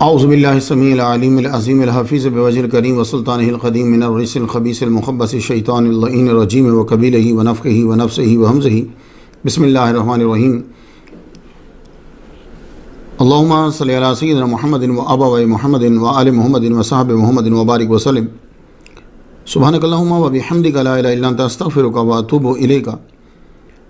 औज़ुबिल्लाहिस्समीइल अलीमिल अज़ीमिल हफ़ीज़ बिवजहिल करीम व सुल्तानिहिल क़दीम मिनर रिज्सिल ख़बीसिल मुख़ब्बसिश शैतानिर लईनिर रजीम व क़बीलिही व नफ़्ख़िही व नफ़्सिही व हमज़िही बिस्मिल्लाहिर रहमानिर रहीम। अल्लाहुम्मा सल्लि अला सय्यिदिना मुहम्मदिन व अबवाइ मुहम्मदिन व आलि मुहम्मदिन व सहबि मुहम्मदिन व बारिक व सल्लिम। सुब्हानकल्लाहुम्मा व बिहम्दिका ला इलाहा इल्ला अंता अस्तग़फिरुका व अतूबु इलैका।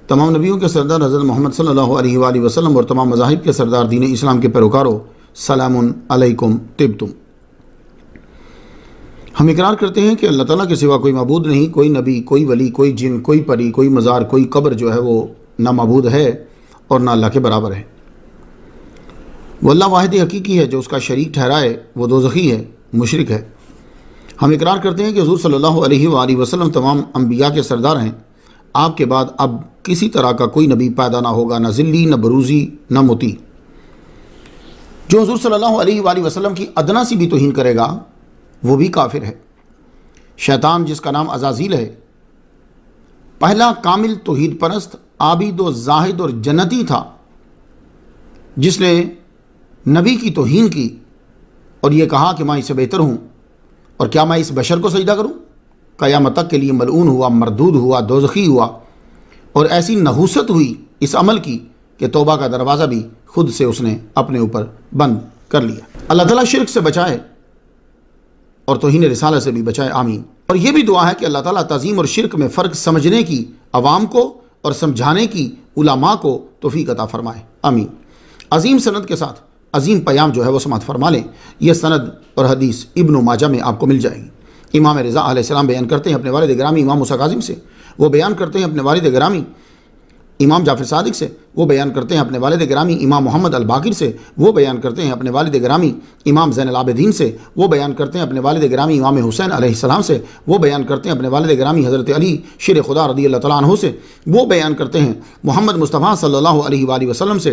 तमाम नबियों के सरदार हज़रत मोहम्मद सल्लल्लाहु अलैहि वसल्लम और तमाम मज़ाहिब के सरदार दीन इस्लाम के पैरोकारों, सलामुन अलैकुम तिब्तुम। हम इकरार करते हैं कि अल्लाह ताला के सिवा कोई मबूद नहीं, कोई नबी, कोई वली, कोई जिन, कोई परी, कोई मज़ार, कोई कब्र जो है वो ना मबूद है और ना अल्लाह के बराबर है। वो अल्लाह वाहिद हकीकी है, जो उसका शरीक ठहराए वो दोज़खी है, मुशरिक है। हम इकरार करते हैं कि हुज़ूर सल्लल्लाहु अलैहि वसल्लम तमाम अम्बिया के सरदार हैं। आपके बाद अब किसी तरह का कोई नबी पैदा ना होगा, ना ज़िल्ली, न बरूज़ी, न मोती। जो हुज़ूर सल्लल्लाहु अलैहि वसल्लम की अदना सी भी तौहीन करेगा वो भी काफिर है। शैतान, जिसका नाम अज़ाज़ील है, पहला कामिल तौहीद परस्त, आबिद और जाहिद और जन्नती था, जिसने नबी की तौहीन की और ये कहा कि मैं इससे बेहतर हूँ और क्या मैं इस बशर को सजदा करूँ। क़यामत तक के लिए मलऊन हुआ, मरदूद हुआ, दोज़खी हुआ और ऐसी नहूसत हुई इस अमल की कि तौबा का दरवाज़ा भी खुद से उसने अपने ऊपर बंद कर लिया। अल्लाह ताला शिर्क से बचाए और तौहीन रिसालत से भी बचाए, आमीन। और ये भी दुआ है कि अल्लाह ताला तज़ीम और शिर्क में फ़र्क समझने की अवाम को और समझाने की उलमा को तौफ़ीक़ अता फ़रमाए, आमीन। अज़ीम सनद के साथ अज़ीम पयाम जो है वो समात फ़रमा लें। यह सनद और हदीस इब्न माजा में आपको मिल जाएगी। इमाम रज़ा अलैहिस्सलाम बयान करते हैं अपने वालिद गिरामी इमाम मूसा काज़िम से, वो बयान करते हैं अपने वालिद गिरामी इमाम जाफ़र सादिक से, वो बयान करते हैं अपने वालिद गिरामी इमाम मोहम्मद अल बाकिर से, वो बयान करते हैं अपने वालिद गिरामी इमाम ज़ैनुल आबिदीन से, वो बयान करते हैं अपने वालिद गिरामी इमाम हुसैन अलैहिस्सलाम से, वो बयान करते हैं अपने वालिद गिरामी हज़रत अली शेर खुदा रज़ियल्लाहु तआला अन्हु से, वो बयान करते हैं मोहम्मद मुस्तफ़ा सल्लल्लाहु अलैहि वसल्लम से।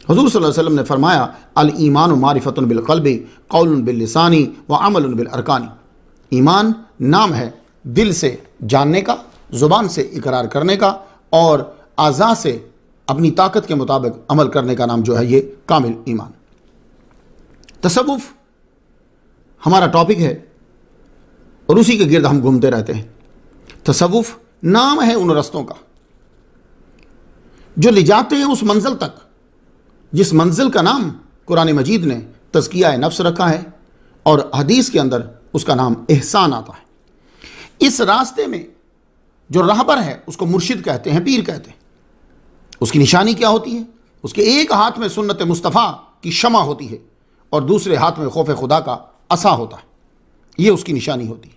हुज़ूर सल्लल्लाहु अलैहि वसल्लम ने फरमाया, अल ईमानु मारिफ़तुन बिल क़ल्बि क़ौलुन बिल लिसानी व अमलुन बिल अरकानी। ईमान नाम है दिल से जानने का, ज़ुबान से इकरार करने का और आज़ा से अपनी ताकत के मुताबिक अमल करने का नाम जो है ये कामिल ईमान। तसव्वुफ़ हमारा टॉपिक है और उसी के गिर्द हम घूमते रहते हैं। तसव्वुफ़ नाम है उन रस्तों का जो ले जाते हैं उस मंजिल तक जिस मंजिल का नाम कुरान मजीद ने तज़किया नफ्स रखा है और हदीस के अंदर उसका नाम एहसान आता है। इस रास्ते में जो राहबर है उसको मुर्शिद कहते हैं, पीर कहते हैं। उसकी निशानी क्या होती है? उसके एक हाथ में सुन्नत मुस्तफ़ा की शमा होती है और दूसरे हाथ में खौफ खुदा का असा होता है। यह उसकी निशानी होती है।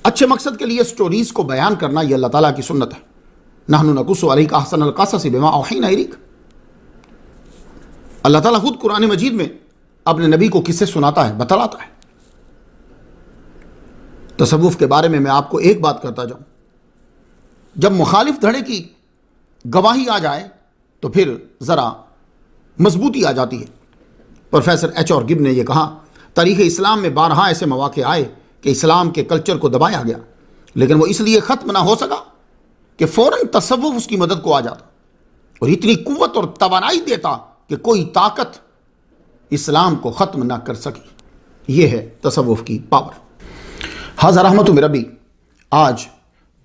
अच्छे मकसद के लिए स्टोरीज को बयान करना यह अल्लाह ताला की सुन्नत है। नहनु नकुस्सु अलैका अहसनल क़सस बिमा औहीना इलैक। अल्लाह ताला खुद कुरान मजीद में अपने नबी को किस्से सुनाता है, बतलाता है। तसव्वुफ़ के बारे में मैं आपको एक बात करता जाऊं, जब मुखालिफ धड़े की गवाही आ जाए तो फिर ज़रा मजबूती आ जाती है। प्रोफेसर एच और गिब ने यह कहा, तारीख़ इस्लाम में बारहा ऐसे मौक़े आए कि इस्लाम के कल्चर को दबाया गया, लेकिन वो इसलिए ख़त्म ना हो सका कि फ़ौरन तसव्वुफ़ उसकी मदद को आ जाता और इतनी कुव्वत और तवानाई देता कि कोई ताकत इस्लाम को ख़त्म ना कर सकी। ये है तसव्वुफ़ की पावर। हाज़ा रहमतु मिन रब्बी। आज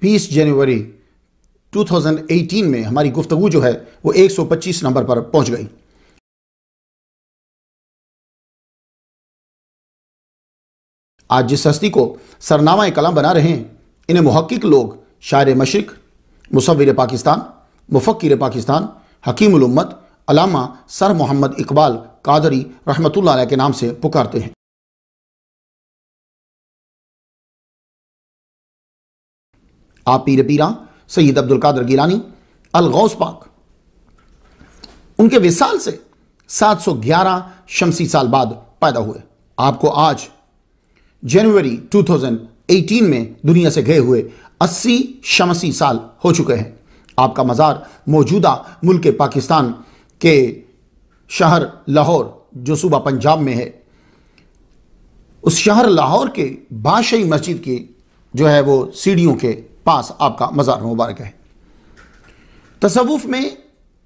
20 जनवरी 2018 में हमारी गुफ्तगू जो है वो 125 नंबर पर पहुंच गई। आज जिस हस्ती को सरनामा कलाम बना रहे हैं, इन्हें मुहक्किक लोग शायर मशरिक, मुसव्विर पाकिस्तान, मुफक्किर पाकिस्तान, हकीमुल उम्मत, अल्लामा सर मोहम्मद इकबाल कादरी रहमतुल्लाह अलैह के नाम से पुकारते हैं। आप पीर पीरा सैयद अब्दुल कादिर गिलानी अल गौस पाक, उनके विसाल से 711 शमसी साल बाद पैदा हुए। आपको आज जनवरी 2018 में दुनिया से गए हुए 80 शमसी साल हो चुके हैं। आपका मज़ार मौजूदा मुल्क पाकिस्तान के शहर लाहौर, जो सूबा पंजाब में है, उस शहर लाहौर के बादशाही मस्जिद की जो है वो सीढ़ियों के पास आपका मज़ार मुबारक है। तसव्वुफ़ में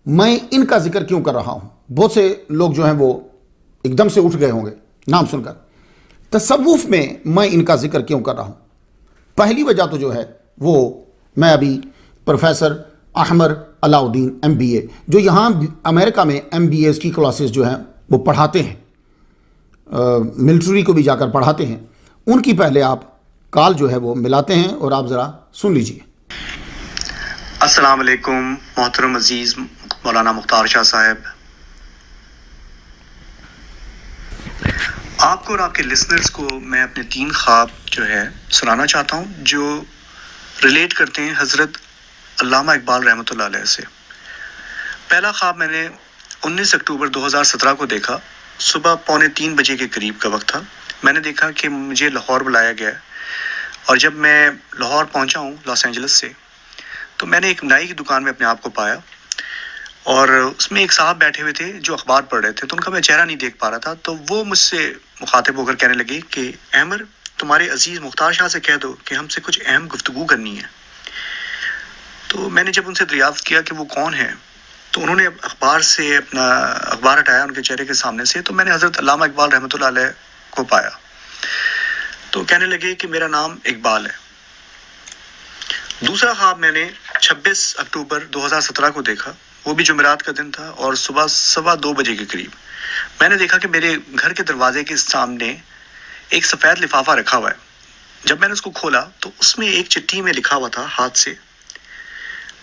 मैं इनका जिक्र क्यों कर रहा हूँ? बहुत से लोग जो हैं वो एकदम से उठ गए होंगे नाम सुनकर। तसव्वुफ में मैं इनका जिक्र क्यों कर रहा हूँ? पहली वजह तो जो है वो, मैं अभी प्रोफेसर अहमर अलाउद्दीन MBA, जो यहाँ अमेरिका में MBAs की क्लासेस जो हैं वो पढ़ाते हैं, मिलिट्री को भी जाकर पढ़ाते हैं, उनकी पहले आप कॉल जो है वो मिलाते हैं और आप ज़रा सुन लीजिए। अस्सलाम वालेकुम मोहतरम अजीज़ मौलाना मुख्तार शाह साहब, आपको और आपके लिसनर्स को मैं अपने 3 ख्वाब जो है सुनाना चाहता हूँ जो रिलेट करते हैं हज़रत अल्लामा इकबाल रहमतुल्लाह अलैह से। पहला ख्वाब मैंने 19 अक्टूबर 2017 को देखा। सुबह 2:45 बजे के करीब का वक्त था। मैंने देखा कि मुझे लाहौर बुलाया गया है और जब मैं लाहौर पहुंचा हूँ लॉस एंजलिस से, तो मैंने एक नाई की दुकान में अपने आप को पाया और उसमें एक साहब बैठे हुए थे जो अखबार पढ़ रहे थे, तो उनका मैं चेहरा नहीं देख पा रहा था। तो वो मुझसे मुखातिब होकर कहने लगे कि अहमर, तुम्हारे अजीज़ मुख्तार शाह से कह दो कि हमसे कुछ अहम गुफ्तगू करनी है। तो मैंने जब उनसे दरियाफ्त किया कि वो कौन है, तो उन्होंने अखबार से अपना अखबार हटाया उनके चेहरे के सामने से, तो मैंने हज़रत अल्लामा इकबाल रहमतुल्लाह अलैह को पाया। तो कहने लगे कि मेरा नाम इकबाल है। दूसरा ख्वाब मैंने 26 अक्टूबर 2017 को देखा। वो भी जुमेरात का दिन था और सुबह 2:15 बजे के करीब मैंने देखा कि मेरे घर के दरवाजे के सामने एक सफ़ेद लिफाफा रखा हुआ है। जब मैंने उसको खोला तो उसमें एक चिट्ठी में लिखा हुआ था हाथ से,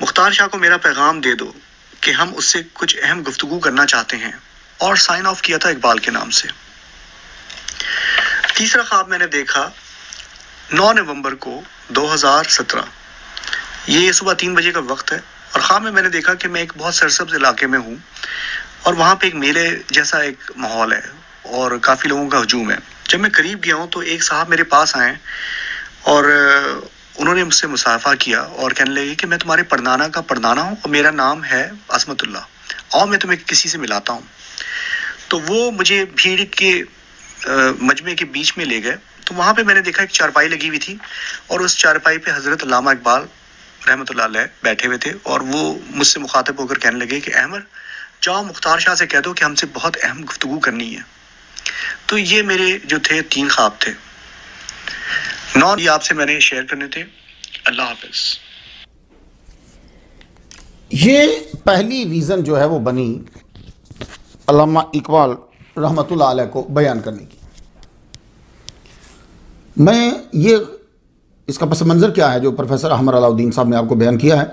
मुख्तार शाह को मेरा पैगाम दे दो कि हम उससे कुछ अहम गुफ्तगू करना चाहते हैं, और साइन ऑफ किया था इकबाल के नाम से। तीसरा ख्वाब मैंने देखा 9 नवंबर को 2017, ये सुबह 3 बजे का वक्त है, और ख्वाब में मैंने देखा कि मैं एक बहुत सरसब्ज इलाके में हूँ और वहाँ पे एक मेले जैसा एक माहौल है और काफ़ी लोगों का हजूम है। जब मैं करीब गया हूँ तो एक साहब मेरे पास आए और उन्होंने मुझसे मुसाफा किया और कहने लगे कि मैं तुम्हारे परदाना का परदाना हूँ और मेरा नाम है असमतुल्लाह, और मैं तुम्हें किसी से मिलाता हूँ। तो वो मुझे भीड़ के मजमे के बीच में ले गए। तो वहाँ पे मैंने देखा एक चारपाई लगी हुई थी और उस चारपाई पे हज़रत अल्लामा इकबाल रहमतुल्लाह अलैह बैठे हुए थे, और वो मुझसे मुखातिब होकर कहने लगे कि अहमर, जाओ मुख्तार शाह से कह दो कि हमसे बहुत अहम गुफ्तगू करनी है। तो ये मेरे जो थे 3 ख्वाब थे। 9 ये आपसे मैंने शेयर करने थे। अल्लाह हाफ़िज़। ये पहली रीज़न जो है वो बनी अल्लामा इकबाल रहमतुल्लाह अलैह को बयान करने की। मैं ये इसका पस मंज़र क्या है जो प्रोफेसर अहमर अलाउद्दीन साहब ने आपको बयान किया है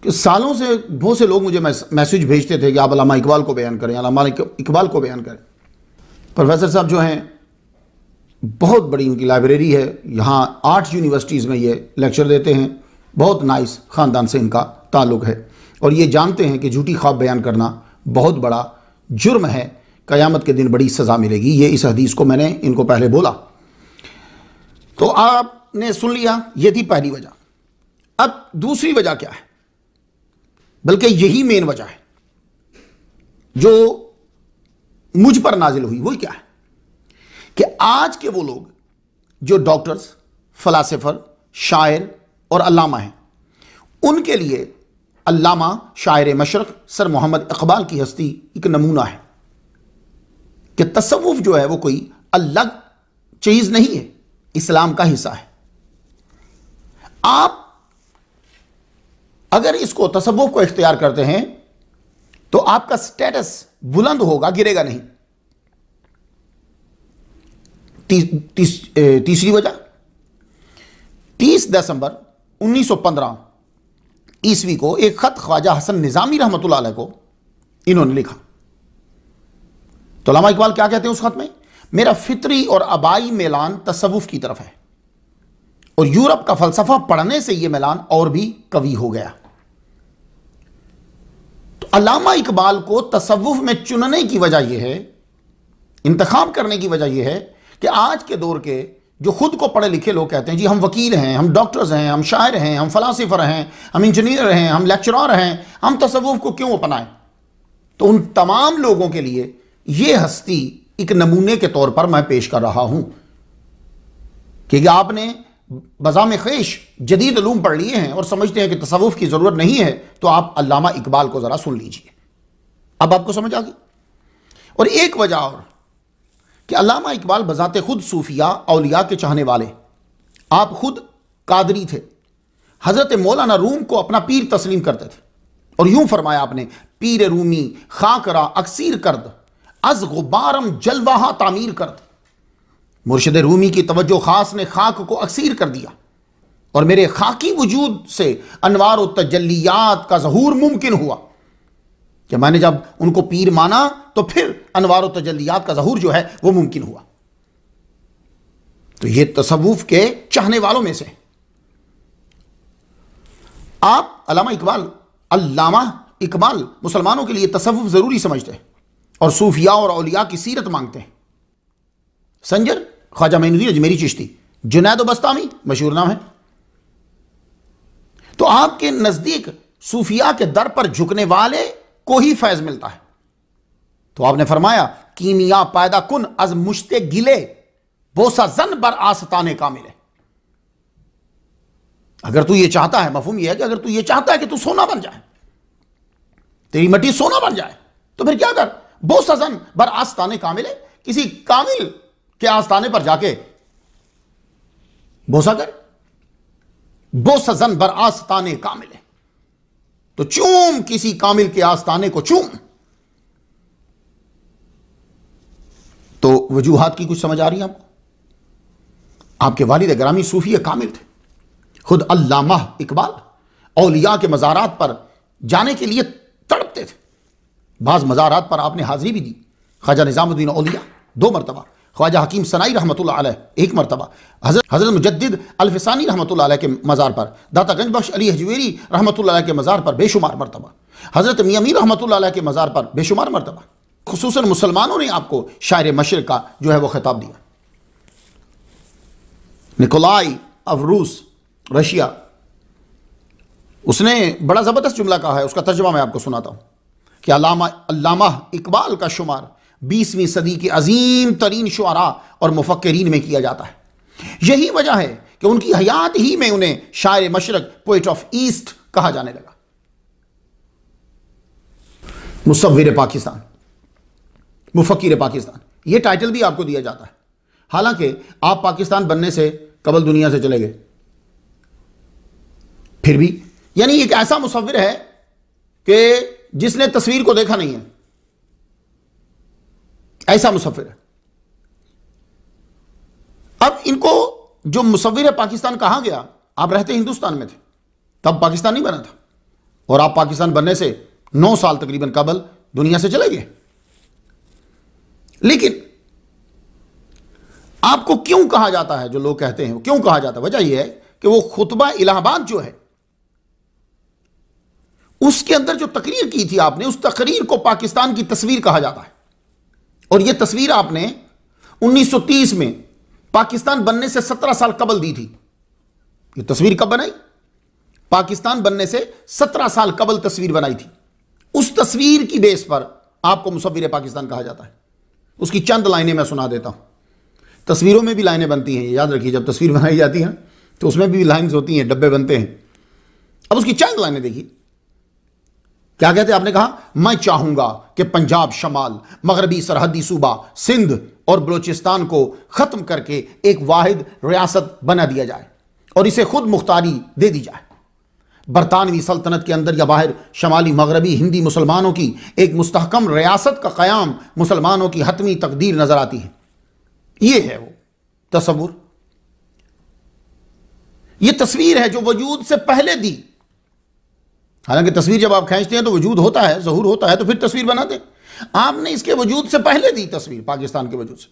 कि सालों से बहुत से लोग मुझे मैसेज भेजते थे कि आप अल्लामा इकबाल को बयान करें, अल्लामा इकबाल को बयान करें। प्रोफेसर साहब जो हैं, बहुत बड़ी इनकी लाइब्रेरी है, यहाँ 8 यूनिवर्सिटीज़ में ये लेक्चर देते हैं, बहुत नाइस ख़ानदान से इनका ताल्लुक़ है और ये जानते हैं कि झूठी ख्वाब बयान करना बहुत बड़ा जुर्म है, क़यामत के दिन बड़ी सज़ा मिलेगी। ये इस हदीस को मैंने इनको पहले बोला, तो आपने सुन लिया। ये थी पहली वजह। अब दूसरी वजह क्या है, बल्कि यही मेन वजह है जो मुझ पर नाजिल हुई। वो क्या है कि आज के वो लोग जो डॉक्टर्स, फलासफर, शायर और अल्लामा हैं, उनके लिए अल्लामा शायर मशरक़ सर मोहम्मद इकबाल की हस्ती एक नमूना है कि तसव्वुफ जो है वो कोई अलग चीज़ नहीं है, इस्लाम का हिस्सा है। आप अगर इसको तसव्वुफ को इख्तियार करते हैं तो आपका स्टेटस बुलंद होगा, गिरेगा नहीं। तीसरी वजह, 30 दिसंबर 1915 ईस्वी को एक खत ख्वाजा हसन निज़ामी रहमतुल्लाह अलैह को इन्होंने लिखा। तो अल्लामा इकबाल क्या कहते हैं उस खत में, मेरा फितरी और आबाई मैलान तसव्वुफ की तरफ है और यूरोप का फलसफा पढ़ने से यह मैलान और भी कवी हो गया। तो अल्लामा इकबाल को तसव्वुफ में चुनने की वजह यह है, इंतखाब करने की वजह यह है कि आज के दौर के जो खुद को पढ़े लिखे लोग कहते हैं जी हम वकील हैं, हम डॉक्टर्स हैं, हम शायर हैं, हम फलासिफर हैं, हम इंजीनियर हैं, हम लेक्चरर हैं, हम तसव्वुफ को क्यों अपनाएं। तो उन तमाम लोगों के लिए यह हस्ती एक नमूने के तौर पर मैं पेश कर रहा हूं कि आपने बज़ाम ख़्वेश जदीद उलूम पढ़ लिए हैं और समझते हैं कि तसव्वुफ की ज़रूरत नहीं है, तो आप अल्लामा इकबाल को ज़रा सुन लीजिए। अब आपको समझ आ गई। और एक वजह और कि अल्लामा इकबाल बजाते खुद सूफिया औलिया के चाहने वाले, आप खुद कादरी थे, हजरत मौलाना रूम को अपना पीर तस्लीम करते थे और यूं फरमाया आपने, पीर रूमी खाकरा अक्सीर करद अज गुबारम जलवाहा तामीर करद। मुर्शिद रूमी की तवज्जो खास ने खाक को अक्सीर कर दिया और मेरे खाकी वजूद से अनवार व तजल्लियात का ज़हूर मुमकिन हुआ कि मैंने जब उनको पीर माना तो फिर अनवार व तजल्लियात का ज़हूर जो है वो मुमकिन हुआ। तो ये तसव्वुफ के चाहने वालों में से आप अल्लामा इकबाल मुसलमानों के लिए तसव्वुफ ज़रूरी समझते हैं और सूफिया और औलिया की सीरत मांगते हैं। संजर ख्वाजा मोइनुद्दीन अजमेरी चिश्ती, जुनैद बस्तामी मशहूर नाम है। तो आपके नजदीक सूफिया के दर पर झुकने वाले को ही फैज मिलता है। तो आपने फरमाया, कीमिया पैदा कुन अज मुश्ते गिले बोसा जन बर आस्ताने कामिले। अगर तू ये चाहता है, मफहूम ये है कि अगर तू ये चाहता है कि तू सोना बन जाए, तेरी मट्टी सोना बन जाए, तो फिर क्या कर, बोसा जन बर आस्ताने कामिले, किसी कामिल के आस्ताने पर जाके बोसा कर। बोसा जन बर आस्ताने कामिले, तो चूम किसी कामिल के आस्ताने को चूम। तो वजूहात की कुछ समझ आ रही है आपको? आपके वालिद ग्रामी सूफी कामिल थे, खुद अल्लामा इकबाल औलिया के मज़ारात पर जाने के लिए तड़पते थे। बाज़ मज़ारात पर आपने हाजिरी भी दी। ख्वाजा निज़ामुद्दीन औलिया 2 मरतबा, ख्वाजा हकीम सनाई रहमतुल्लाह अलैह 1 मरतबा, हज़रत मुजद्दिद अल्फ़सानी रहमतुल्लाह अलैह के मज़ार पर, दाता गंज बख्श अली हजवेरी रहमतुल्लाह अलैह के मज़ार पर बेशुमार मरतबा, हज़रत मियां मीर रहमतुल्लाह अलैह के मज़ार पर बेशुमार मरतबा। खुसूसन मुसलमानों ने आपको शायर मशरिक़ का जो है वो खिताब दिया। निकोलाई ऑफ रूस, रशिया, उसने बड़ा ज़बरदस्त जुमला कहा है, उसका तर्जुमा मैं आपको सुनाता हूँ कि अल्लामा इकबाल का शुमार 20वीं सदी के अजीम तरीन शुआरा और मुफक्किरीन में किया जाता है। यही वजह है कि उनकी हयात ही में उन्हें शायर मशरक, पोइट ऑफ ईस्ट कहा जाने लगा। मुसव्विर पाकिस्तान, मुफक्किर पाकिस्तान, यह टाइटल भी आपको दिया जाता है, हालांकि आप पाकिस्तान बनने से कबल दुनिया से चले गए। फिर भी यानी एक ऐसा मुसव्विर है कि जिसने तस्वीर को देखा नहीं है, ऐसा मुसव्विर है। अब इनको जो मुसव्विर पाकिस्तान कहा गया, आप रहते हिंदुस्तान में थे, तब पाकिस्तान नहीं बना था, और आप पाकिस्तान बनने से 9 साल तकरीबन कबल दुनिया से चले गए। लेकिन आपको क्यों कहा जाता है, जो लोग कहते हैं क्यों कहा जाता है, वजह यह है कि वो खुतबा इलाहाबाद जो है उसके अंदर जो तकरीर की थी आपने, उस तकरीर को पाकिस्तान की तस्वीर कहा जाता है। और यह तस्वीर आपने 1930 में पाकिस्तान बनने से 17 साल कबल दी थी। यह तस्वीर कब बनाई? पाकिस्तान बनने से 17 साल कबल तस्वीर बनाई थी। उस तस्वीर की बेस पर आपको मुसव्विर पाकिस्तान कहा जाता है। उसकी चंद लाइनें मैं सुना देता हूं। तस्वीरों में भी लाइनें बनती हैं, याद रखिए, जब तस्वीर बनाई जाती है तो उसमें भी लाइन्स होती हैं, डब्बे बनते हैं। अब उसकी चंद लाइनें देखिए, क्या कहते हैं? आपने कहा, मैं चाहूंगा कि पंजाब, शमाल, मगरबी सरहदी सूबा सिंध और बलोचिस्तान को खत्म करके एक वाहिद रियासत बना दिया जाए और इसे खुद मुख्तारी दे दी जाए। बरतानवी सल्तनत के अंदर या बाहर शमाली मगरबी हिंदी मुसलमानों की एक मुस्तहकम रियासत का क़याम मुसलमानों की हतमी तकदीर नजर आती है। यह है वो तसव्वुर, यह तस्वीर है जो वजूद से पहले दी। हालांकि तस्वीर जब आप खींचते हैं तो वजूद होता है, ज़हूर होता है, तो फिर तस्वीर बनाते हैं। आपने इसके वजूद से पहले दी तस्वीर, पाकिस्तान के वजूद से।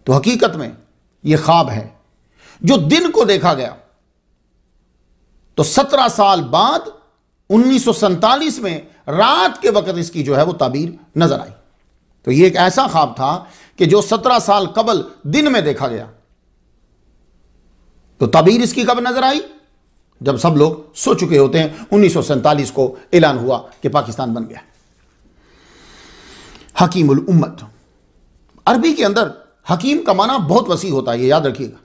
तो हकीकत में यह ख्वाब है जो दिन को देखा गया, तो 17 साल बाद 1947 में रात के वक्त इसकी जो है वो ताबीर नजर आई। तो यह एक ऐसा ख्वाब था कि जो 17 साल कबल दिन में देखा गया। तो ताबीर इसकी कब नजर आई? जब सब लोग सो चुके होते हैं। 1947 को ऐलान हुआ कि पाकिस्तान बन गया। हकीमुल उम्मत, अरबी के अंदर हकीम का माना बहुत वसी होता है, ये याद रखिएगा।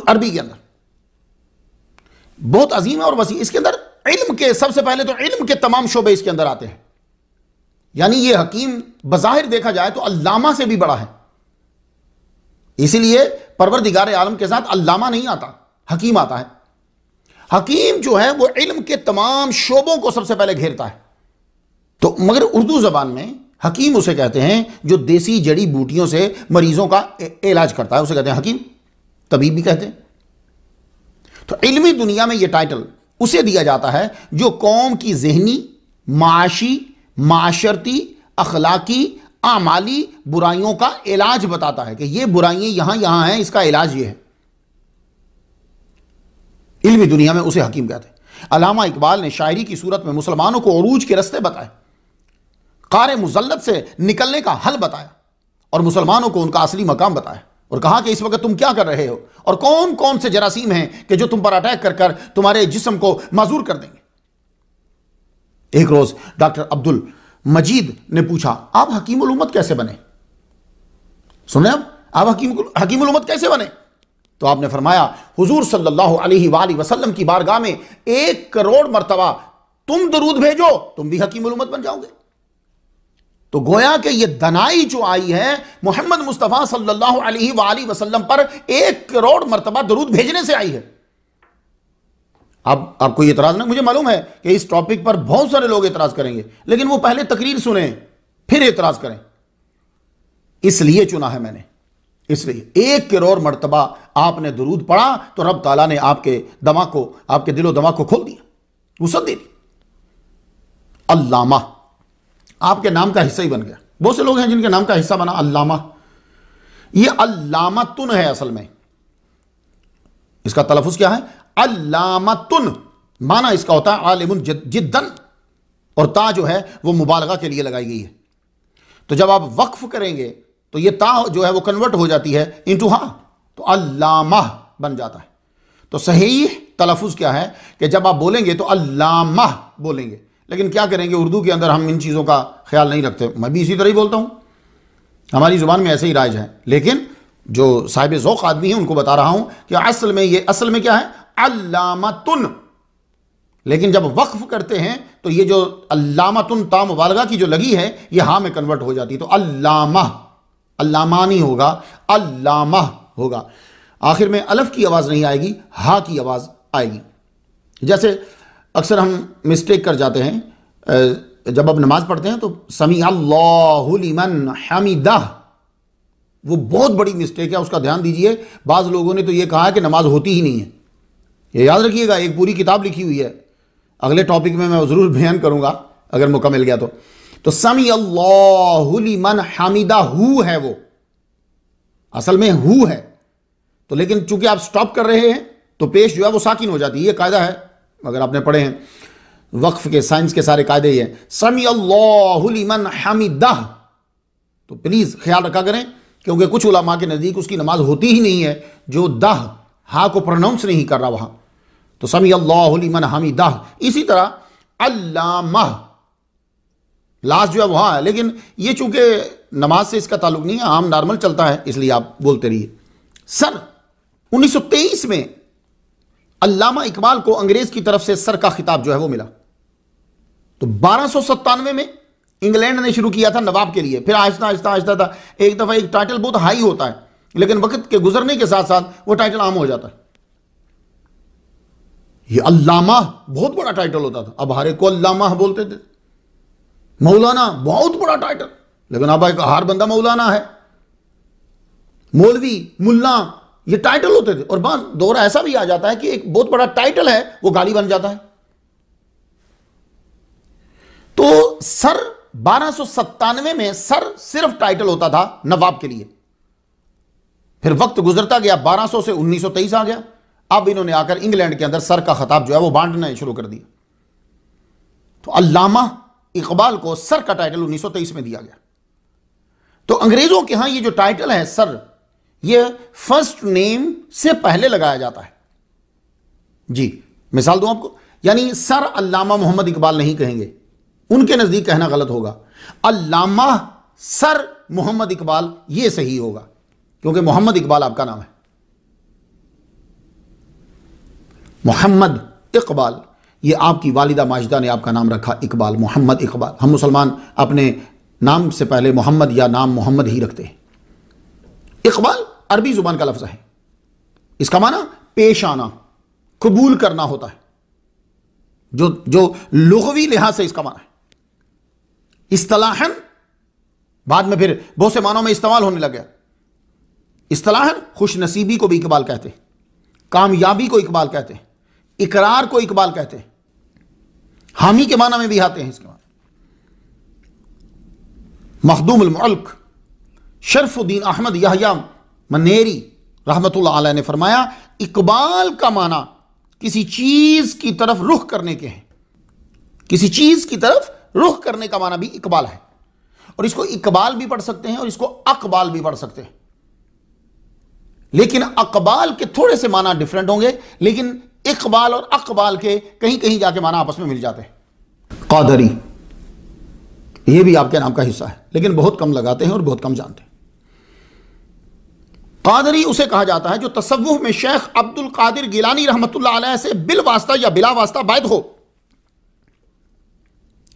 अरबी के अंदर बहुत अजीम है और वसी। इसके अंदर इल्म के, सबसे पहले तो इल्म के तमाम शोबे इसके अंदर आते हैं। यानी ये हकीम बज़ाहिर देखा जाए तो अल्लामा से भी बड़ा है। इसीलिए परवरदिगार आलम के साथ अल्लामा नहीं आता, हकीम आता है। हकीम जो है वो इल्म के तमाम शोबों को सबसे पहले घेरता है। तो मगर उर्दू जबान में हकीम उसे कहते हैं जो देसी जड़ी बूटियों से मरीजों का इलाज करता है, उसे कहते हैं हकीम, तबीब भी कहते हैं। तो इल्मी दुनिया में यह टाइटल उसे दिया जाता है जो कौम की ज़हनी, माशी, माशरती, अखलाकी, आमाली बुराइयों का इलाज बताता है कि ये बुराइयां यहां यहां हैं, इसका इलाज ये है। इल्मी दुनिया में उसे हकीम कहते हैं। अल्लामा इकबाल ने शायरी की सूरत में मुसलमानों को उरूज के रास्ते बताए, कार मुज़ल्लत से निकलने का हल बताया और मुसलमानों को उनका असली मकाम बताया और कहा कि इस वक्त तुम क्या कर रहे हो और कौन कौन से जरासीम हैं कि जो तुम पर अटैक कर कर तुम्हारे जिस्म को माजूर कर देंगे। एक रोज डॉक्टर अब्दुल मजीद ने पूछा, आप हकीमुल उम्मत कैसे बने? सुने आप हकीमुल उम्मत कैसे बने? तो आपने फरमाया, हुजूर सल्लल्लाहु अलैहि वसल्लम की बारगाह में 1 करोड़ मरतबा तुम दरूद भेजो, तुम भी हकीमुल उम्मत बन जाओगे। तो गोया कि ये दनाई जो आई है मोहम्मद मुस्तफ़ा सल्लल्लाहु अलैहि वसल्लम पर 1 करोड़ मरतबा दरूद भेजने से आई है। अब आपको ये इतराज ना, मुझे मालूम है कि इस टॉपिक पर बहुत सारे लोग इतराज करेंगे, लेकिन वो पहले तकरीर सुने फिर इतराज करें, इसलिए चुना है मैंने। इसलिए 1 करोड़ मरतबा आपने दरूद पढ़ा तो रब ताला ने आपके दिमाग को, आपके दिलो दिमाग को खोल दिया, वुसअत दे दी। अल्लामा आपके नाम का हिस्सा ही बन गया। बहुत से लोग हैं जिनके नाम का हिस्सा बना अल्लामा। यह अल्लामतुन है, असल में इसका तलफ़ुज़ क्या है? अल्लामतुन। माना इसका होता है आलिमुन जिद्दन, और ता जो है वो मुबालगा के लिए लगाई गई है। तो जब आप वक्फ करेंगे तो ये ता जो है वो कन्वर्ट हो जाती है इंटू हा, तो अल्लामा बन जाता है। तो सही तलफ़ुज़ क्या है कि जब आप बोलेंगे तो अल्लामा बोलेंगे, लेकिन क्या करेंगे, उर्दू के अंदर हम इन चीज़ों का ख्याल नहीं रखते। मैं भी इसी तरह ही बोलता हूँ, हमारी ज़ुबान में ऐसे ही राइज है, लेकिन जो साहिब ज़ौक़ आदमी है उनको बता रहा हूँ कि असल में क्या है? अल्लामतुन। लेकिन जब वक्फ करते हैं तो ये जो अल्लामतुन ता मुबालगा की जो लगी है ये हा में कन्वर्ट हो जाती है, तो अल्लामा, अल्लामा नहीं होगा, अल्लामा होगा। आखिर में अलफ की आवाज़ नहीं आएगी, हा की आवाज़ आएगी। जैसे अक्सर हम मिस्टेक कर जाते हैं, जब आप नमाज पढ़ते हैं तो समी अल्लाहु लिमन हमिदा, वो बहुत बड़ी मिस्टेक है, उसका ध्यान दीजिए। बाज़ लोगों ने तो ये कहा है कि नमाज होती ही नहीं है। ये याद रखिएगा, एक पूरी किताब लिखी हुई है, अगले टॉपिक में मैं ज़रूर बयान करूंगा अगर मौका मिल गया तो समी अल्लाहु लिमन हमिदा, हु है वो, असल में हु है। तो लेकिन चूंकि आप स्टॉप कर रहे हैं तो पेश जो है वो साकिन हो जाती है। ये कायदा है, अगर आपने पढ़े हैं वक्फ के, साइंस के सारे कायदे ये हैं, समी अल्लाहु लिमन हमिदा। तो प्लीज़ ख्याल रखा करें, क्योंकि कुछ उलमा के नज़दीक उसकी नमाज होती ही नहीं है जो दाह हा को प्रोनाउंस नहीं कर रहा वहाँ। तो समी अल्लाहु लिमन हमिदा। इसी तरह अल्लामा, लास्ट जो है वहाँ है, लेकिन ये चूंकि नमाज से इसका ताल्लुक नहीं है, आम नॉर्मल चलता है, इसलिए आप बोलते रहिए। सर 1923 में अल्लामा इकबाल को अंग्रेज की तरफ से सर का खिताब जो है वो मिला। तो 1297 में इंग्लैंड ने शुरू किया था नवाब के लिए, फिर आहिस्ता आहिस्ता आहिस्ता था, एक दफ़ा एक टाइटल बहुत हाई होता है, लेकिन वक्त के गुजरने के साथ साथ वो टाइटल आम हो जाता है। ये अल्लामा बहुत बड़ा टाइटल होता था, अब हर एक को अल्लामा बोलते थे। मौलाना बहुत बड़ा टाइटल, लेकिन अब हर बंदा मौलाना है। मौलवी, मुल्ला, ये टाइटल होते थे। और बस दौर ऐसा भी आ जाता है कि एक बहुत बड़ा टाइटल है वो गाली बन जाता है। तो सर 1297 में सर सिर्फ टाइटल होता था नवाब के लिए। फिर वक्त गुजरता गया, 1200 से 1923 आ गया। अब इन्होंने आकर इंग्लैंड के अंदर सर का खिताब जो है वो बांटना शुरू कर दिया। तो अल्लामा इकबाल को सर का टाइटल 1923 में दिया गया। तो अंग्रेजों के यहां ये जो टाइटल है सर, ये फर्स्ट नेम से पहले लगाया जाता है। जी मिसाल दूं आपको, यानी सर अल्लामा मोहम्मद इकबाल नहीं कहेंगे, उनके नजदीक कहना गलत होगा। अल्लामा सर मोहम्मद इकबाल ये सही होगा, क्योंकि मोहम्मद इकबाल आपका नाम है। मोहम्मद इकबाल ये आपकी वालिदा माजिदा ने आपका नाम रखा इकबाल, मोहम्मद इकबाल। हम मुसलमान अपने नाम से पहले मोहम्मद या नाम मोहम्मद ही रखते हैं। इकबाल अरबी जुबान का लफ्ज़ है, इसका माना पेश आना, कबूल करना होता है, जो लुग़वी लिहाज से इसका माना है। इस्तिलाहन बाद में फिर बहुत से मानों में इस्तेमाल होने लग गया। इस्तिलाहन खुश नसीबी को भी इकबाल कहते हैं, कामयाबी को इकबाल कहते हैं, इकरार को इकबाल कहते हैं, हामी के माना में भी आते हैं इसके बाद। मखदूम अल-मुल्क शरफुद्दीन अहमद यहया मनेरी रहमतुल्लाह अलैह ने फरमाया, इकबाल का माना किसी चीज की तरफ रुख करने के हैं। किसी चीज की तरफ रुख करने का माना भी इकबाल है, और इसको इकबाल भी पढ़ सकते हैं और इसको अकबाल भी पढ़ सकते हैं। लेकिन अकबाल के थोड़े से माना डिफरेंट होंगे, लेकिन इकबाल और अकबाल के कहीं कहीं जाके माना आपस में मिल जाते हैं। कादरी, ये भी आपके नाम का हिस्सा है, लेकिन बहुत कम लगाते हैं और बहुत कम जानते हैं। कादरी उसे कहा जाता है जो तसव्वुफ में शेख अब्दुल कादिर गिलानी रहमतुल्लाह अलैह से बिल वास्ता या बिला वास्ता बैद हो।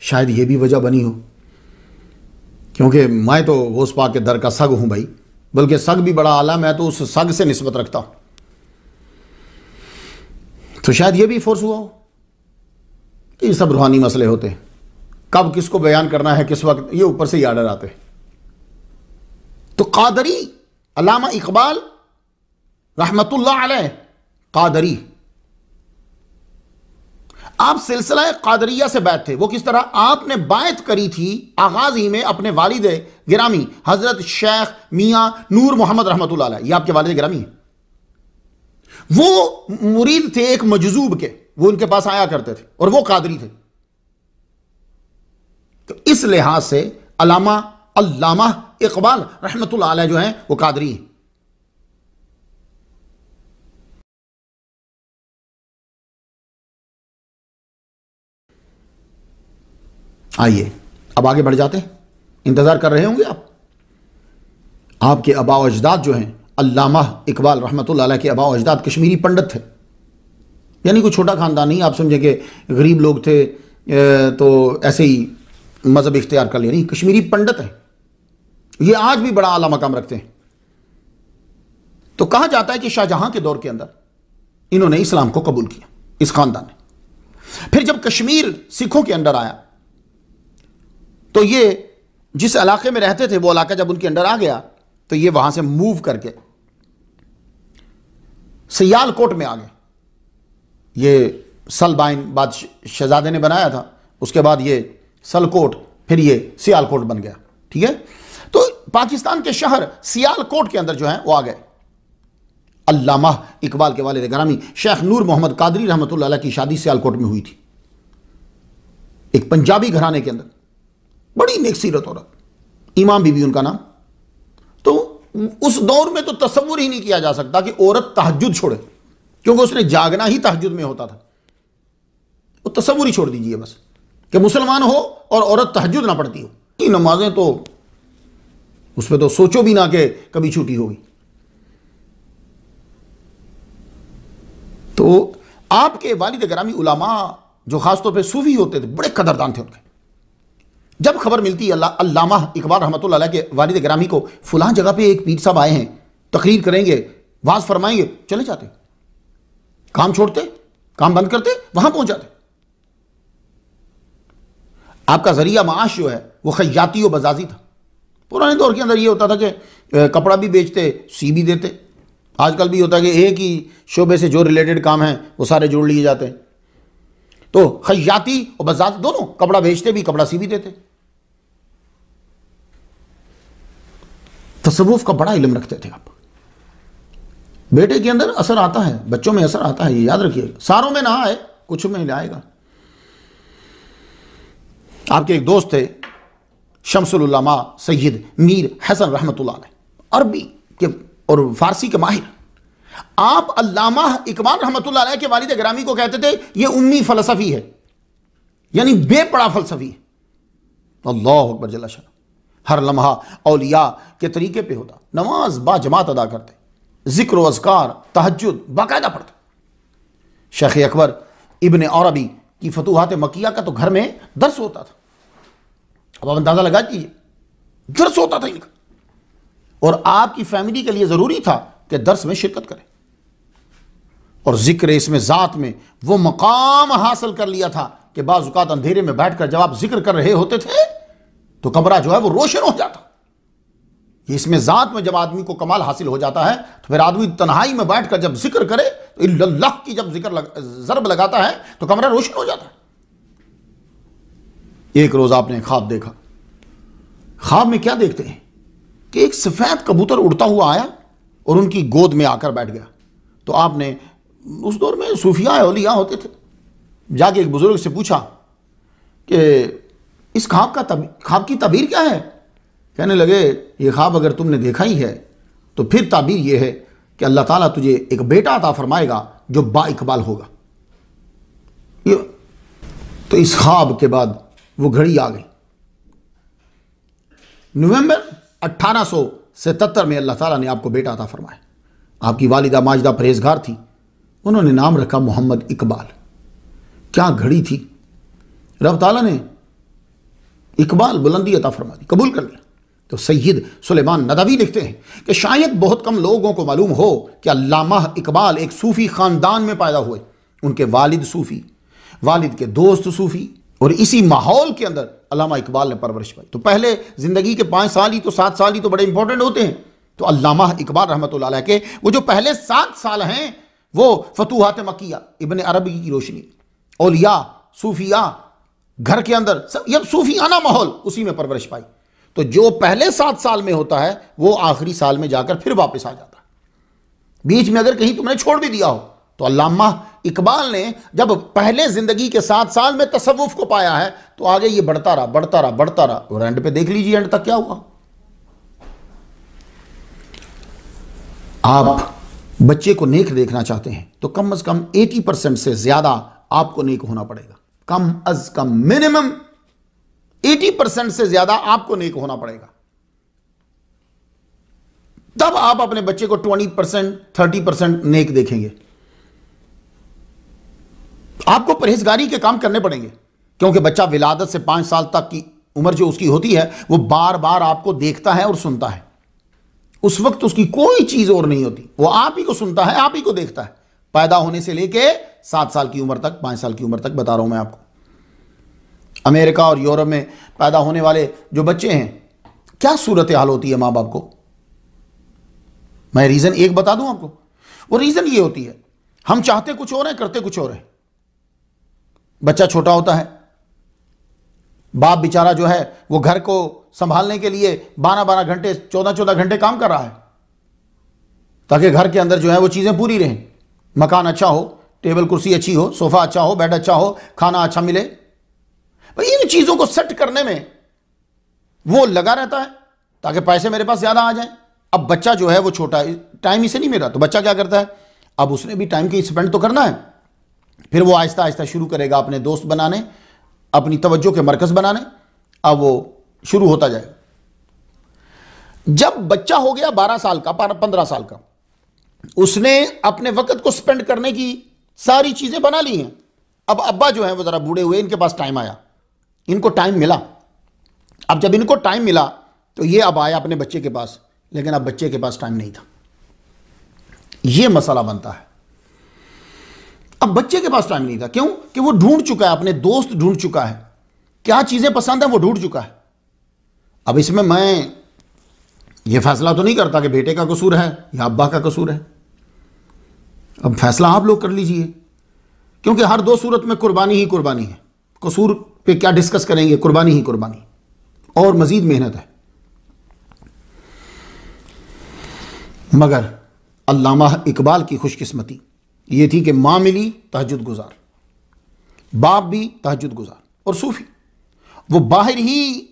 शायद यह भी वजह बनी हो, क्योंकि मैं तो गौस पाक के दर का सग हूं भाई, बल्कि सग भी बड़ा आला, मैं तो उस सग से निस्बत रखता हूं, तो शायद यह भी फोर्स हुआ हो। ये सब रूहानी मसले होते हैं, कब किसको बयान करना है किस वक्त, ये ऊपर से ही आर्डर आते हैं। तो कादरी अल्लामा इकबाल रहमतुल्लाह अलैह कादरी, आप सिलसिला कादरिया से बैत थे। वो किस तरह, आपने बायत करी थी आगाज ही में अपने वालिद गिरामी हजरत शेख मियां नूर मोहम्मद रहमतुल्लाह अलैह, ये आपके वालिद गिरामी है। वो मुरीद थे एक मजजूब के, वो उनके पास आया करते थे और वो कादरी थे। तो इस लिहाज से अल्लामा इकबाल रहमतुल्लाह अलैह जो हैं वो कादरी हैं। आइए अब आगे बढ़ जाते हैं। इंतजार कर रहे होंगे आप, आपके आबा व अजदाद जो हैं, अल्लामा इकबाल रहमतुल्लाह अलैह के आबा व अजदाद कश्मीरी पंडित थे, यानी कोई छोटा खानदान नहीं। आप समझे कि गरीब लोग थे तो ऐसे ही मजहब इख्तियार कर लिया, नहीं, कश्मीरी पंडित हैं। ये आज भी बड़ा आला मकाम रखते हैं। तो कहा जाता है कि शाहजहां के दौर के अंदर इन्होंने इस्लाम को कबूल किया, इस खानदान ने। फिर जब कश्मीर सिखों के अंडर आया, तो ये जिस इलाके में रहते थे वो इलाका जब उनके अंडर आ गया, तो ये वहां से मूव करके सियालकोट में आ गए। ये सलबाइन बाद शहजादे ने बनाया था, उसके बाद ये सलकोट, फिर ये सियालकोट बन गया। ठीक है, तो पाकिस्तान के शहर सियालकोट के अंदर जो है वो आ गए। अल्लामा इकबाल के वालिद गिरामी शेख नूर मोहम्मद कादरी रहमतुल्लाह अलैह की शादी सियालकोट में हुई थी, एक पंजाबी घराने के अंदर। बड़ी नेक सीरत औरत, इमाम बीबी उनका नाम। तो उस दौर में तो तसव्वुर ही नहीं किया जा सकता कि औरत तहज्जुद छोड़े, क्योंकि उसने जागना ही तहज्जुद में होता था। वो तसव्वुर ही छोड़ दीजिए बस कि मुसलमान हो और औरत तहज्जुद ना पढ़ती हो। ये नमाजें तो उस पर तो सोचो भी ना कि कभी छूटी होगी। तो आपके वालिद गिरामी उलामा जो खासतौर पे सूफी होते थे, बड़े कदरदान थे उनके। जब खबर मिलती अल्लामा इकबाल रहमतुल्लाह अलैह के वालिद गिरामी को फलां जगह पे एक पीर साहब आए हैं, तकरीर करेंगे, वाज फरमाएंगे, चले जाते, काम छोड़ते, काम बंद करते, वहां पहुंच जाते। आपका जरिया माश जो है वो खयाती और बजाजी था। पुराने दौर के अंदर ये होता था कि कपड़ा भी बेचते, सी भी देते। आजकल भी होता है कि एक ही शोबे से जो रिलेटेड काम है वो सारे जोड़ लिए जाते हैं। तो खयाती और बजाज दोनों, कपड़ा बेचते भी, कपड़ा सी भी देते। तसव्वुफ का बड़ा इल्म रखते थे आप। बेटे के अंदर असर आता है, बच्चों में असर आता है, ये याद रखिएगा। सारों में ना आए, कुछ में आएगा। आपके एक दोस्त थे शमसुल उलमा सैयद मीर हसन रहमतुल्लाह अलैह, अरबी के और फारसी के माहिर। आप अल्लामा इकबाल रहमतुल्लाह अलैह के वालिद गिरामी को कहते थे ये उम्मी फलसफी है, यानी बेपड़ा फलसफी है। अल्लाह अकबर जल्ला शाह। हर लम्हा औलिया के तरीके पे होता, नमाज बा जमात अदा करते, जिक्र व अज़कार तहज्जुद बाकायदा पढ़ते। शेख अकबर इब्न अरबी कि फतूहात मक्किया का तो घर में दर्स होता था। अब आप अंदाजा लगा कीजिए, दर्स होता था इनका, और आपकी फैमिली के लिए जरूरी था कि दर्स में शिरकत करें, और जिक्र इसमें ज़ात में वो मकाम हासिल कर लिया था कि बाज़ औक़ात अंधेरे में बैठकर जब आप जिक्र कर रहे होते थे तो कमरा जो है वो रोशन हो जाता। इसमें ज़ात में जब आदमी को कमाल हासिल हो जाता है तो फिर आदमी तन्हाई में बैठकर जब जिक्र करे तो इल्लल्लाह की जब ज़रब लगाता है तो कमरा रोशन हो जाता है। एक रोज आपने ख्वाब देखा। ख्वाब में क्या देखते हैं कि एक सफेद कबूतर उड़ता हुआ आया और उनकी गोद में आकर बैठ गया। तो आपने, उस दौर में सूफिया औलिया होते थे, जाके एक बुजुर्ग से पूछा कि इस ख्वाब की ताबीर क्या है। कहने लगे, ये ख्वाब अगर तुमने देखा ही है तो फिर ताबीर ये है कि अल्लाह ताला तुझे एक बेटा अता फरमाएगा जो बाइकबाल होगा। ये तो इस ख्वाब के बाद वो घड़ी आ गई। नवंबर 1877 में अल्लाह ताला ने आपको बेटा अता फरमाया। आपकी वालिदा माजिदा परहेजगार थी, उन्होंने नाम रखा मोहम्मद इकबाल। क्या घड़ी थी, रब ताला ने इकबाल बुलंदी अता फरमा दी, कबूल कर लिया। तो सैयद सुलेमान नदवी लिखते हैं कि शायद बहुत कम लोगों को मालूम हो कि अल्लामा इकबाल एक सूफी खानदान में पैदा हुए। उनके वालिद सूफी, वालिद के दोस्त सूफी, और इसी माहौल के अंदर अल्लामा इकबाल ने परवरिश पाई। तो पहले जिंदगी के 5 साल ही तो 7 साल ही तो बड़े इंपॉर्टेंट होते हैं। तो अल्लामा इकबाल रहमतुल्लाह अलैह के वो जो पहले 7 साल हैं वो फतूहात मक्किया, इब्न अरबी की रोशनी, औलिया, सूफिया, घर के अंदर सब ये सूफियाना माहौल, उसी में परवरिश पाई। तो जो पहले 7 साल में होता है वो आखिरी साल में जाकर फिर वापस आ जाता है। बीच में अगर कहीं तुमने छोड़ भी दिया हो तो अल्लामा इकबाल ने जब पहले जिंदगी के 7 साल में तसव्वुफ को पाया है तो आगे ये बढ़ता रहा बढ़ता रहा बढ़ता रहा, और एंड पे देख लीजिए एंड तक क्या हुआ। आप बच्चे को नेक देखना चाहते हैं तो कम से कम 80% से ज्यादा आपको नेक होना पड़ेगा। कम अज कम मिनिमम 80% से ज्यादा आपको नेक होना पड़ेगा। तब आप अपने बच्चे को 20% 30% नेक देखेंगे। आपको परहेजगारी के काम करने पड़ेंगे, क्योंकि बच्चा विलादत से 5 साल तक की उम्र जो उसकी होती है वो बार बार आपको देखता है और सुनता है। उस वक्त उसकी कोई चीज और नहीं होती, वो आप ही को सुनता है, आप ही को देखता है। पैदा होने से लेके 7 साल की उम्र तक, 5 साल की उम्र तक बता रहा हूं मैं आपको। अमेरिका और यूरोप में पैदा होने वाले जो बच्चे हैं, क्या सूरत हाल होती है मां बाप को। मैं रीजन एक बता दूं आपको, वो रीजन ये होती है, हम चाहते कुछ और है, करते कुछ और है। बच्चा छोटा होता है, बाप बेचारा जो है वो घर को संभालने के लिए 12-12 घंटे 14-14 घंटे काम कर रहा है ताकि घर के अंदर जो है वो चीजें पूरी रहें। मकान अच्छा हो, टेबल कुर्सी अच्छी हो, सोफा अच्छा हो, बेड अच्छा हो, खाना अच्छा मिले। इन चीजों को सेट करने में वो लगा रहता है ताकि पैसे मेरे पास ज्यादा आ जाए। अब बच्चा जो है वो छोटा है, टाइम इसे नहीं मिला, तो बच्चा क्या करता है, अब उसने भी टाइम की स्पेंड तो करना है। फिर वो आहिस्ता आहिस्ता शुरू करेगा अपने दोस्त बनाने, अपनी तवज्जो के मरकज बनाने। अब वो शुरू होता जाएगा। जब बच्चा हो गया 12 साल का, 15 साल का, उसने अपने वक्त को स्पेंड करने की सारी चीजें बना ली हैं। अब अब्बा जो है वो जरा बूढ़े हुए, इनके पास टाइम आया, इनको टाइम मिला। अब जब इनको टाइम मिला तो ये अब आया अपने बच्चे के पास, लेकिन अब बच्चे के पास टाइम नहीं था। ये मसला बनता है। अब बच्चे के पास टाइम नहीं था, क्यों कि वो ढूंढ चुका है, अपने दोस्त ढूंढ चुका है, क्या चीजें पसंद है वो ढूंढ चुका है। अब इसमें मैं ये फैसला तो नहीं करता कि बेटे का कसूर है या अब्बा का कसूर है। अब फैसला आप लोग कर लीजिए, क्योंकि हर 2 सूरत में कुर्बानी ही कुर्बानी है। कसूर पे क्या डिस्कस करेंगे, कुर्बानी ही कुर्बानी, और मजीद मेहनत है। मगर अल्लामा इकबाल की खुशकिस्मती ये थी कि मां मिली तहज्जुद गुजार, बाप भी तहज्जुद गुजार और सूफी। वो बाहर ही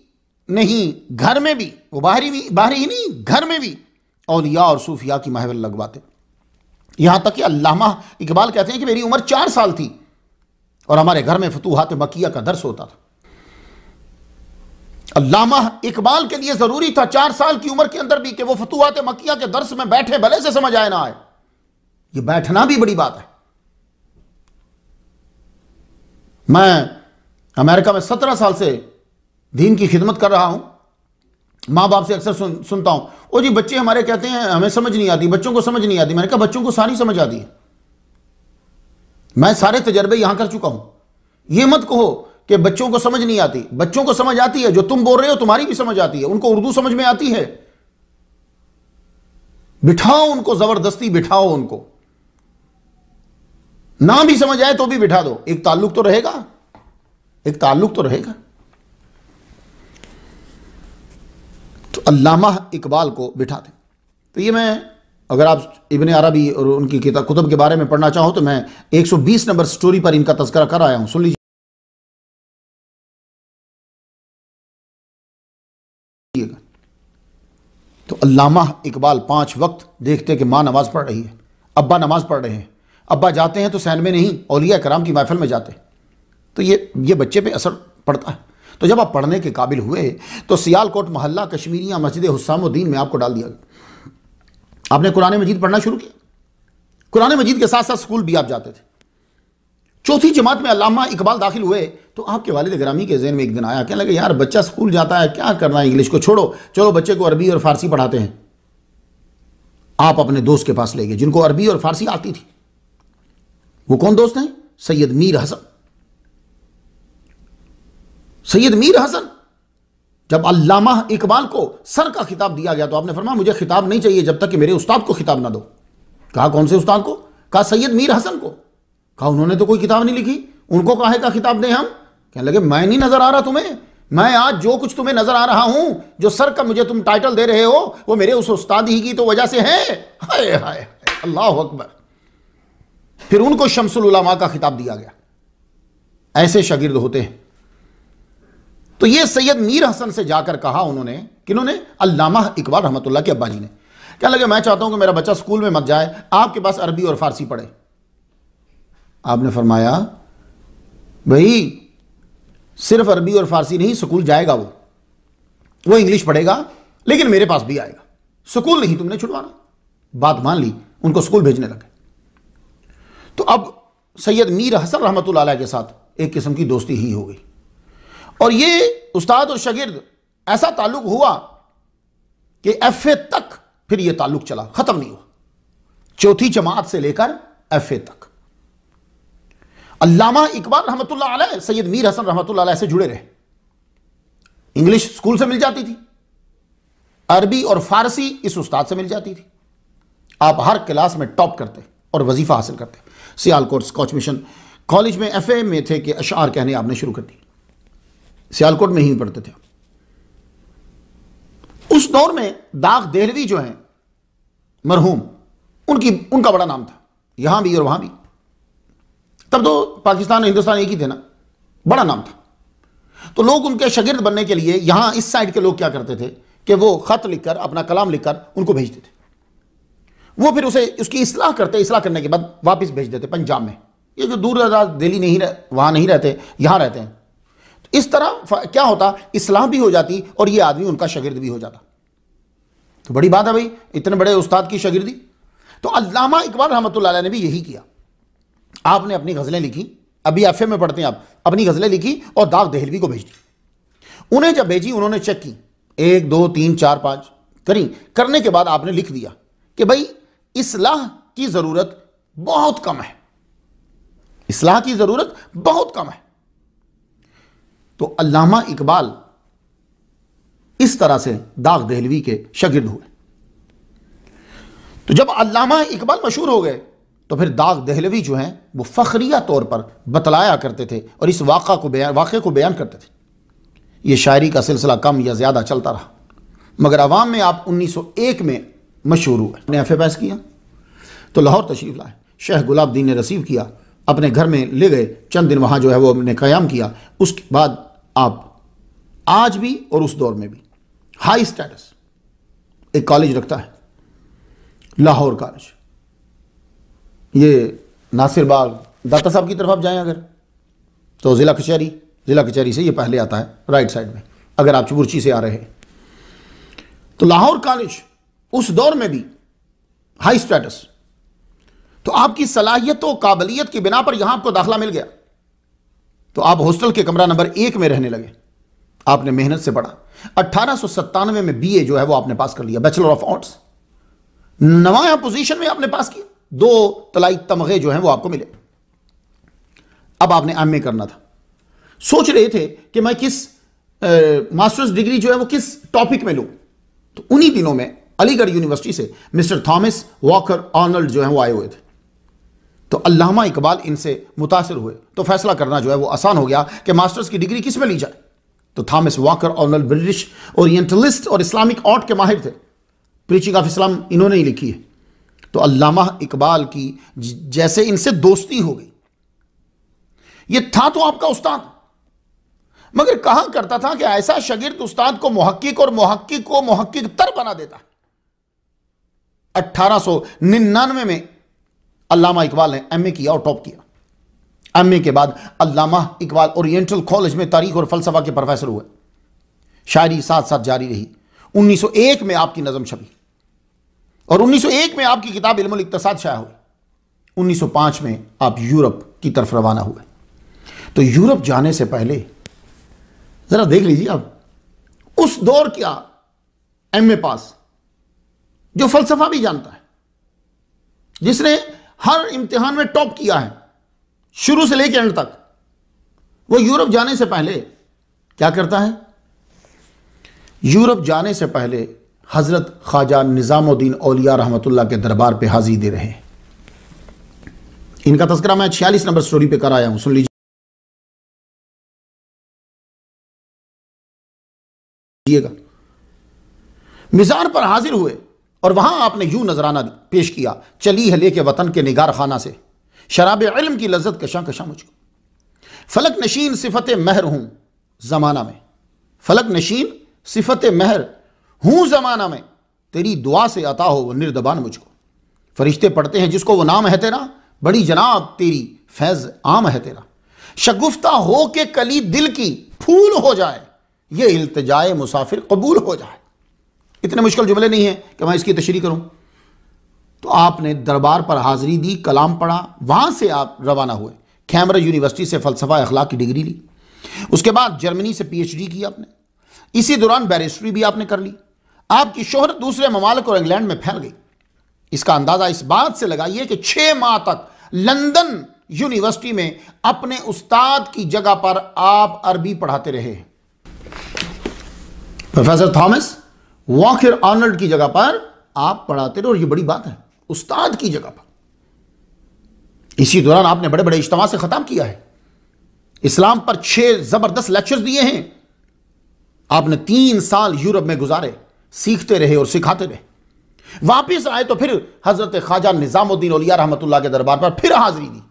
नहीं घर में भी, वो बाहर ही नहीं घर में भी औलिया और सूफिया की महफिल लगवाते। यहां तक कि अल्लामा इकबाल कहते हैं कि मेरी उम्र 4 साल थी और हमारे घर में फतूहात मक्किया का दर्स होता था। अल्लामा इकबाल के लिए जरूरी था 4 साल की उम्र के अंदर भी कि वो फतूहात मक्किया के दर्स में बैठे, भले से समझ आए ना आए। ये बैठना भी बड़ी बात है। मैं अमेरिका में 17 साल से दीन की खिदमत कर रहा हूं। माँ बाप से अक्सर सुनता हूं, ओ जी बच्चे हमारे कहते हैं हमें समझ नहीं आती, बच्चों को समझ नहीं आती। मैंने कहा बच्चों को सारी समझ आती है, मैं सारे तजर्बे यहां कर चुका हूं। यह मत कहो कि बच्चों को समझ नहीं आती, बच्चों को समझ आती है। जो तुम बोल रहे हो तुम्हारी भी समझ आती है, उनको उर्दू समझ में आती है। बिठाओ उनको, जबरदस्ती बिठाओ उनको, ना भी समझ आए तो भी बिठा दो, एक ताल्लुक तो रहेगा, एक ताल्लुक तो रहेगा। तो अल्लामा इकबाल को बिठा दें। तो ये मैं, अगर आप इब्ने अरबी और उनकी कुतुब के बारे में पढ़ना चाहो तो मैं 120 नंबर स्टोरी पर इनका तज़किरा कर आया हूं, सुन लीजिएगा। तो अल्लामा इकबाल 5 वक्त देखते कि माँ नमाज पढ़ रही है, अब्बा नमाज पढ़ रहे हैं। अब्बा जाते हैं तो सैन में नहीं, औलिया कराम की महफिल में जाते। तो ये बच्चे पे असर पड़ता है। तो जब आप पढ़ने के काबिल हुए तो सियालकोट मोहल्ला कश्मीरिया मस्जिद हुस्सामुद्दीन में आपको डाल दिया गया। आपने कुरान मजीद पढ़ना शुरू किया। कुरान मजीद के साथ साथ स्कूल भी आप जाते थे। 4ठी जमात में अल्लामा इकबाल दाखिल हुए तो आपके वालिद ग्रामी के ज़हन में एक दिन आया, कहने लगे यार बच्चा स्कूल जाता है, क्या करना है, इंग्लिश को छोड़ो, चलो बच्चे को अरबी और फारसी पढ़ाते हैं। आप अपने दोस्त के पास ले गए जिनको अरबी और फारसी आती थी। वो कौन दोस्त हैं? सैयद मीर हसन। सैयद मीर हसन। जब अल्लामा इकबाल को सर का खिताब दिया गया तो आपने फरमाया मुझे खिताब नहीं चाहिए जब तक कि मेरे उस्ताद को खिताब ना दो। कहा कौन से उस्ताद को? कहा सैयद मीर हसन को। कहा उन्होंने तो कोई किताब नहीं लिखी, उनको काहे का खिताब दें हम? कहने लगे मैं नहीं नजर आ रहा तुम्हें, मैं आज जो कुछ तुम्हें नजर आ रहा हूं, जो सर का मुझे तुम टाइटल दे रहे हो, वो मेरे उस उस्ताद ही की तो वजह से है। हाय हाय अल्लाह अकबर। फिर उनको शम्सुल उलमा का खिताब दिया गया। ऐसे शागिर्द होते हैं। तो ये सैयद मीर हसन से जाकर कहा उन्होंने, किन्होंने? अल्लामा इकबाल रहमतुल्लाह के अब्बा जी ने। क्या लगे मैं चाहता हूं कि मेरा बच्चा स्कूल में मत जाए, आपके पास अरबी और फारसी पढ़े। आपने फरमाया भाई सिर्फ अरबी और फारसी नहीं, स्कूल जाएगा वो इंग्लिश पढ़ेगा लेकिन मेरे पास भी आएगा, स्कूल नहीं तुमने छुड़वाना। बात मान ली, उनको स्कूल भेजने लगे। तो अब सैयद मीर हसन रहमतुल्लाह अलैह के साथ एक किस्म की दोस्ती ही हो गई। और ये उस्ताद और शागिर्द ऐसा ताल्लुक हुआ कि एफए तक फिर ये ताल्लुक चला, खत्म नहीं हुआ। 4थी जमात से लेकर एफए तक अल्लामा इकबाल रहमतुल्लाह अलैह सैयद मीर हसन रहमतुल्लाह अलैह से जुड़े रहे। इंग्लिश स्कूल से मिल जाती थी, अरबी और फारसी इस उस्ताद से मिल जाती थी। आप हर क्लास में टॉप करते और वजीफा हासिल करते। सियालकोट स्कॉच मिशन कॉलेज में एफए में थे कि अशार कहने आपने शुरू कर दी। सियालकोट में ही पढ़ते थे। उस दौर में दाग देहलवी जो हैं मरहूम, उनका बड़ा नाम था, यहां भी और वहां भी। तब तो पाकिस्तान और हिंदुस्तान एक ही थे ना, बड़ा नाम था। तो लोग उनके शागिर्द बनने के लिए यहां इस साइड के लोग क्या करते थे कि वो खत लिखकर, अपना कलाम लिखकर उनको भेजते थे। वो फिर उसे उसकी इस्लाह करते, इस्लाह करने के बाद वापस भेज देते पंजाब में। ये जो दूर दराज दिल्ली नहीं वहां नहीं रहते, यहां रहते हैं। तो इस तरह क्या होता, इस्लाह भी हो जाती और ये आदमी उनका शागिर्द भी हो जाता। तो बड़ी बात है भाई, इतने बड़े उस्ताद की शागिर्दी। तो अल्लामा इकबाल रहमतुल्लाह अलैह ने भी यही किया। आपने अपनी गज़लें लिखी, अभी एफए में पढ़ते हैं आप, अपनी गज़लें लिखी और दाग देहलवी को भेज दी। उन्हें जब भेजी उन्होंने चेक की, 1 2 3 4 5 करी। करने के बाद आपने लिख दिया कि भाई इस्लाह की ज़रूरत बहुत कम है, इस्लाह की ज़रूरत बहुत कम है। तो अल्लामा इकबाल इस तरह से दाग देहलवी के शागिर्द हुए। तो जब अल्लामा इकबाल मशहूर हो गए तो फिर दाग देहलवी जो हैं वो फखरिया तौर पर बतलाया करते थे और इस वाक़े को बयान करते थे। ये शायरी का सिलसिला कम या ज़्यादा चलता रहा, मगर अवाम में आप 1901 में मशहूर हुए। ने एफ पास किया तो लाहौर तशरीफ़ लाए, शेख गुलाबदीन ने रिसीव किया, अपने घर में ले गए, चंद दिन वहाँ जो है वो हमने क़याम किया। उसके बाद आप आज भी और उस दौर में भी हाई स्टेटस एक कॉलेज रखता है, लाहौर कॉलेज। ये नासिर बाग दाता साहब की तरफ आप जाएं अगर तो ज़िला कचहरी से ये पहले आता है राइट साइड में, अगर आप चुबुर्ची से आ रहे हैं तो लाहौर कॉलेज उस दौर में भी हाई स्टेटस। तो आपकी सलाहियत और काबिलियत की बिना पर यहां आपको दाखिला मिल गया। तो आप हॉस्टल के कमरा नंबर 1 में रहने लगे। आपने मेहनत से पढ़ा, 1897 में बीए जो है वो आपने पास कर लिया, बैचलर ऑफ आर्ट्स। नवाया पोजीशन में आपने पास किया, 2 तलाई तमगे जो हैं वो आपको मिले। अब आपने एमए करना था। सोच रहे थे कि मैं किस मास्टर्स डिग्री जो है वो किस टॉपिक में लूं। तो उन्हीं दिनों में अलीगढ़ यूनिवर्सिटी से मिस्टर थॉमस वॉकर आर्नल्ड जो है वो आए हुए थे। तो अल्लामा इकबाल इनसे मुतासिर हुए, तो फैसला करना जो है वो आसान हो गया कि मास्टर्स की डिग्री किस में ली जाए। तो Thomas walker Arnold British orientalist और इस्लामिक आर्ट के माहिर थे। प्रीचिंग ऑफ इस्लाम इन्होंने ही लिखी है। तो अल्लामा इकबाल की जैसे इनसे दोस्ती हो गई। ये था तो आपका उस्ताद, मगर कहा करता था कि ऐसा शागिर्द उस्ताद को मुहक्किक और मुहक्किक को मुहक्किक तर बना देता है। 1899 में अल्लामा इकबाल ने एमए किया और टॉप किया। एमए के बाद अल्लामा इकबाल ओरिएंटल कॉलेज में तारीख और फलसफा के प्रोफेसर हुए। शायरी साथ साथ जारी रही। 1901 में आपकी नज़म छपी और 1901 में आपकी किताब इल्मुल इक्तिसाद शाया हुई। 1905 में आप यूरोप की तरफ रवाना हुए। तो यूरोप जाने से पहले जरा देख लीजिए आप, उस दौर क्या एमए पास जो फलसफा भी जानता है, जिसने हर इम्तिहान में टॉप किया है शुरू से लेकर एंड तक, वो यूरोप जाने से पहले क्या करता है? यूरोप जाने से पहले हजरत ख्वाजा निजामुद्दीन औलिया रहमतुल्लाह के दरबार पे हाजिरी दे रहे हैं। इनका तज़किरा मैं 46 नंबर स्टोरी पे कर आया हूं, सुन लीजिएगा। मिज़ार पर हाजिर हुए और वहां आपने यूं नजराना पेश किया, चली है लेके वतन के निगार खाना से शराब इल्म की लज्जत कशा कशा मुझको। फलक नशीन सिफत महर हूं जमाना में, फलक नशीन सिफत महर हूं जमाना में, तेरी दुआ से अता हो वो निर्दबान मुझको। फरिश्ते पढ़ते हैं जिसको वो नाम है तेरा, बड़ी जनाब तेरी फैज आम है तेरा। शगुफ्ता हो के कली दिल की फूल हो जाए, ये इल्तिजाए मुसाफिर कबूल हो जाए। इतने मुश्किल जुमले नहीं है कि मैं इसकी तशरीह करूं। तो आपने दरबार पर हाजिरी दी, कलाम पढ़ा, वहां से आप रवाना हुए। कैमब्रिज यूनिवर्सिटी से फलसफा अखलाक की डिग्री ली। उसके बाद जर्मनी से पीएचडी की आपने। इसी दौरान बैरिस्ट्री भी आपने कर ली। आपकी शोहरत दूसरे ममालिक और इंग्लैंड में फैल गई। इसका अंदाजा इस बात से लगाइए कि 6 माह तक लंदन यूनिवर्सिटी में अपने उस्ताद की जगह पर आप अरबी पढ़ाते रहे। प्रोफेसर थॉमस वॉकर आर्नल्ड की जगह पर आप पढ़ाते रहे, और यह बड़ी बात है, उस्ताद की जगह पर। इसी दौरान आपने बड़े बड़े इज्तिमा से खताब किया है। इस्लाम पर 6 जबरदस्त लेक्चर्स दिए हैं। आपने 3 साल यूरोप में गुजारे, सीखते रहे और सिखाते रहे। वापिस आए तो फिर हजरत ख्वाजा निजामुद्दीन औलिया रहमतुल्लाह के दरबार पर फिर हाजिरी दी।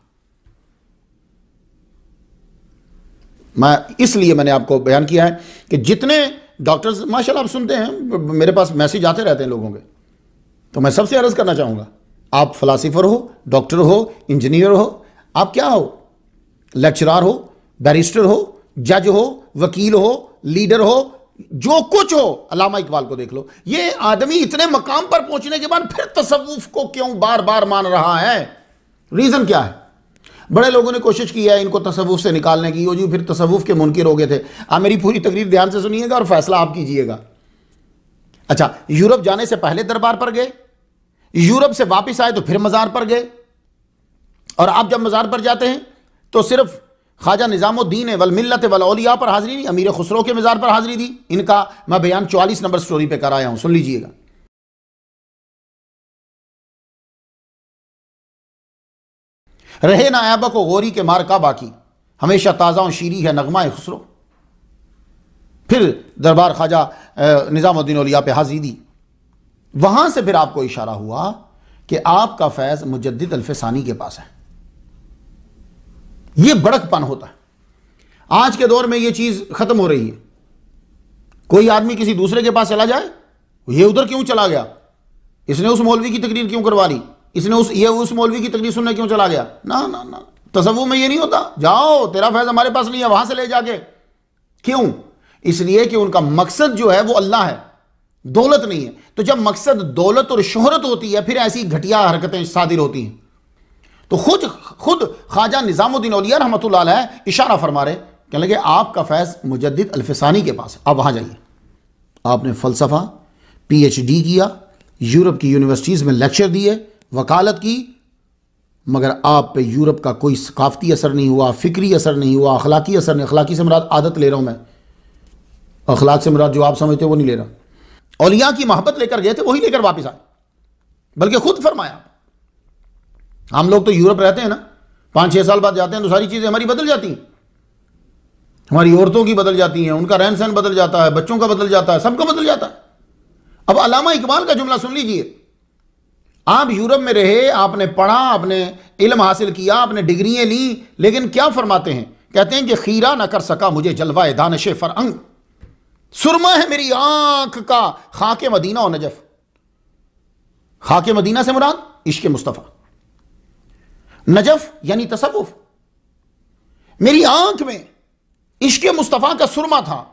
इसलिए मैंने आपको बयान किया है कि जितने डॉक्टर्स माशाल्लाह आप सुनते हैं, मेरे पास मैसेज आते रहते हैं लोगों के, तो मैं सबसे अर्ज करना चाहूंगा, आप फिलासफर हो, डॉक्टर हो, इंजीनियर हो, आप क्या हो, लेक्चरार हो, बैरिस्टर हो, जज हो, वकील हो, लीडर हो, जो कुछ हो, अल्लामा इकबाल को देख लो। ये आदमी इतने मकाम पर पहुंचने के बाद फिर तसव्वुफ को क्यों बार बार मान रहा है? रीजन क्या है? बड़े लोगों ने कोशिश की है इनको तसव्वुफ से निकालने की। वो जी फिर तसव्वुफ के मुनकिर हो गए थे। आप मेरी पूरी तकरीर ध्यान से सुनिएगा और फैसला आप कीजिएगा। अच्छा, यूरोप जाने से पहले दरबार पर गए, यूरोप से वापस आए तो फिर मज़ार पर गए, और आप जब मज़ार पर जाते हैं तो सिर्फ ख्वाजा निजामुद्दीन वल मिल्लत वल औलिया पर हाजिरी नहीं, अमीर खुसरो के मज़ार पर हाजिरी दी। इनका मैं बयान 44 नंबर स्टोरी पे कर आया हूं, सुन लीजिएगा। रहे ना ऐबा को गौरी के मार का बाकी, हमेशा ताज़ा और शीरी है नगमा खुसरो। फिर दरबार ख्वाजा निजामुद्दीन औलिया पे हाजिरी दी। वहां से फिर आपको इशारा हुआ कि आपका फैज़ मुजद्दिद अल्फसानी के पास है। यह बड़कपन होता है। आज के दौर में यह चीज खत्म हो रही है। कोई आदमी किसी दूसरे के पास चला जाए, ये उधर क्यों चला गया, इसने उस मौलवी की तकरीर क्यों करवा ली, इसने उस मौलवी की तकरीर सुनने क्यों चला गया? ना ना ना, तसव्वुफ में ये नहीं होता। जाओ, तेरा फैज़ हमारे पास नहीं है, वहां से ले जाके। क्यों? इसलिए कि उनका मकसद जो है वो अल्लाह है, दौलत नहीं है। तो जब मकसद दौलत और शोहरत होती है, फिर ऐसी घटिया हरकतें सादिर होती हैं। तो खुद ख्वाजा निज़ामुद्दीन औलिया रहमतुल्लाह अलैह इशारा फरमा रहे, कहने लगे आपका फैज़ मुजद्दिद अल्फसानी के पास है, आप वहाँ जाइए। आपने फ़लसफ़ा PhD किया, यूरोप की यूनिवर्सिटीज़ में लेक्चर दिए, वकालत की, मगर आप पे यूरोप का कोई सकाफ़ती असर नहीं हुआ, फ़िक्री असर नहीं हुआ, अखलाकी असर नहीं। अखलाकी से मुराद आदत ले रहा हूँ मैं, अखलाक से मुराद जो आप समझते हो वो नहीं ले रहा। औलिया की मोहब्बत लेकर गए थे, वही लेकर वापस आए। बल्कि खुद फरमाया, हम लोग तो यूरोप रहते हैं ना, 5-6 साल बाद जाते हैं तो सारी चीज़ें हमारी बदल जाती हैं, हमारी औरतों की बदल जाती हैं, उनका रहन सहन बदल जाता है, बच्चों का बदल जाता है, सबका बदल जाता है। अब अल्लामा इकबाल का जुमला सुन लीजिए, आप यूरोप में रहे, आपने पढ़ा, आपने इल्म हासिल किया, आपने डिग्रियां ली, लेकिन क्या फरमाते हैं, कहते हैं कि खीरा न कर सका मुझे जलवाए दानिशे फरअंग, सुरमा है मेरी आंख का खाके मदीना और नजफ। खाके मदीना से मुराद इश्क मुस्तफ़ा, नजफ यानी तसव्वुफ। मेरी आंख में इश्क मुस्तफ़ा का सुरमा था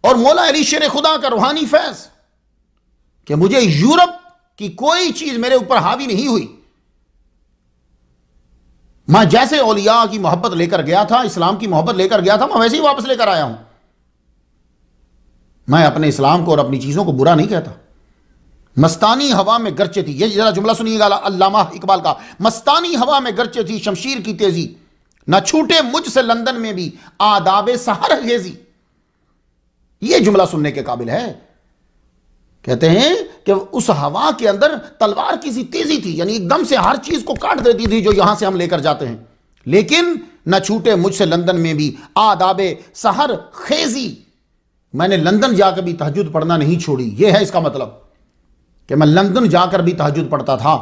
और मौला अली शेर खुदा का रूहानी फैज कि मुझे यूरोप की कोई चीज मेरे ऊपर हावी नहीं हुई। मैं जैसे औलिया की मोहब्बत लेकर गया था, इस्लाम की मोहब्बत लेकर गया था, मैं वैसे ही वापस लेकर आया हूं। मैं अपने इस्लाम को और अपनी चीजों को बुरा नहीं कहता। मस्तानी हवा में गरचे थी, ये जरा जुमला सुनिएगा अल्लामा इकबाल का, मस्तानी हवा में गरचे थी शमशीर की तेजी, न छूटे मुझसे लंदन में भी आदाबे सहर गेजी। ये जुमला सुनने के काबिल है। कहते हैं कि उस हवा के अंदर तलवार की सी तेजी थी, यानी एकदम से हर चीज को काट देती थी जो यहां से हम लेकर जाते हैं, लेकिन न छूटे मुझसे लंदन में भी आदाबे सहर खेजी। मैंने लंदन जाकर भी तहज्जुद पढ़ना नहीं छोड़ी। यह है इसका मतलब कि मैं लंदन जाकर भी तहज्जुद पढ़ता था।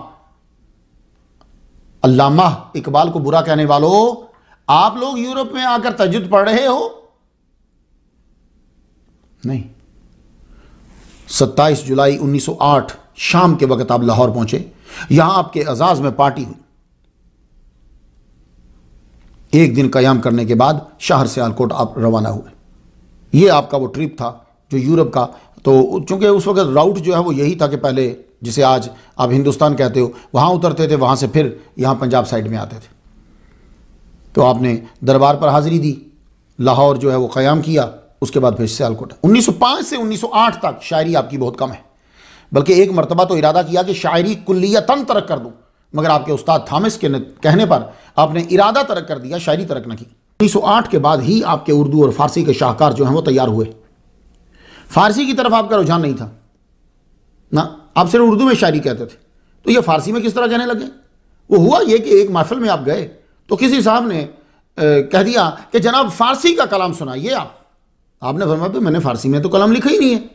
अल्लामा इकबाल को बुरा कहने वालों, आप लोग यूरोप में आकर तहज्जुद पढ़ रहे हो? नहीं। 27 जुलाई 1908 शाम के वक्त आप लाहौर पहुंचे, यहां आपके एजाज में पार्टी हुई। एक दिन कयाम करने के बाद शहर सियालकोट आप रवाना हुए। यह आपका वो ट्रिप था जो यूरोप का, तो चूंकि उस वक्त राउट जो है वो यही था कि पहले जिसे आज आप हिंदुस्तान कहते हो, वहां उतरते थे, वहां से फिर यहां पंजाब साइड में आते थे। तो आपने दरबार पर हाजिरी दी, लाहौर जो है वो क़याम किया, उसके बाद फिर सियालकोट। 1905 से 1908 तक शायरी आपकी बहुत कम है, बल्कि एक मरतबा तो इरादा किया कि शायरी कुल्लियतन तरक कर दूं, मगर आपके उस्ताद थॉमस के कहने पर आपने इरादा तरक कर दिया, शायरी तरक न की। 1908 के बाद ही आपके उर्दू और फारसी के शाहकार जो हैं वो तैयार हुए। फारसी की तरफ आपका रुझान नहीं था ना, आप सिर्फ उर्दू में शायरी कहते थे, तो ये फारसी में किस तरह कहने लगे? वो हुआ ये कि एक महफिल में आप गए तो किसी साहब ने कह दिया कि जनाब फारसी का कलाम सुनाइए। आपने फरमाया मैंने फारसी में तो कलाम लिखा ही नहीं है।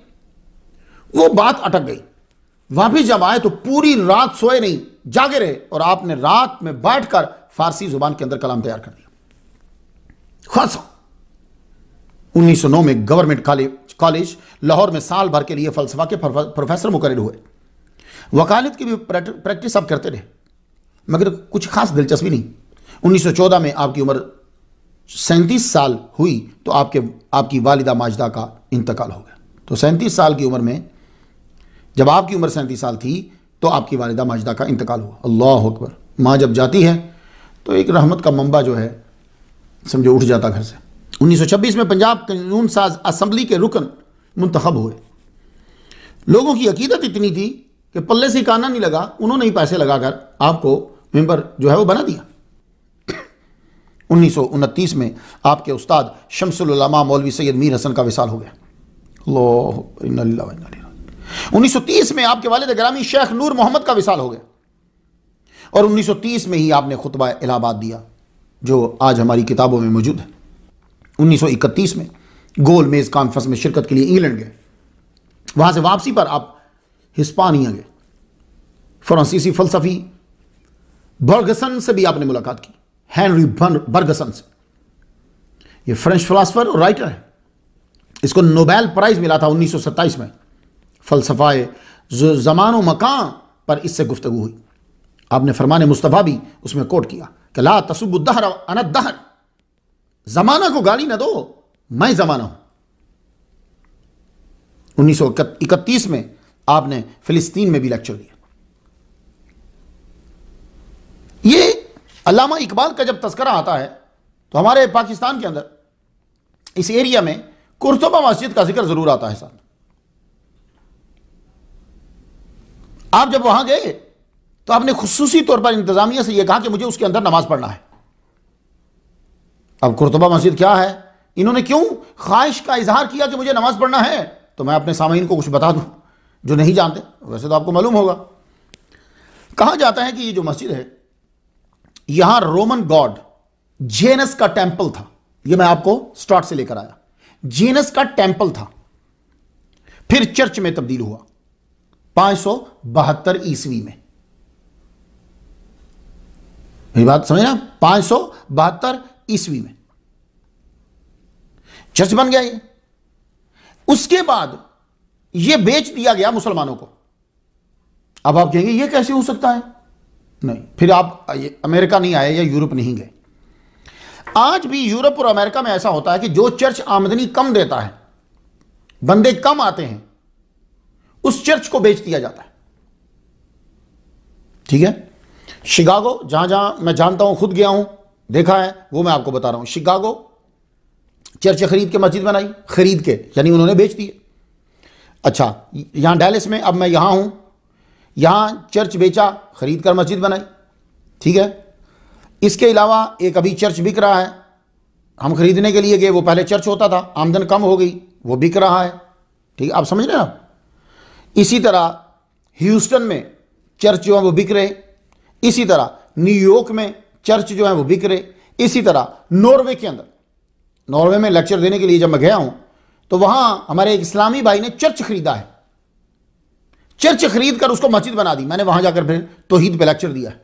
वो बात अटक गई। वापिस जब आए तो पूरी रात सोए नहीं, जागे रहे, और आपने रात में बैठकर फारसी जुबान के अंदर कलाम तैयार कर दिया। खासा 1909 में गवर्नमेंट कॉलेज लाहौर में साल भर के लिए फलसफा के प्रोफेसर मुकर्रर हुए। वकालत की भी प्रैक्टिस आप करते रहे, मगर कुछ खास दिलचस्पी नहीं। 1914 में आपकी उम्र 37 साल हुई तो आपकी वालिदा माजिदा का इंतकाल हो गया। तो 37 साल की उम्र में, जब आपकी उम्र 37 साल थी तो आपकी वालिदा माजिदा का इंतकाल हुआ। अल्लाह अकबर। माँ जब जाती है तो एक रहमत का मंबा जो है समझो उठ जाता घर से। 1926 में पंजाब कानून साज असम्बली के रुकन मुंतखब हुए। लोगों की अकीदत इतनी थी कि पल्ले से काना नहीं लगा, उन्होंने ही पैसे लगाकर आपको मेंबर जो है वो बना दिया। 1929 में आपके उस्ताद शमसुल उलमा मौलवी सैयद मीर हसन का विसाल हो गया। 1930 में आपके वालिद ग्रामी शेख नूर मोहम्मद का विसाल हो गया, और 1930 में ही आपने खुतबा इलाहाबाद दिया जो आज हमारी किताबों में मौजूद है। 1931 में गोल मेज कॉन्फ्रेंस में शिरकत के लिए इंग्लैंड गए। वहां से वापसी पर आप हिस्पानिया गए। फ्रांसीसी फलसफी बर्गसन से भी आपने मुलाकात की, हेनरी बर्गसन से। ये फ्रेंच फिलासफर और राइटर है। इसको नोबेल प्राइज मिला था 1927 में। फलसफाए ज़मान व मकान पर इससे गुफ्तगू हुई। आपने फरमान मुस्तफ़ा भी उसमें कोट किया कि ला तसुब्बुद्दहर अनद्दहर, जमाना को गाली ना दो, मैं जमाना हूं। 1931 में आपने फिलिस्तीन में भी लेक्चर दिया। अल्लामा इकबाल का जब तस्करा आता है तो हमारे पाकिस्तान के अंदर इस एरिया में कुर्तुबा मस्जिद का जिक्र जरूर आता है साथ। आप जब वहां गए तो आपने खुसूसी तौर पर इंतजामिया से यह कहा कि मुझे उसके अंदर नमाज पढ़ना है। अब कुर्तुबा मस्जिद क्या है, इन्होंने क्यों ख्वाहिश का इजहार किया कि मुझे नमाज पढ़ना है, तो मैं अपने सामीन को कुछ बता दूं जो नहीं जानते, वैसे तो आपको मालूम होगा। कहा जाता है कि ये जो मस्जिद है यहां रोमन गॉड जेनस का टेंपल था। ये मैं आपको स्टार्ट से लेकर आया। जेनस का टेंपल था, फिर चर्च में तब्दील हुआ 572 ईस्वी में। मेरी बात समझना, 572 ईस्वी में चर्च बन गया ये। उसके बाद ये बेच दिया गया मुसलमानों को। अब आप कहेंगे ये कैसे हो सकता है? नहीं, फिर आप अमेरिका नहीं आए या यूरोप नहीं गए। आज भी यूरोप और अमेरिका में ऐसा होता है कि जो चर्च आमदनी कम देता है, बंदे कम आते हैं, उस चर्च को बेच दिया जाता है। ठीक है, शिकागो, जहां जहां मैं जानता हूं, खुद गया हूं, देखा है, वो मैं आपको बता रहा हूं। शिकागो चर्च खरीद के मस्जिद बनाई, खरीद के यानी उन्होंने बेच दिए। अच्छा, यहां डैलिस में अब मैं यहां हूं, यहां चर्च बेचा, खरीद कर मस्जिद बनाई। ठीक है, इसके अलावा एक अभी चर्च बिक रहा है, हम खरीदने के लिए गए, वो पहले चर्च होता था, आमदन कम हो गई, वो बिक रहा है। ठीक है, आप समझ रहे हैं आप। इसी तरह ह्यूस्टन में चर्च जो है वो बिक रहे, इसी तरह न्यूयॉर्क में चर्च जो है वो बिक रहे, इसी तरह नॉर्वे के अंदर, नॉर्वे में लेक्चर देने के लिए जब मैं गया हूं तो वहां हमारे एक इस्लामी भाई ने चर्च खरीदा है। चर्च खरीद कर उसको मस्जिद बना दी। मैंने वहां जाकर फिर तौहीद पे लेक्चर दिया है।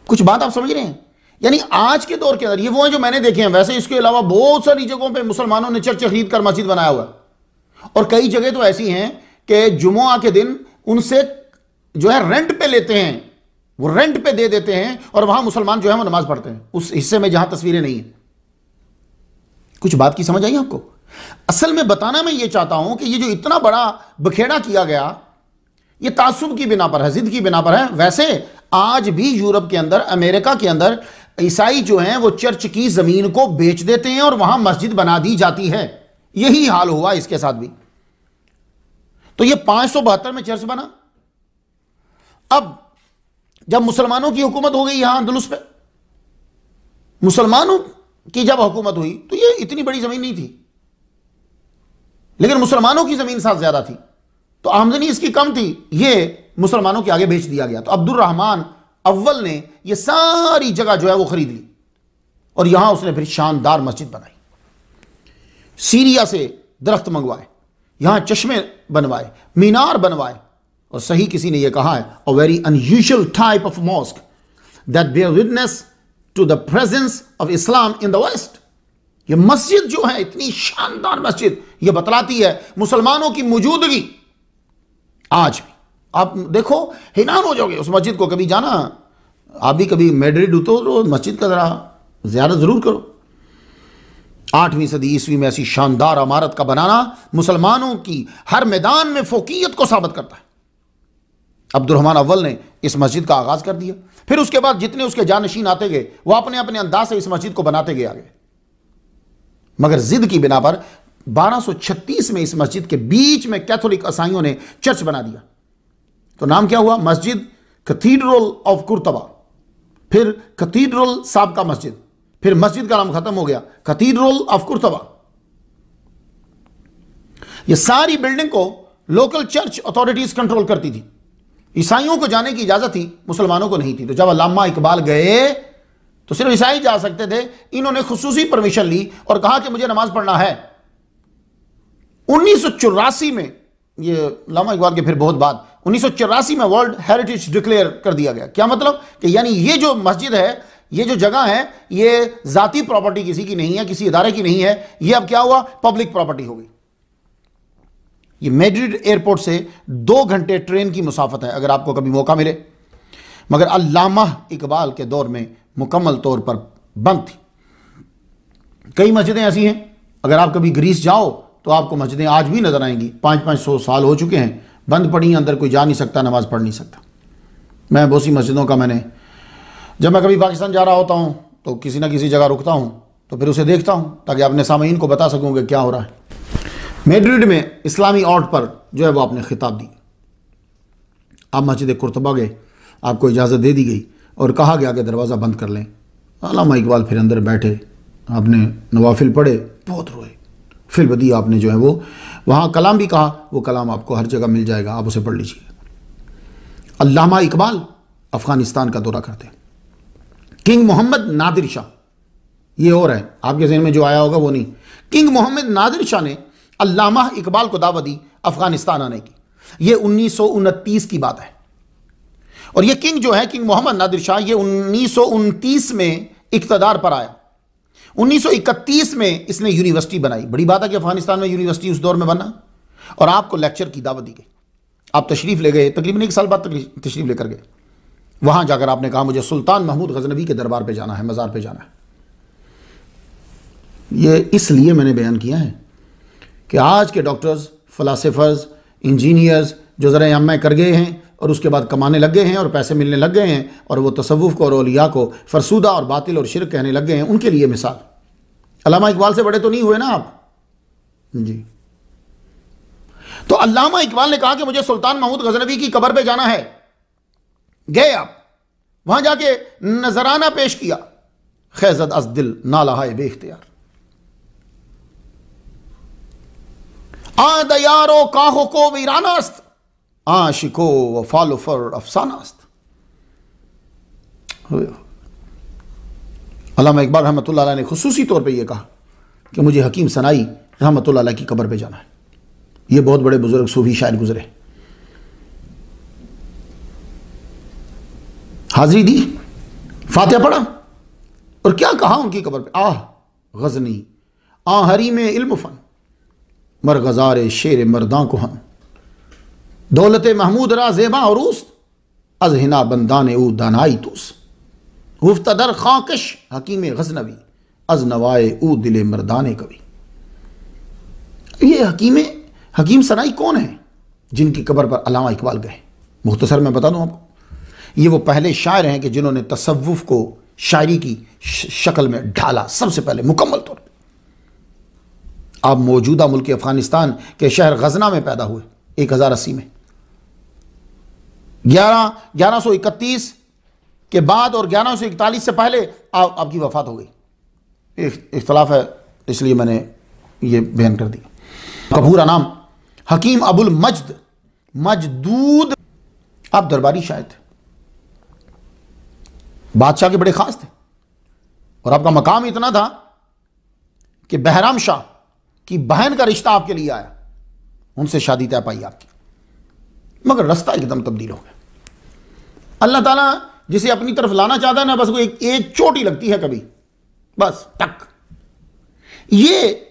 कुछ बात आप समझ रहे हैं? यानी आज के दौर के अंदर ये वो है जो मैंने देखे हैं। वैसे इसके अलावा बहुत सारी जगहों पे मुसलमानों ने चर्च खरीद कर मस्जिद बनाया हुआ है, और कई जगह तो ऐसी हैं कि जुमुआ के दिन उनसे जो है रेंट पे लेते हैं, वो रेंट पे दे देते हैं, और वहां मुसलमान जो है वो नमाज पढ़ते हैं उस हिस्से में जहां तस्वीरें नहीं है। कुछ बात की समझ आई आपको? असल में बताना मैं ये चाहता हूं कि ये जो इतना बड़ा बखेड़ा किया गया, ये तासुब की बिना पर है, जिद की बिना पर है। वैसे आज भी यूरोप के अंदर, अमेरिका के अंदर ईसाई जो हैं वो चर्च की जमीन को बेच देते हैं और वहां मस्जिद बना दी जाती है। यही हाल हुआ इसके साथ भी। तो ये 572 में चर्च बना। अब जब मुसलमानों की हुकूमत हो गई यहां अंदलुस पे, मुसलमानों की जब हुकूमत हुई तो ये इतनी बड़ी जमीन नहीं थी, लेकिन मुसलमानों की जमीन साथ ज्यादा थी, तो आमदनी इसकी कम थी, ये मुसलमानों के आगे बेच दिया गया। तो अब्दुर्रहमान अव्वल ने ये सारी जगह जो है वो खरीद ली और यहां उसने फिर शानदार मस्जिद बनाई। सीरिया से दरख्त मंगवाए, यहां चश्मे बनवाए, मीनार बनवाए, और सही किसी ने यह कहा है, a very unusual type of mosque that bear witness to the presence of Islam in the west. ये मस्जिद जो है, इतनी शानदार मस्जिद, यह बतलाती है मुसलमानों की मौजूदगी। आज भी आप देखो, हैरान हो जाओगे उस मस्जिद को। कभी जाना, आप भी कभी मैड्रिड उतरो, मस्जिद का जरा ज़्यादा ज़रूर करो। 8वीं सदी ईस्वी में ऐसी शानदार इमारत का बनाना मुसलमानों की हर मैदान में फोकियत को साबित करता है। अब्दुर्रहमान अव्वल ने इस मस्जिद का आगाज़ कर दिया। फिर उसके बाद जितने उसके जानशीन आते गए, वो अपने अपने अंदाज से इस मस्जिद को बनाते गए आगे। मगर जिद की बिना पर 1236 में इस मस्जिद के बीच में कैथोलिक ईसाइयों ने चर्च बना दिया। तो नाम क्या हुआ? मस्जिद कैथीड्रल ऑफ कुर्तबा, फिर कैथीड्रल साबका मस्जिद, फिर मस्जिद का नाम खत्म हो गया कैथीड्रल ऑफ कुर्तबा। यह सारी बिल्डिंग को लोकल चर्च अथॉरिटीज कंट्रोल करती थी। ईसाइयों को जाने की इजाजत थी, मुसलमानों को नहीं थी। तो जब अल्लामा इकबाल गए तो सिर्फ ईसाई जा सकते थे। इन्होंने खुसूसी परमिशन ली और कहा कि मुझे नमाज पढ़ना है। 1984 में, ये अल्लामा इकबाल के फिर बहुत बाद, 1984 में वर्ल्ड हेरिटेज डिक्लेयर कर दिया गया। क्या मतलब कि यानी ये जो मस्जिद है, ये जो जगह है, ये जाती प्रॉपर्टी किसी की नहीं है, किसी इदारे की नहीं है। ये अब क्या हुआ? पब्लिक प्रॉपर्टी हो गई। ये मैड्रिड एयरपोर्ट से 2 घंटे ट्रेन की मुसाफत है, अगर आपको कभी मौका मिले। मगर अल्लामा इकबाल के दौर में मुकम्मल तौर पर बंद थी। कई मस्जिदें ऐसी हैं, अगर आप कभी ग्रीस जाओ तो आपको मस्जिदें आज भी नजर आएंगी। 500-500 साल हो चुके हैं, बंद पड़ी, अंदर कोई जा नहीं सकता, नमाज पढ़ नहीं सकता। मैं बहुत सी मस्जिदों का जब मैं कभी पाकिस्तान जा रहा होता हूँ तो किसी ना किसी जगह रुकता हूँ तो फिर उसे देखता हूँ ताकि अपने सामीन को बता सकूँ कि क्या हो रहा है। मैड्रिड में इस्लामी आर्ट पर जो है वो आपने खिताब दी। आप मस्जिद कुर्तबा गए, आपको इजाज़त दे दी गई और कहा गया कि दरवाज़ा बंद कर लें। अल्लामा इकबाल फिर अंदर बैठे, आपने नवाफिल पढ़े, बहुत रोए। फिर बदी आपने जो है वो वहाँ कलाम भी कहा, वो कलाम आपको हर जगह मिल जाएगा, आप उसे पढ़ लीजिए। अल्लामा इकबाल अफ़गानिस्तान का दौरा करते हैं। किंग मोहम्मद नादिर शाह, ये और है, आपके ज़हन में जो आया होगा वो नहीं। किंग मोहम्मद नादिर शाह ने अल्लामा इकबाल को दावत दी अफ़गानिस्तान आने की। ये 1929 की बात है। और ये किंग जो है, किंग मोहम्मद नादिर शाह, ये 1929 में इक़्तिदार पर आया। 1931 में इसने यूनिवर्सिटी बनाई। बड़ी बात है कि अफगानिस्तान में यूनिवर्सिटी उस दौर में बना। और आपको लेक्चर की दावत दी गई, आप तशरीफ़ ले गए, तकरीबन 1 साल बाद तशरीफ़ लेकर गए। वहाँ जाकर आपने कहा मुझे सुल्तान महमूद गजनवी के दरबार पे जाना है, मज़ार पे जाना है। ये इसलिए मैंने बयान किया है कि आज के डॉक्टर्स, फ़िलासफ़र्स, इंजीनियर्स जो ज़रा अम्मा कर गए हैं और उसके बाद कमाने लग गए हैं और पैसे मिलने लग गए हैं और वो तसव्वुफ़ को और औलिया को फरसूदा और बातिल और शिरक कहने लग गए हैं, उनके लिए मिसाल। अल्लामा इकबाल से बड़े तो नहीं हुए ना आप जी। तो अल्लामा इकबाल ने कहा कि मुझे सुल्तान महमूद गजनवी की कब्र पे जाना है। गए आप, वहां जाके नजराना पेश किया। खैजत अज दिल नालाहाय बेख्तियार, आदयारो काहो को वीरानास्त, आशिको व फालुफर अफसानास्त। अल्लामा इकबाल रहमतुल्लाह अलैह ने खुसूसी तौर पे ये कहा कि मुझे हकीम सनाई रहमतुल्लाह अलैह की कब्र पे जाना है। ये बहुत बड़े बुजुर्ग सूफी शायर गुजरे। हाजिरी दी, फातिहा पढ़ा और क्या कहा उनकी कब्र पे, आह गजनी आहरी में इल्म फन, मरगज़ार शेर मर्दां को हन, दौलत महमूद रा ज़ेबा और उस अज हिना बंदान ऊ दानाई तुस, गुफ्तदर खाकश हकीम गजनवी अज नवाए ऊ दिले मर्दान कवि। ये हकीम सनाई कौन है जिनकी कब्र पर अल्लामा इकबाल गए? मुख्तसर मैं बता दूं आपको, ये वो पहले शायर हैं कि जिन्होंने तसव्वुफ़ को शायरी की शक्ल में ढाला, सबसे पहले मुकम्मल तौर पर। आप मौजूदा मुल्क अफ़गानिस्तान के शहर गजना में पैदा हुए 1080 में। 1131 के बाद और 1141 से पहले आपकी वफ़ात हो गई। इख्तलाफ है इसलिए मैंने ये बयान कर दिया। आपका पूरा नाम हकीम अबुल मजदूद, आप दरबारी शायर थे, बादशाह के बड़े खास थे और आपका मकाम इतना था कि बहराम शाह की बहन का रिश्ता आपके लिए आया, उनसे शादी तय पाई आपकी, मगर रास्ता एकदम तब्दील हो गया। अल्लाह ताला जिसे अपनी तरफ लाना चाहता है ना, बस वो एक चोट ही लगती है कभी, बस टक। ये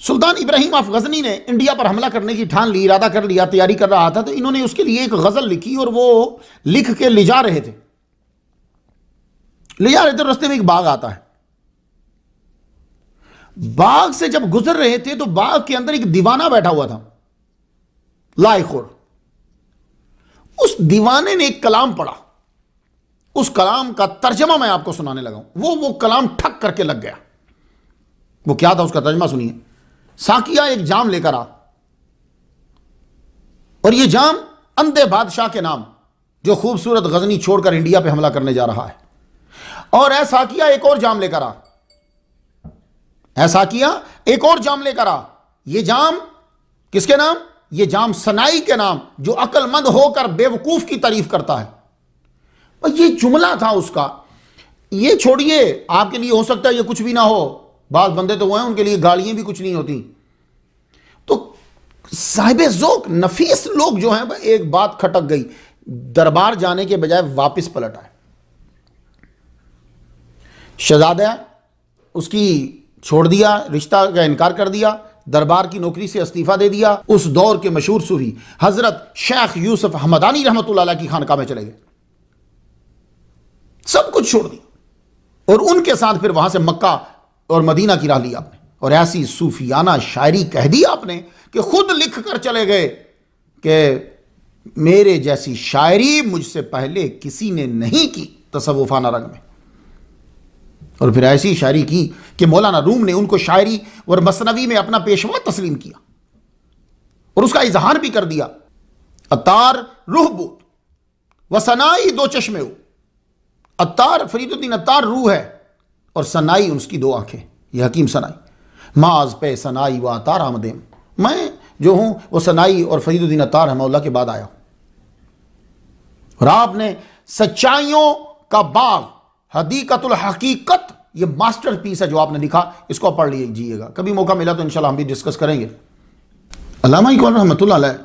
सुल्तान इब्राहिम ऑफ गजनी ने इंडिया पर हमला करने की ठान ली, इरादा कर लिया, तैयारी कर रहा था, तो इन्होंने उसके लिए एक गजल लिखी और वो लिख के ले जा रहे थे। रास्ते में एक बाग आता है। बाग से जब गुजर रहे थे तो बाग के अंदर एक दीवाना बैठा हुआ था, लाइखोर। उस दीवाने ने एक कलाम पढ़ा, उस कलाम का तर्जमा मैं आपको सुनाने लगा हूं। वो कलाम ठक करके लग गया। वो क्या था, उसका तर्जमा सुनिए। साकिया एक जाम लेकर आ, और यह जाम अंधे बादशाह के नाम, जो खूबसूरत गजनी छोड़कर इंडिया पे हमला करने जा रहा है। और ऐसा किया एक और जाम लेकर आ, ऐसा किया एक और जाम लेकर आ। यह जाम किसके नाम? यह जाम सनाई के नाम, जो अक्लमंद होकर बेवकूफ की तारीफ करता है। और यह जुमला था उसका। यह छोड़िए, आपके लिए हो सकता है यह कुछ भी ना हो, बाज बंदे तो वो हैं उनके लिए गालियां भी कुछ नहीं होती। तो साहिब ज़ौक़ नफीस लोग जो हैं, एक बात खटक गई, दरबार जाने के बजाय वापस पलट आए। शहजादा उसकी छोड़ दिया, रिश्ता का इनकार कर दिया, दरबार की नौकरी से इस्तीफा दे दिया। उस दौर के मशहूर सूफी हजरत शेख यूसुफ हमदानी रहमतुल्लाह अलैह की खानकाह में चले गए, सब कुछ छोड़ दिया और उनके साथ फिर वहां से मक्का और मदीना की राह ली आपने। और ऐसी सूफियाना शायरी कह दी आपने कि खुद लिख कर चले गए कि मेरे जैसी शायरी मुझसे पहले किसी ने नहीं की तसव्वुफाना रंग में। और फिर ऐसी शायरी की कि मौलाना रूम ने उनको शायरी और मसनवी में अपना पेशवा तस्लीम किया और उसका इजहार भी कर दिया। अतार रूह बूद व सनाई दो चश्मे हो। अतार फरीदुद्दीन अतार रूह है और सनाई उसकी दो आंखें। यह हकीम सनाई माज पे सनाई व अतार आमदेम। मैं जो हूं वो सनाई और फरीदुद्दीन अतार रहमतुल्लाह के बाद आया। और आपने सच्चाइयों का बाग हदीकतुल हकीकत, ये मास्टरपीस है जो आपने लिखा, इसको पढ़ लीजिएगा। कभी मौका मिला तो इंशाल्लाह हम भी डिस्कस करेंगे। अल्लामा इकबाल रहमतुल्लाह अलैह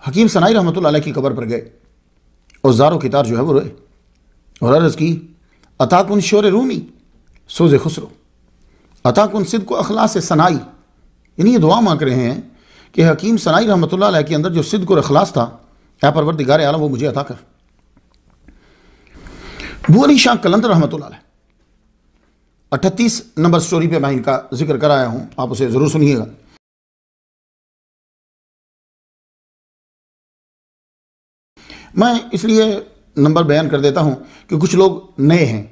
हकीम सनाई रहमतुल्लाह अलैह की कब्र पर गए और ज़ारो कितार जो है वो रोए और अर्ज़ की अताकुन शोर रूमी सोज़ खुसरो अताकुन सिद्क़ अखलास सनाई। यानी ये दुआ मांग रहे हैं कि हकीम सनाई रहमतुल्लाह अलैह के अंदर जो सिद्क़ और अखलास था, या परवरदिगार आलम वो मुझे अता कर। बू अली शाह कलंदर रहमतुल्लाह अलैह 38 नंबर स्टोरी पे मैं इनका जिक्र कराया हूं, आप उसे ज़रूर सुनिएगा। मैं इसलिए नंबर बयान कर देता हूं कि कुछ लोग नए हैं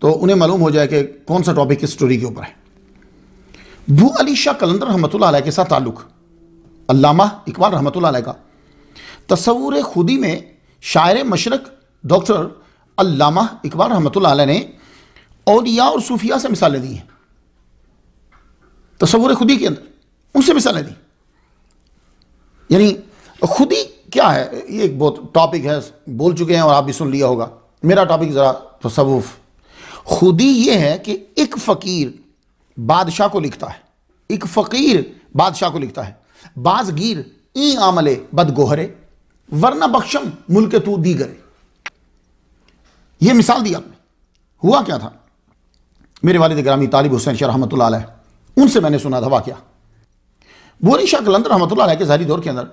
तो उन्हें मालूम हो जाए कि कौन सा टॉपिक किस स्टोरी के ऊपर है। बू अली शाह कलंदर रहमतुल्लाह अलैह के साथ ताल्लुक़ अल्लामा इकबाल रहमतुल्लाह अलैह का तस्वुर खुदी में शायर मशरक डॉक्टर अल्लामा इकबाल रहमतुल्लाह अलैह ने औलिया और सूफिया से मिसालें दी हैं। तस्वुर खुदी के अंदर उनसे मिसालें दी। यानी खुदी क्या है, ये एक बहुत टॉपिक है, बोल चुके हैं और आप भी सुन लिया होगा। मेरा टॉपिक ज़रा तसव्वुफ। खुदी ये है कि एक फ़कीर बादशाह को लिखता है, एक फ़कीर बादशाह को लिखता है, बाजगीर ई आमले बदगोहरे वरना बख्शम मुल्क तू दीगरे। ये मिसाल दी आपने। हुआ क्या था, मेरे वालिद ग्रामी तालिब हुसैन शाह रहमतुल्लाह अलैह, उनसे मैंने सुना था वाक़या। बू अली शाह कलंदर रहमतुल्लाह अलैह के ज़ाहिरी दौर के अंदर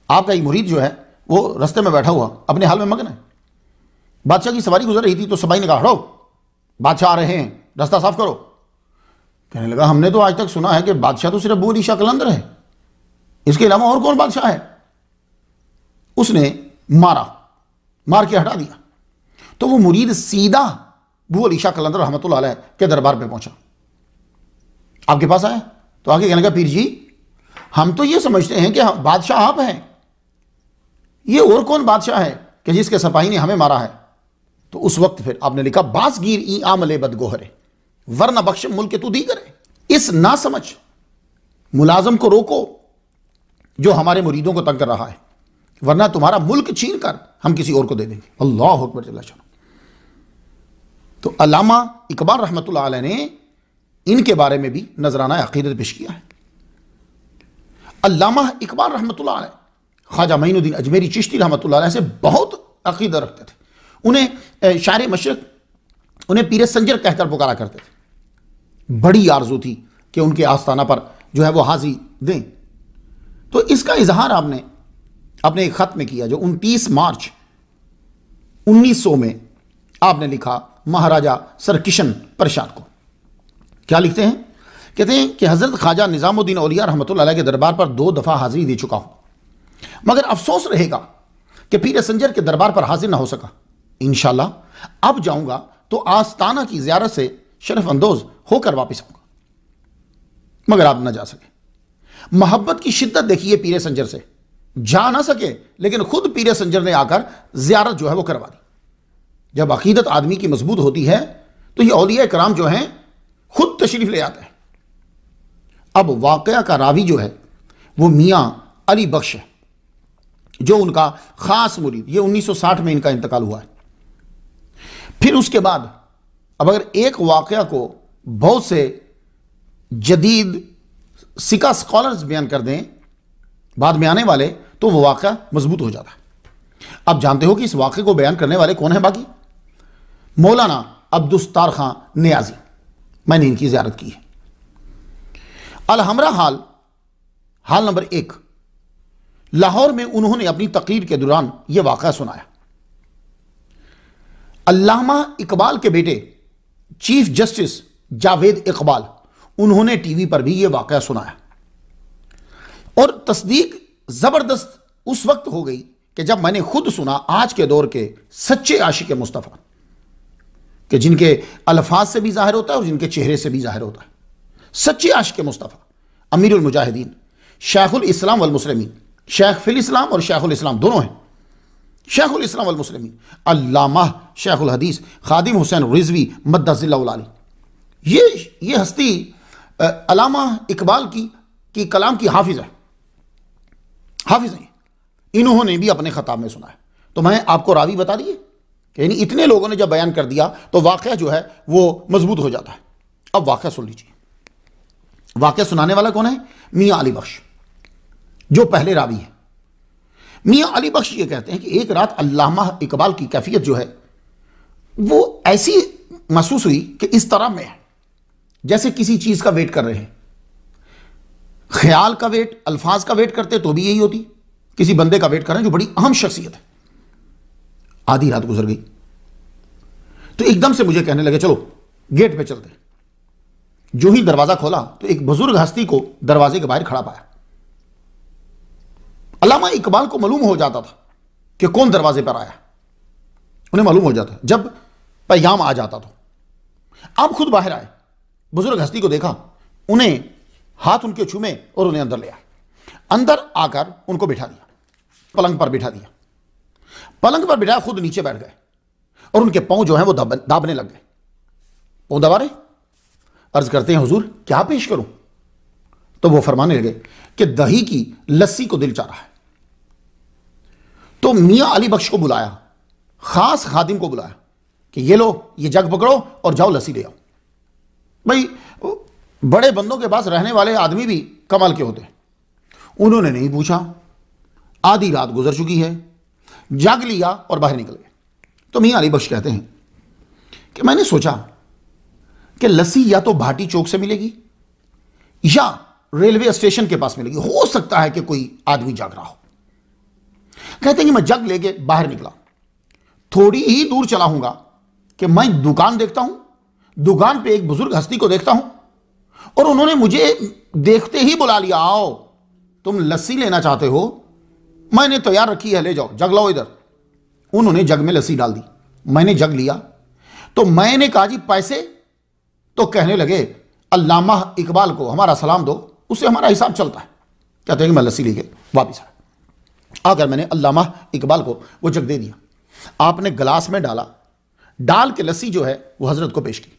आपका एक मुरीद जो है वो रास्ते में बैठा हुआ अपने हाल में मगन है। बादशाह की सवारी गुजर रही थी तो सबाई ने कहा हटो, बादशाह आ रहे हैं, रास्ता साफ करो। कहने लगा हमने तो आज तक सुना है कि बादशाह तो सिर्फ बू अली शाह कलंदर है, इसके अलावा और कौन बादशाह है। उसने मार के हटा दिया। तो वो मुरीद सीधा बू अली शाह कलंदर रहमतुल्लाह अलैह के दरबार पे पहुंचा। आपके पास आया तो आगे कहने लगा पीर जी हम तो ये समझते हैं कि बादशाह आप हैं, ये और कौन बादशाह है कि जिसके सिपाही ने हमें मारा है। तो उस वक्त फिर आपने लिखा बासगीर ई आमले बदगोहरे वरना बख्श मुल्क तू दी करे। इस ना समझ मुलाजम को रोको जो हमारे मुरीदों को तंग कर रहा है, वरना तुम्हारा मुल्क छीन कर हम किसी और को दे देंगे। अल्लाह अकबर जल्ला शाह। तो अल्लामा इकबाल रहमतुल्लाह अलैह ने इनके बारे में भी नजराना अकीदत पेश किया है। अल्लामा इकबाल रहमतुल्लाह अलैह ख्वाजा मोइनुद्दीन अजमेरी चिश्ती रहमतुल्लाह अलैह से बहुत अकीदत रखते थे। उन्हें शायर मशरक, उन्हें पीर संजर कहकर पुकारा करते थे। बड़ी आरजू थी कि उनके आस्थाना पर जो है वो हाजिरी दें। तो इसका इजहार आपने अपने एक खत में किया जो 29 मार्च 1900 में आपने लिखा महाराजा सर किशन प्रसाद को। क्या लिखते हैं, कहते हैं कि हज़रत ख्वाजा निज़ामुद्दीन औलिया रहमतुल्लाह अलैह के दरबार पर 2 दफ़ा हाजिरी दे चुका हूं, मगर अफसोस रहेगा कि पीर संजर के दरबार पर हाजिर ना हो सका। इंशाअल्लाह अब जाऊंगा तो आस्ताना की ज़ियारत से शरफ अंदोज होकर वापस आऊंगा, मगर आप ना जा सके। मोहब्बत की शिद्दत देखिए पीर संजर से, जा ना सके लेकिन खुद पीर संजर ने आकर ज़ियारत जो है वो करवा दी। जब अकीदत आदमी की मजबूत होती है तो ये औलिया कराम जो हैं खुद तशरीफ ले आते हैं। अब वाक़या का रावी जो है वो मियाँ अली बख्श है, जो उनका ख़ास मुरीद, ये 1960 में इनका इंतकाल हुआ है। फिर उसके बाद अब अगर एक वाक़या को बहुत से जदीद सिका स्कॉलर्स बयान कर दें बाद में आने वाले, तो वो वाक़या मजबूत हो जाता है। अब जानते हो कि इस वाक़े को बयान करने वाले कौन है बाकी? मौलाना अब्दुस्तार खां नियाजी। मैंने इनकी ज़ियारत की है। अलहमरा हाल नंबर 1 लाहौर में उन्होंने अपनी तकरीर के दौरान यह वाक़या सुनाया। अल्लामा इकबाल के बेटे चीफ जस्टिस जावेद इकबाल, उन्होंने टीवी पर भी यह वाक़या सुनाया और तस्दीक ज़बरदस्त उस वक्त हो गई कि जब मैंने खुद सुना आज के दौर के सच्चे आशिक मुस्तफ़ा, कि जिनके अल्फाज से भी जाहिर होता है और जिनके चेहरे से भी जाहिर होता है, सच्चे आशिक मुस्तफ़ा, अमीरुल मुजाहिदीन, शेखुल इस्लाम वल मुस्लिमीन, शेख फिल इस्लाम और शेखुल इस्लाम दोनों हैं, शेखुल इस्लाम वल मुस्लिमीन, अल्लामा शेखुल हदीस खादिम हुसैन रिजवी मद्दज़िल्लाहुल आली। ये हस्ती अल्लामा इकबाल की कलाम की हाफिज है, हाफिज हैं। इन्होंने भी अपने खताब में सुना है। तो मैं आपको रावी बता दिए कि यानी इतने लोगों ने जब बयान कर दिया तो वाक़या जो है वो मजबूत हो जाता है। अब वाक़या सुन लीजिए। वाक़या सुनाने वाला कौन है? मियाँ अली बख्श, जो पहले रावी है। मियाँ अली बख्श ये कहते हैं कि एक रात अल्लामा इकबाल की कैफियत जो है वो ऐसी महसूस हुई कि इस तरह में है जैसे किसी चीज़ का वेट कर रहे हैं। ख्याल का वेट, अल्फाज का वेट करते तो भी यही होती, किसी बंदे का वेट कर रहे हैं जो बड़ी अहम शख्सियत है। आधी रात गुजर गई तो एकदम से मुझे कहने लगे चलो गेट पे चलते। जो ही दरवाजा खोला तो एक बुजुर्ग हस्ती को दरवाजे के बाहर खड़ा पाया। अल्लामा इकबाल को मालूम हो जाता था कि कौन दरवाजे पर आया, उन्हें मालूम हो जाता जब पैगाम आ जाता तो। आप खुद बाहर आए, बुजुर्ग हस्ती को देखा, उन्हें हाथ उनके छूमे और उन्हें अंदर ले आए। अंदर आकर उनको बिठा दिया, पलंग पर बिठा दिया। पलंग पर बिठा खुद नीचे बैठ गए और उनके पांव जो हैं वो दाबने लग गए। पांव दबा रहे, अर्ज करते हैं हुजूर क्या पेश करूं? तो वो फरमाने लगे कि दही की लस्सी को दिल चाह रहा है। तो मियां अली बख्श को बुलाया, खास खादिम को बुलाया कि ये लो ये जग पकड़ो और जाओ लस्सी ले आओ। भाई बड़े बंदों के पास रहने वाले आदमी भी कमाल के होते हैं। उन्होंने नहीं पूछा, आधी रात गुजर चुकी है, जाग लिया और बाहर निकल गए। तो मियां अली बख्श कहते हैं कि मैंने सोचा कि लस्सी या तो भाटी चौक से मिलेगी या रेलवे स्टेशन के पास मिलेगी, हो सकता है कि कोई आदमी जाग रहा हो। कहते हैं कि मैं जग लेके बाहर निकला, थोड़ी ही दूर चला हूंगा कि मैं दुकान देखता हूं, दुकान पे एक बुजुर्ग हस्ती को देखता हूं और उन्होंने मुझे देखते ही बुला लिया, आओ तुम लस्सी लेना चाहते हो, मैंने तैयार रखी है, ले जाओ जग लाओ इधर। उन्होंने जग में लस्सी डाल दी, मैंने जग लिया। तो मैंने कहा जी पैसे? तो कहने लगे अल्लामा इकबाल को हमारा सलाम दो, उससे हमारा हिसाब चलता है। कहते हैं कि मैं लस्सी लेके वापिस आया। आकर मैंने अल्लामा इकबाल को वो जग दे दिया। आपने गिलास में डाला, डाल के लस्सी जो है वो हजरत को पेश की।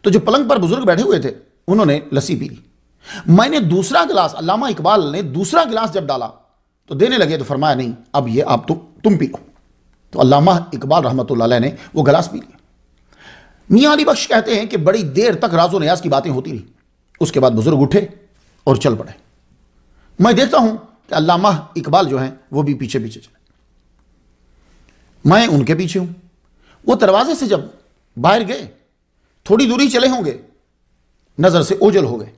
तो जो पलंग पर बुजुर्ग बैठे हुए थे उन्होंने लस्सी पी ली। मैंने दूसरा गिलास, अल्लामा इकबाल ने दूसरा गिलास जब डाला तो देने लगे तो फरमाया नहीं अब ये आप तुम पी लो। तो अल्लामा इकबाल रहमतुल्लाह अलैह ने वो गिलास पी लिया। मियां अली बख्श कहते हैं कि बड़ी देर तक राजो नियाज की बातें होती रही। उसके बाद बुजुर्ग उठे और चल पड़े। मैं देखता हूं कि अल्लामा इकबाल जो हैं वो भी पीछे पीछे चले, मैं उनके पीछे हूं। वो दरवाजे से जब बाहर गए, थोड़ी दूरी चले होंगे, नजर से ओझल हो गए।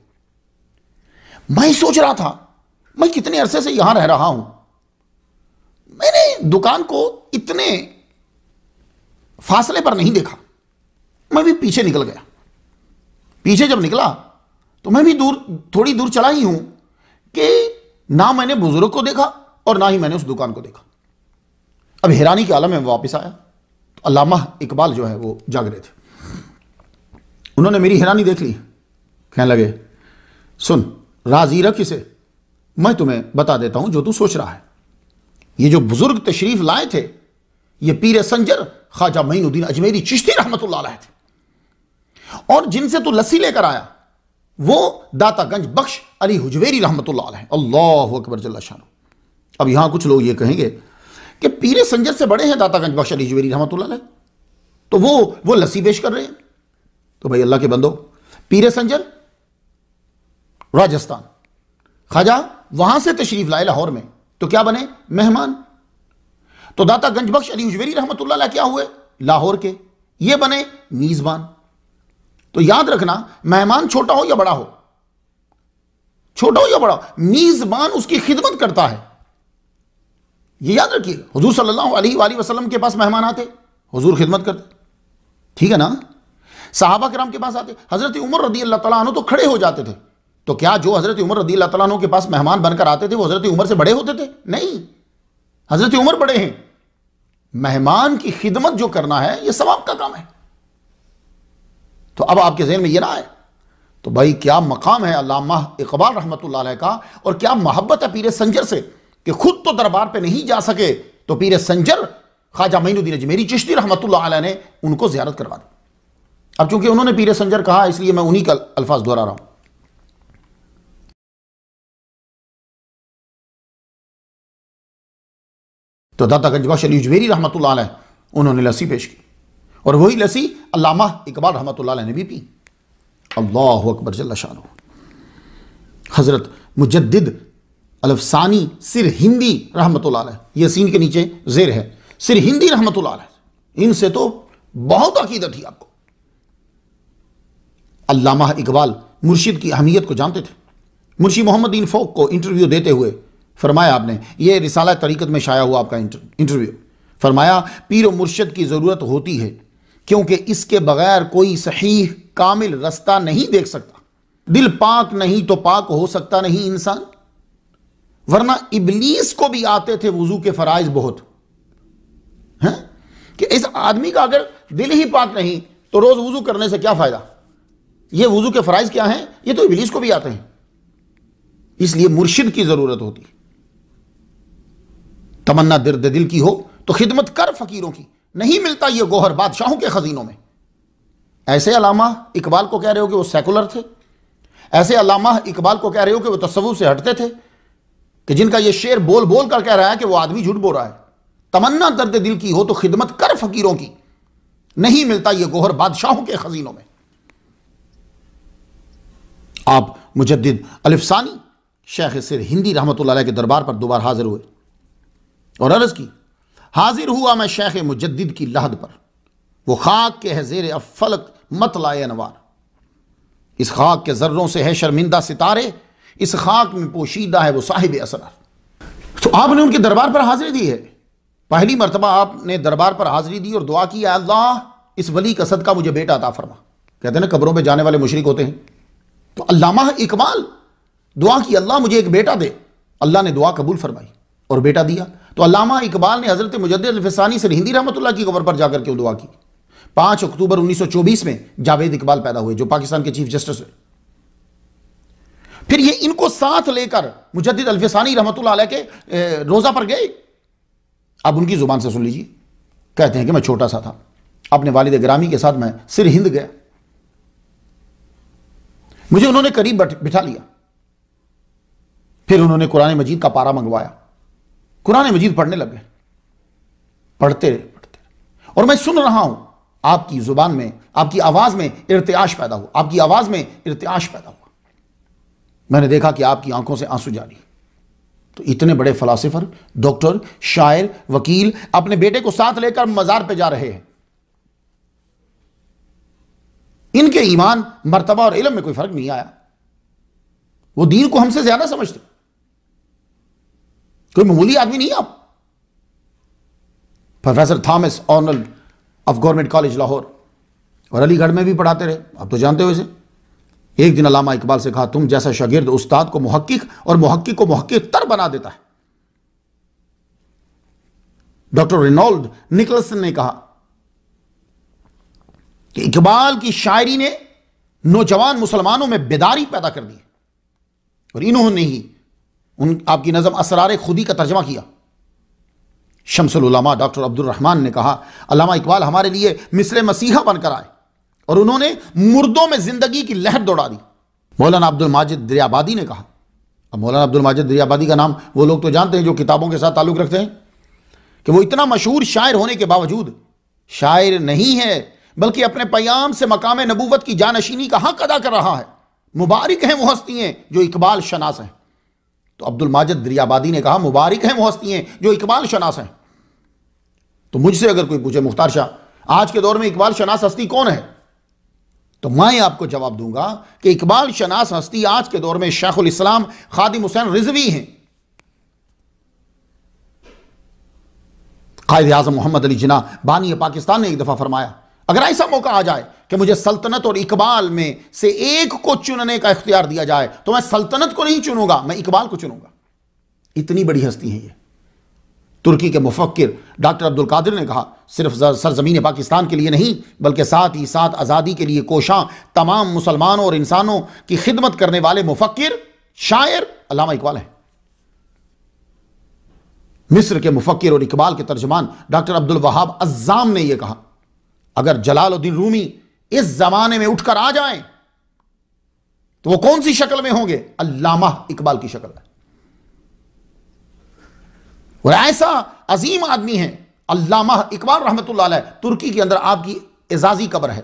मैं सोच रहा था मैं कितने अरसे से यहां रह रहा हूं, मैंने दुकान को इतने फासले पर नहीं देखा। मैं भी पीछे निकल गया। पीछे जब निकला तो मैं भी थोड़ी दूर चला ही हूं कि ना मैंने बुजुर्ग को देखा और ना ही मैंने उस दुकान को देखा। अब हैरानी के आलम में वापस आया तो अल्लामा इकबाल जो है वो जाग रहे थे। उन्होंने मेरी हैरानी देख ली, कहने लगे सुन राजी रख इसे, मैं तुम्हें बता देता हूं जो तू सोच रहा है। ये जो बुजुर्ग तशरीफ लाए थे ये पीर संजर ख्वाजा मोइनुद्दीन अजमेरी चिश्ती रहमतुल्लाह अलैह थे, और जिनसे तू लस्सी लेकर आया वो दातागंज बख्श अली हुजवेरी रहमतुल्लाह अलैह। अल्लाहु अकबर जल्ला शानो। अब यहां कुछ लोग ये कहेंगे कि पीर संजर से बड़े हैं दातागंज बख्श अली हुजवेरी रहमतुल्लाह अलैह, तो वो लस्सी पेश कर रहे हैं। तो भाई अल्लाह के बंदो, पीर संजर राजस्थान, ख्वाजा वहां से तशरीफ लाए लाहौर में, तो क्या बने? मेहमान। तो दाता गंज बख्श अली हुजवेरी रहमतुल्लाह अलैह क्या हुए? लाहौर के, ये बने मीजबान। तो याद रखना, मेहमान छोटा हो या बड़ा हो, छोटा हो या बड़ा हो, मीजबान उसकी खिदमत करता है। ये याद रखिए। हुजूर सल्लल्लाहु अलैहि वसल्लम के पास मेहमान आते, हुजूर खिदमत करते, ठीक है ना। सहाबा किराम के पास आते, हजरत उमर रदी अल्लाह तआला अन्हु तो खड़े हो जाते थे तो क्या जो हज़रत उमर रज़ी अल्लाह तआला अन्हु के पास मेहमान बनकर आते थे वो हज़रत उमर से बड़े होते थे? नहीं, हज़रत उमर बड़े हैं। मेहमान की खिदमत जो करना है ये सवाब का काम है। तो अब आपके ज़हन में ये ना आए तो भाई क्या मकाम है अल्लामा इकबाल रहमतुल्लाह अलैह का, और क्या मोहब्बत है पीर संजर से कि खुद तो दरबार पे नहीं जा सके तो पीर संजर ख्वाजा मोइनुद्दीन अजमेरी चिश्ती रहमतुल्लाह अलैह ने उनको ज़ियारत करवा दी। अब चूंकि उन्होंने पीर संजर कहा इसलिए मैं उन्हीं का अल्फाज दोहरा रहा हूं। तो दाता गंज अली अजमेरी रहमतुल्लाह अलैह उन्होंने लस्सी पेश की और वही लस्सी अल्लामा इकबाल रहमतुल्लाह अलैह ने भी पी। अल्लाहु अकबर जल्ला शानु। हजरत मुजद्दिद अल-अफ़सानी सिर हिंदी रहमतुल्लाह अलैह, ये सीन के नीचे जेर है, सिर हिंदी रहमतुल्लाह अलैह, इनसे तो बहुत अकीदत थी आपको। अल्लामा इकबाल मुर्शिद की अहमियत को जानते थे। मुर्शी मोहम्मद दीन फ़ौक को इंटरव्यू देते हुए फरमाया, आपने ये रिसाला तरीक़त में शाया हुआ आपका इंटरव्यू, फरमाया पीर मुर्शिद की ज़रूरत होती है क्योंकि इसके बगैर कोई सही कामिल रास्ता नहीं देख सकता। दिल पाक नहीं तो पाक हो सकता नहीं इंसान, वरना इबलीस को भी आते थे वुजू के फराइज बहुत हैं कि इस आदमी का अगर दिल ही पाक नहीं तो रोज वुजू करने से क्या फायदा। ये वुजू के फराइज क्या हैं, ये तो इबलीस को भी आते हैं। इसलिए मुर्शिद की जरूरत होती है। तमन्ना दर्द दिल की हो तो खिदमत कर फकीरों की, नहीं मिलता ये गोहर बादशाहों के खजीनों में। ऐसे अल्लामा इकबाल को कह रहे हो कि वो सेकुलर थे, ऐसे अल्लामा इकबाल को कह रहे हो कि वो तसव्वुफ से हटते थे, कि जिनका ये शेर बोल बोल कर कह रहा है कि वो आदमी झूठ बोल रहा है। तमन्ना दर्द दिल की हो तो खिदमत कर फकीरों की, नहीं मिलता ये गोहर बादशाहों के खजीनों में। आप मुजद्दिद अल-अफ़सानी शेख सिर हिंदी रहमतुल्लाह अलैह के दरबार पर दोबारा हाजिर हुए और अर्ज की, हाजिर हुआ मैं शेख मुजद्दिद की लहद पर, वो खाक के है ज़ेर अफलक मतलाए अनवार, इस खाक के जर्रों से है शर्मिंदा सितारे, इस खाक में पोशीदा है वो साहिब असरार। तो आपने उनके दरबार पर हाजिरी दी है। पहली मरतबा आपने दरबार पर हाजिरी दी और दुआ की, अल्लाह इस वली का सदका मुझे बेटा अता फरमा। कहते हैं ना कब्रों पे जाने वाले मुशरिक होते हैं। तो अल्लामा इकबाल दुआ की, अल्लाह मुझे एक बेटा दे। अल्लाह ने दुआ कबूल फरमाई और बेटा दिया। तो अल्लामा इकबाल ने हजरत मुजद्दिद अल-अफ़सानी सिर हिंदी रहमतुल्लाह की कब्र पर जाकर क्यों दुआ की। 5 अक्टूबर 1924 में जावेद इकबाल पैदा हुए जो पाकिस्तान के चीफ जस्टिस हुए। फिर ये इनको साथ लेकर मुजद्दिद अल-अफ़सानी रहमतुल्लाह अलैह के रोजा पर गए। अब उनकी जुबान से सुन लीजिए। कहते हैं कि मैं छोटा सा था, अपने वालिद गिरामी के साथ मैं सिर हिंद गया, मुझे उन्होंने करीब बिठा लिया, फिर उन्होंने कुरान मजीद का पारा मंगवाया, कुरान मजीद पढ़ने लगे, पढ़ते और मैं सुन रहा हूं आपकी जुबान में, आपकी आवाज में इर्तियाश पैदा हुआ, आपकी आवाज में इर्तियाश पैदा हुआ। मैंने देखा कि आपकी आंखों से आंसू जारी। तो इतने बड़े फलासिफर, डॉक्टर, शायर, वकील अपने बेटे को साथ लेकर मजार पे जा रहे हैं। इनके ईमान, मर्तबा और इल्म में कोई फर्क नहीं आया। वो दीन को हमसे ज्यादा समझते, कोई मामूली आदमी नहीं आप। Professor Thomas Arnold of government college Lahore और अलीगढ़ में भी पढ़ाते रहे, आप तो जानते हो इसे। एक दिन अल्लामा इकबाल से कहा, तुम जैसा शागिर्द उस्ताद को मुहक्किक और मुहक्किक को मुहक्किक तर बना देता है। डॉक्टर रेनॉल्ड निकलसन ने कहा कि इकबाल की शायरी ने नौजवान मुसलमानों में बेदारी पैदा कर दी और इन्होंने ही आपकी नज़म असरार खुदी का तर्जमा किया। शम्सुल उलमा डॉक्टर अब्दुल रहमान ने कहा, अल्लामा इकबाल हमारे लिए मिस्र मसीहा बनकर आए और उन्होंने मुर्दों में जिंदगी की लहर दौड़ा दी। मौलाना अब्दुल माजिद दरियाबादी ने कहा, अब मौलाना अब्दुल माजिद दरियाबादी का नाम वो लोग तो जानते हैं जो किताबों के साथ ताल्लुक़ रखते हैं, कि वो इतना मशहूर शायर होने के बावजूद शायर नहीं है बल्कि अपने पैगाम से मकाम नबूवत की जानशीनी का हक अदा कर रहा है। मुबारक हैं वो हस्तियां जो इकबाल शनास हैं। तो अब्दुल माजिद दरियाबादी ने कहा, मुबारक हैं वो हस्तियां जो इकबाल शनास हैं। तो मुझसे अगर कोई पूछे, मुख्तार शाह आज के दौर में इकबाल शनास हस्ती कौन है, तो मैं आपको जवाब दूंगा कि इकबाल शनास हस्ती आज के दौर में शेखुल इस्लाम खादिम हुसैन रिजवी हैं। कायद आज़म मोहम्मद अली जिन्ना बानी पाकिस्तान ने एक दफा फरमाया, अगर ऐसा मौका आ जाए कि मुझे सल्तनत और इकबाल में से एक को चुनने का इख्तियार दिया जाए तो मैं सल्तनत को नहीं चुनूंगा, मैं इकबाल को चुनूंगा। इतनी बड़ी हस्ती है ये। तुर्की के मुफक्किर डॉक्टर अब्दुल कादिर ने कहा, सिर्फ सरजमीन पाकिस्तान के लिए नहीं बल्कि साथ ही साथ आज़ादी के लिए कोशां तमाम मुसलमानों और इंसानों की खिदमत करने वाले मुफक्किर शायर अल्लामा इकबाल है। मिस्र के मुफक्किर और इकबाल के तर्जमान डॉक्टर अब्दुल वहाब अज़्ज़ाम ने यह कहा, अगर जलालुद्दीन रूमी इस जमाने में उठकर आ जाएं तो वो कौन सी शक्ल में होंगे? अल्लामा इकबाल की शक्ल है। और ऐसा अजीम आदमी है अल्लामा इकबाल रहमतुल्लाह अलैह। तुर्की के अंदर आपकी एजाजी कब्र है,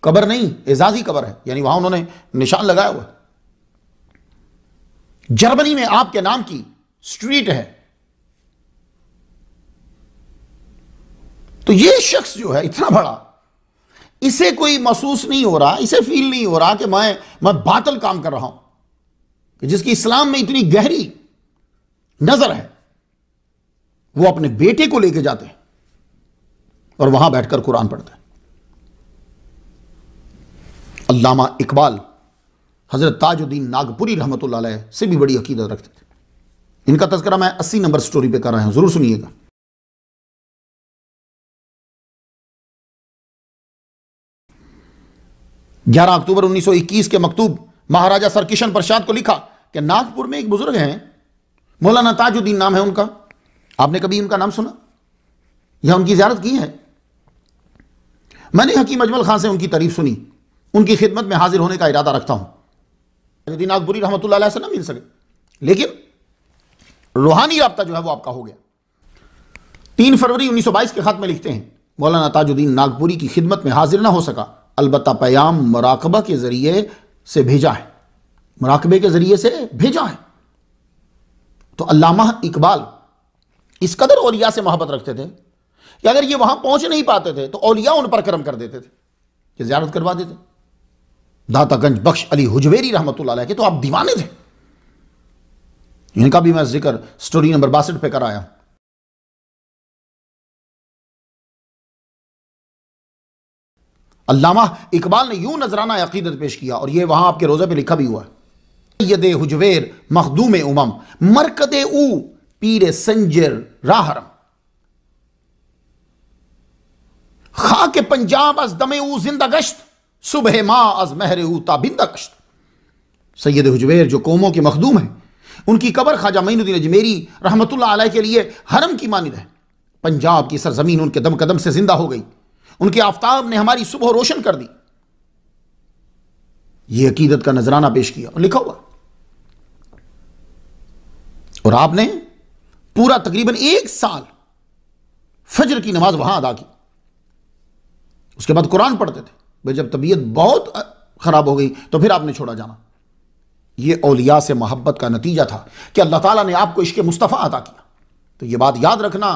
कब्र नहीं एजाजी कब्र है, यानी वहां उन्होंने निशान लगाया हुआ। जर्मनी में आपके नाम की स्ट्रीट है। तो ये शख्स जो है इतना बड़ा, इसे कोई महसूस नहीं हो रहा, इसे फील नहीं हो रहा कि मैं बातिल काम कर रहा हूं, कि जिसकी इस्लाम में इतनी गहरी नजर है, वो अपने बेटे को लेके जाते हैं और वहां बैठकर कुरान पढ़ते हैं। अल्लामा इकबाल हजरत ताजुद्दीन नागपुरी रहमतुल्लाह अलैह से भी बड़ी अकीदत रखते थे। इनका तज़किरा मैं 80 नंबर स्टोरी पे कर रहा हूं, जरूर सुनिएगा। 11 अक्टूबर 1921 के मकतूब महाराजा सर किशन प्रसाद को लिखा कि नागपुर में एक बुजुर्ग हैं, मौलाना ताजुद्दीन नाम है उनका। आपने कभी उनका नाम सुना या उनकी ज़ियारत की है? मैंने हकीम अजमल खान से उनकी तारीफ सुनी, उनकी खिदमत में हाजिर होने का इरादा रखता हूं। ताजुद्दीन नागपुरी रहमतुल्लाह अलैह से ना मिल सके, लेकिन रूहानी राब्ता जो है वो आपका हो गया। 3 फरवरी 1922 के खत में लिखते हैं, मौलाना ताजुद्दीन नागपुरी की खिदमत में हाजिर ना हो सका, अलबत्ता पैगाम मुराकबा के जरिए से भेजा है, मुराकबे के जरिए से भेजा है। तो अल्लामा इकबाल इस कदर औलिया से मोहब्बत रखते थे कि अगर ये वहां पहुंच नहीं पाते थे तो औलिया उन पर करम कर देते थे कि ज़ियारत करवा देते। दातागंज बख्श अली हुजवेरी रहमतुल्लाह अलैह के तो आप दीवाने थे। इनका भी मैं जिक्र स्टोरी नंबर 62 पे कराया। अल्लामा इकबाल ने यूं नजराना अकीदत पेश किया और यह वहां आपके रोजे पे लिखा भी हुआ है। यदे हुजवेर मखदूम उमम मरकदे ऊ पीरे संजर राहरम खाके पंजाब अज दमे ऊ जिंदा गश्त सुबह माँ अज महरे ऊ ताबिंदा गश्त। सैयद हुजवेर जो कौमों के मखदूम हैं, उनकी कब्र ख्वाजा मोइनुद्दीन अजमेरी रहमतुल्लाह अलैह के लिए हरम की मानिद है। पंजाब की सरजमीन उनके दम कदम से जिंदा हो गई, उनके आफ्ताब ने हमारी सुबह रोशन कर दी। यह अकीदत का नजराना पेश किया और लिखा हुआ। और आपने पूरा तकरीबन 1 साल फजर की नमाज वहां अदा की, उसके बाद कुरान पढ़ते थे। भाई जब तबीयत बहुत खराब हो गई तो फिर आपने छोड़ा जाना। यह औलिया से मोहब्बत का नतीजा था कि अल्लाह ताला ने आपको इश्क मुस्तफ़ा अता किया। तो यह बात याद रखना,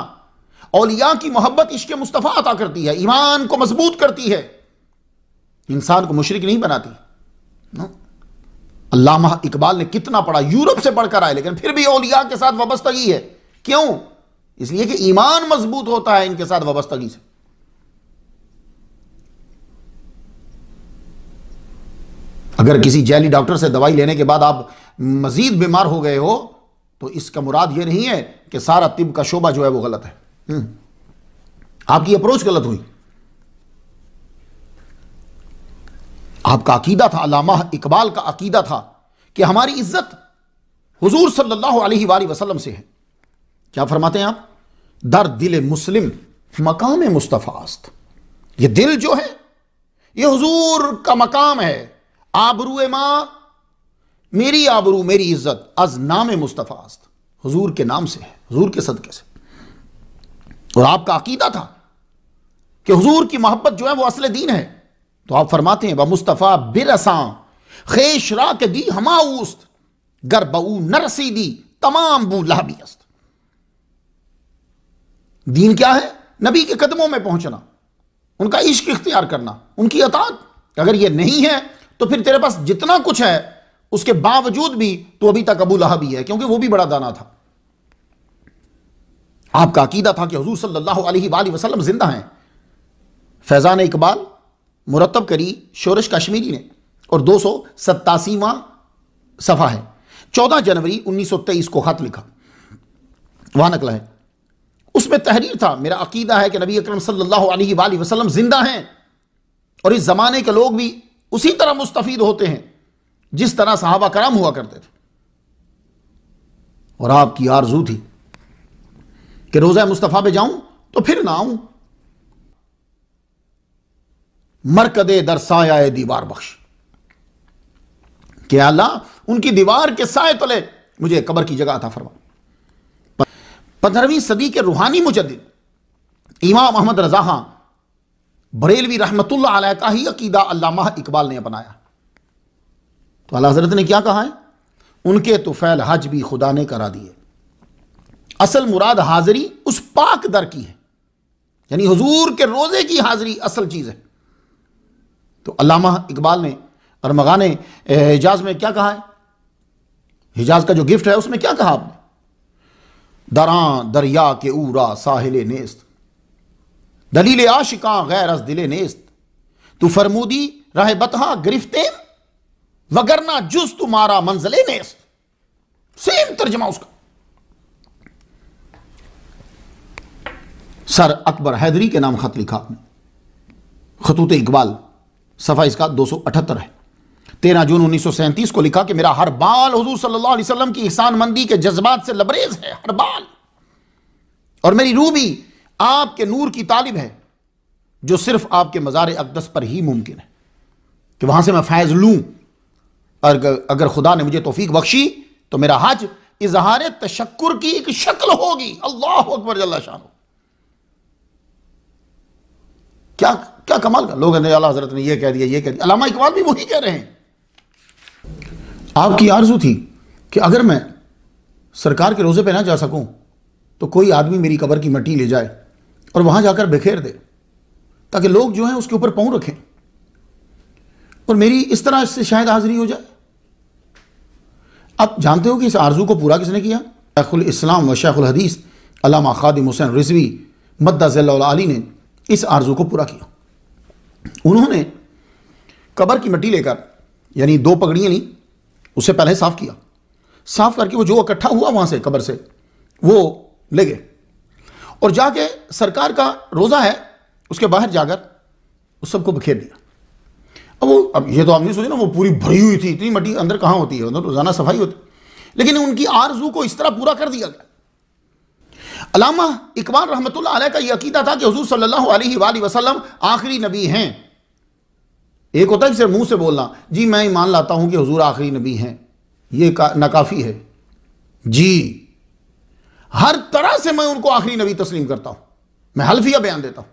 औलिया की मोहब्बत इश्क मुस्तफ़ा अता करती है, ईमान को मजबूत करती है, इंसान को मुशरिक नहीं बनाती। अल्लामा इकबाल ने कितना पढ़ा, यूरोप से पढ़कर आए, लेकिन फिर भी औलिया के साथ वाबस्तगी है। क्यों? इसलिए कि ईमान मजबूत होता है इनके साथ वाबस्तगी से। अगर किसी जैली डॉक्टर से दवाई लेने के बाद आप मजीद बीमार हो गए हो तो इसका मुराद यह नहीं है कि सारा तिब का शोबा जो है वो गलत है। आपकी अप्रोच गलत हुई। आपका अकीदा था, अल्लामा इकबाल का अकीदा था कि हमारी इज्जत हुजूर सल्लल्लाहु अलैहि वसल्लम से है। क्या फरमाते हैं आप? दर दिल मुस्लिम मकाम मुस्तफ़ास्त। ये दिल जो है ये हुजूर का मकाम है। आबरू मां, मेरी आबरू मेरी इज्जत अज नाम मुस्तफ़ास्त, हुजूर के नाम से है, हुजूर के सदके से। और आपका अकीदा था कि हुजूर की मोहब्बत जो है वो असल दीन है। तो आप फरमाते हैं व मुस्तफ़ा बिरसा खेशरा के दी हमा उस्त गर बऊ नरसी दी तमाम बू लाबियस्त। दीन क्या है? नबी के कदमों में पहुंचना, उनका इश्क इख्तियार करना, उनकी अताअत। अगर यह नहीं है तो फिर तेरे पास जितना कुछ है उसके बावजूद भी तो अभी तक अबू लहब ही है, क्योंकि वो भी बड़ा दाना था। आपका अकीदा था कि हुजूर सल्लल्लाहु अलैहि वसल्लम जिंदा हैं। फैजान इकबाल मुरतब करी शोरश कश्मीरी ने और 287वां सफ़ा है। 14 जनवरी 1923 को खत लिखा, वहां नकला है। उसमें तहरीर था, मेरा अकीदा है कि नबी अकरम सल्लल्लाहु अलैहि वसल्लम जिंदा हैं और इस जमाने के लोग भी उसी तरह मुस्तफीद होते हैं जिस तरह सहाबा कराम हुआ करते थे। और आपकी आरजू थी कि रोज़ा मुस्तफ़ा पे जाऊं तो फिर ना आऊं। मरकदे दरसाया दीवार बख्श, कि अल्लाह उनकी दीवार के साए तले मुझे कब्र की जगह अता फरमा। 15वीं सदी के रूहानी मुजद्दिद इमाम अहमद रजा खां बरेलवी रहमतुल्लाह अलैह का ही अकीदा अल्लामा इकबाल ने अपनाया। तो आला हज़रत ने क्या कहा है, उनके तुफैल हज भी खुदा ने करा दिए। असल मुराद हाजिरी उस पाक दर की है, यानी हुजूर के रोजे की हाजिरी असल चीज है। तो अल्लामा इकबाल ने अरमगाने हिजाज में क्या कहा है, हिजाज का जो गिफ्ट है उसमें क्या कहा आपने, दरां दरिया के ऊरा साहिल नेस्त, दलील आशिका गैर अस दिले नेस्त, तू फरमूदी राह बतहा गिरफ्ते वगरना जुज तुम्हारा मंजले नेस्त। सेम तर्जमा उसका। सर अकबर हैदरी के नाम खत लिखा आपने, खतूत इकबाल, सफ़ा इसका 278 है। 13 जून 1937 को लिखा कि मेरा हर बाल हुजूर सल्लल्लाहु अलैहि वसल्लम की ihसान मंदी के जज्बात से लबरेज है, हर बाल, और मेरी रूह भी आपके नूर की तालिब है जो सिर्फ आपके मज़ार अक़दस पर ही मुमकिन है कि वहां से मैं फैज़ लूं। और अगर खुदा ने मुझे तौफीक बख्शी तो मेरा हज इजहार तशक्कुर की एक शक्ल होगी। अल्लाह अकबर जल्ला शानो। क्या क्या कमाल का लोग हैं, आला हज़रत ने यह कह दिया, यह कह दिया। अल्लामा इकबाल भी वही कह रहे हैं। आपकी आरजू थी कि अगर मैं सरकार के रोज़े पे ना जा सकूं तो कोई आदमी मेरी कब्र की मिट्टी ले जाए और वहां जाकर बिखेर दे, ताकि लोग जो हैं उसके ऊपर पांव रखें और मेरी इस तरह इससे शायद हाजिरी हो जाए। आप जानते हो कि इस आरजू को पूरा किसने किया? शेखुल इस्लाम व शेखुल हदीस अल्लामा खादिम हुसैन रिजवी मद्दज़ल्लहु अली ने इस आरजू को पूरा किया। उन्होंने कब्र की मिट्टी लेकर, यानी 2 पगड़ियाँ ली, उससे पहले साफ किया, साफ करके वो जो इकट्ठा हुआ वहां से कब्र से वो ले गए और जाके सरकार का रोज़ा है उसके बाहर जाकर उस सबको बिखेर दिया। अब ये तो आपने सोचा ना, वो पूरी भरी हुई थी, इतनी मिट्टी अंदर कहाँ होती है, मतलब रोजाना सफाई होती, लेकिन उनकी आरजू को इस तरह पूरा कर दिया गया। अल्लामा इकबाल रहमतुल्लाह अलैह का यह अकीदा था कि हुजूर सल्लल्लाहु अलैहि वसल्लम आखिरी नबी हैं। एक होता है सिर्फ मुंह से बोलना, जी मैं ईमान लाता हूं कि हुजूर आखिरी नबी हैं, ये नाकाफी है जी। हर तरह से मैं उनको आखिरी नबी तस्लीम करता हूं, मैं हल्फिया बयान देता हूं।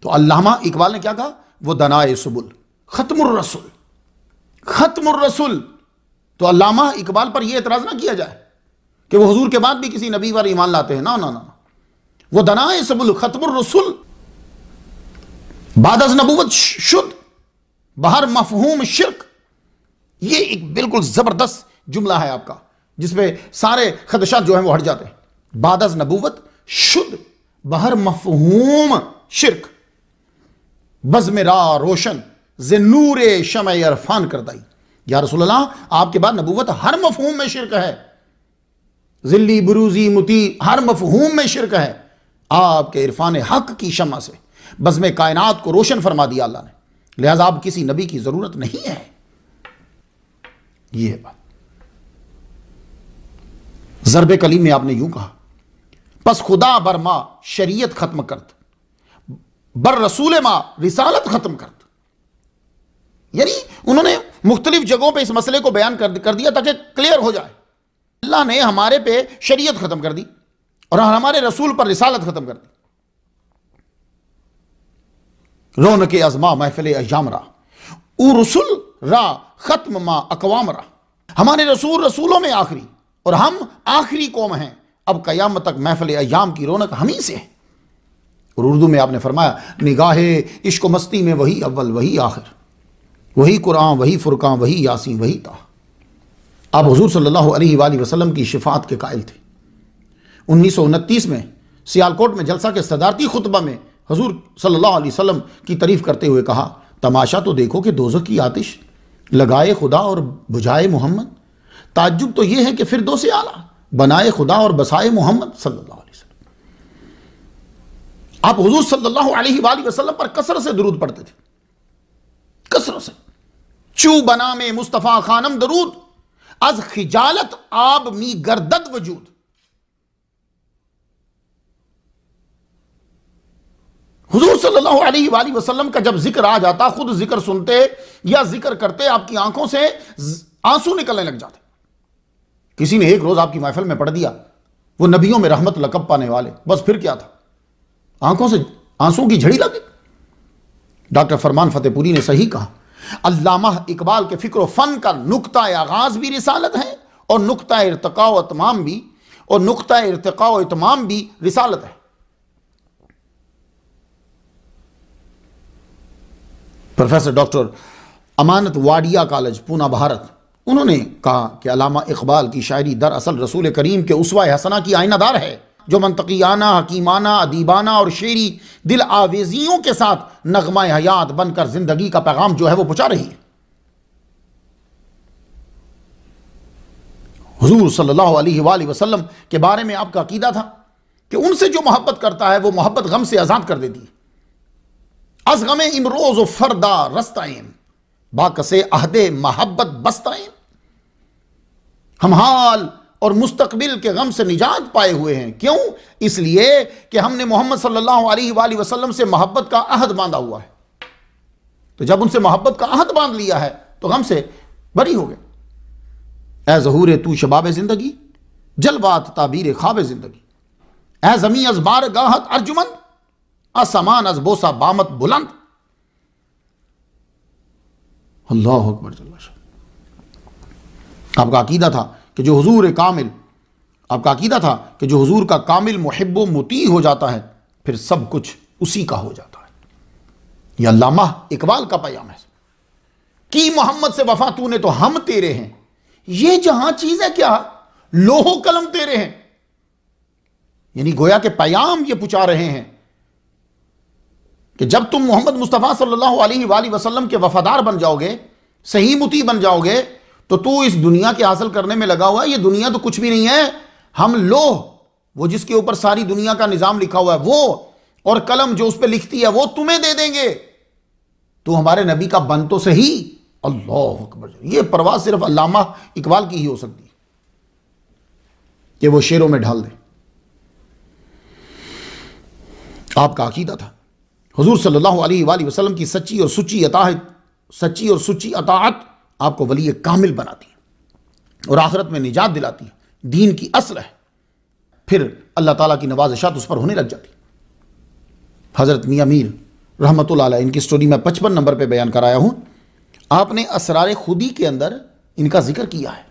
तो अल्लामा इकबाल ने क्या कहा, वो दनाए सुबुल खत्मुर रसूल, खत्मुर रसूल। तो अल्लामा इकबाल पर यह एतराज ना किया जाए कि वो हुजूर के बाद भी किसी नबी पर ईमान लाते हैं, ना ना ना, वो दनाए सुबुल खत्मुर रसूल, बादज नबूवत शुद्ध बहर मफहूम शिर्क। ये एक बिल्कुल जबरदस्त जुमला है आपका, जिसमें सारे खदशात जो हैं वो हट जाते हैं। बादज नबूवत शुद्ध बहर मफहूम शिर्क, बज़्म-ए-रा रोशन ज़े-नूर शमअ इरफान कर दाई। या रसूल अल्लाह, आपके बाद नबूवत हर मफहूम में शिर्क है, ज़िल्ली बुरूजी मुती हर मफहूम में शिर्क है। आपके इरफान हक की शमा से बज़्म कायनात को रोशन फरमा दिया अल्लाह ने, लिहाजा आप किसी नबी की जरूरत नहीं है। यह बात ज़रबे कलीम में आपने यूं कहा, पस खुदा बर मा शरीयत खत्म करत, बर रसूल मा रिसालत खत्म करत। यानी उन्होंने मुख्तलिफ जगहों पे इस मसले को बयान कर दिया ताकि क्लियर हो जाए। अल्लाह ने हमारे पे शरीयत खत्म कर दी और हमारे रसूल पर रिसालत खत्म कर दी। रौनक अज़मा महफिल अय्याम रा उ रसूल रा खत्म मा अकवाम रा। हमारे रसूल रसूलों में आखिरी और हम आखिरी कौम हैं। अब कयामत तक महफिल अय्याम की रौनक हम ही से है। और उर्दू में आपने फरमाया, निगाहे इश्क मस्ती में वही अव्वल वही आखिर, वही कुरान वही फुरकान वही यासीन वही ता। आप हुजूर सल्लल्लाहु अलैहि वसल्लम की शिफात के कायल थे। 1929 में सियालकोट में जलसा के सदारती खुतबा में हुजूर सल्लल्लाहु अलैहि वसल्लम की तारीफ करते हुए कहा, तमाशा तो देखो कि दोज़ख की आतिश लगाए खुदा और बुझाए मोहम्मद। ताज्जुब तो यह है कि फिरदौस आला बनाए खुदा और बसाए मोहम्मद सल्लल्लाहु अलैहि वसल्लम। आप हुजूर सल्लल्लाहु अलैहि वसल्लम पर कसरत से दुरूद पढ़ते थे, कसरत से। चू बना में मुस्तफ़ा खानम दरूद अज खिजालत आब मी गर्दद वजूद। हुजूर सल्लल्लाहु अलैहि वसल्लम का जब जिक्र आ जाता, खुद जिक्र सुनते या जिक्र करते, आपकी आंखों से आंसू निकलने लग जाते। किसी ने एक रोज आपकी महफिल में पढ़ दिया, वो नबियों में रहमत लकब पाने वाले, बस फिर क्या था, आंखों से आंसू की झड़ी लगी। डॉक्टर फरमान फतेहपुरी ने सही कहा, अल्लामा इकबाल के फिक्र फन का नुक्ता आगाज भी रिसालत है और नुक्ता इर्तिका व इत्माम भी रिसालत है। प्रोफेसर डॉक्टर अमानत वाडिया कॉलेज पूना भारत, उन्होंने कहा कि अल्लामा इकबाल की शायरी दरअसल रसूल करीम के उस्वा हसना की आईनादार है, जो मंतकियाना, हकीमाना, अदीबाना और शेरी दिल आवेजियों के साथ नगमा हयात बनकर जिंदगी का पैगाम जो है वो पहुंचा रही है। हुजूर सल्लल्लाहु अलैहि वसल्लम के बारे में आपका अकीदा था कि उनसे जो मोहब्बत करता है वो मोहब्बत गम से आजाद कर देती है। अज गमे इमरोज फरदा रस्ताएं बाकसे अहदे मोहब्बत बस्ताएं। हम हाल और मुस्तकबिल के गम से निजात पाए हुए हैं। क्यों? इसलिए कि हमने मोहम्मद सल्लल्लाहु अलैहि वसल्लम से मोहब्बत का अहद बांधा हुआ है। तो जब उनसे मोहब्बत का अहद बांध लिया है तो गम से बरी हो गए। ए ज़हूर तू शबाब जिंदगी जलवात ताबीर ख्वाब जिंदगी, ए ज़मी अज बार गाहत अर्जुमंद असमान अज बोसा बामत बुलंद। अल्लाह अकबर। आपका अकीदा था कि जो हुजूर कामिल, आपका अकीदा था कि जो हुजूर का कामिल मुहिब्बो मुती हो जाता है फिर सब कुछ उसी का हो जाता है। यह अल्लामा इकबाल का पैगाम है कि मोहम्मद से वफा तूने तो हम तेरे हैं। ये जहां चीज है क्या, लोहो कलम तेरे हैं। यानी गोया के पैगाम ये पुचा रहे हैं कि जब तुम मोहम्मद मुस्तफ़ा सल्लल्लाहु अलैहि वसल्लम के वफादार बन जाओगे, सही मुती बन जाओगे, तो तू इस दुनिया के हासिल करने में लगा हुआ है। ये दुनिया तो कुछ भी नहीं है। हम लोह, वो जिसके ऊपर सारी दुनिया का निजाम लिखा हुआ है वो, और कलम जो उस पर लिखती है वो तुम्हें दे देंगे। तू हमारे नबी का बन तो सही। अल्लाह अकबर। ये परवाह सिर्फ अल्लामा इकबाल की ही हो सकती है कि वो शेरों में ढाल दे। आपका अकीदा था हुजूर सल्लल्लाहु अलैहि वसल्लम की सच्ची और सुच्ची अताअत आपको वली कामिल बनाती है और आखिरत में निजात दिलाती है, दीन की असल है। फिर अल्लाह ताला की नवाज़िशात उस पर होने लग जाती। हज़रत मियाँ मीर रहमतुल्लाह अलैह, इनकी स्टोरी मैं 55 नंबर पे बयान कराया हूँ। आपने असरार खुदी के अंदर इनका जिक्र किया है।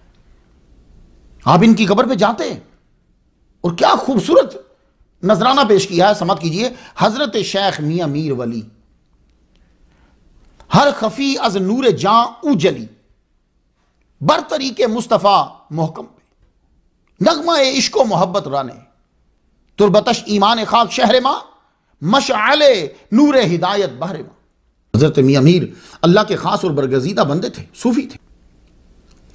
आप इनकी कब्र पे जाते हैं और क्या खूबसूरत नजराना पेश किया है, समात कीजिए। हजरत शेख मियाँ मीर वली हर खफी अज नूर जां उजली बर तरीके मुस्तफ़ा मोहकम पे नगमा इश्को मोहब्बत राने तुरबतश ईमान खाक शहर मां मशअले नूर हिदायत बहर मां। हजरत मियाँ मीर अल्लाह के खास और बरगजीदा बंदे थे, सूफी थे।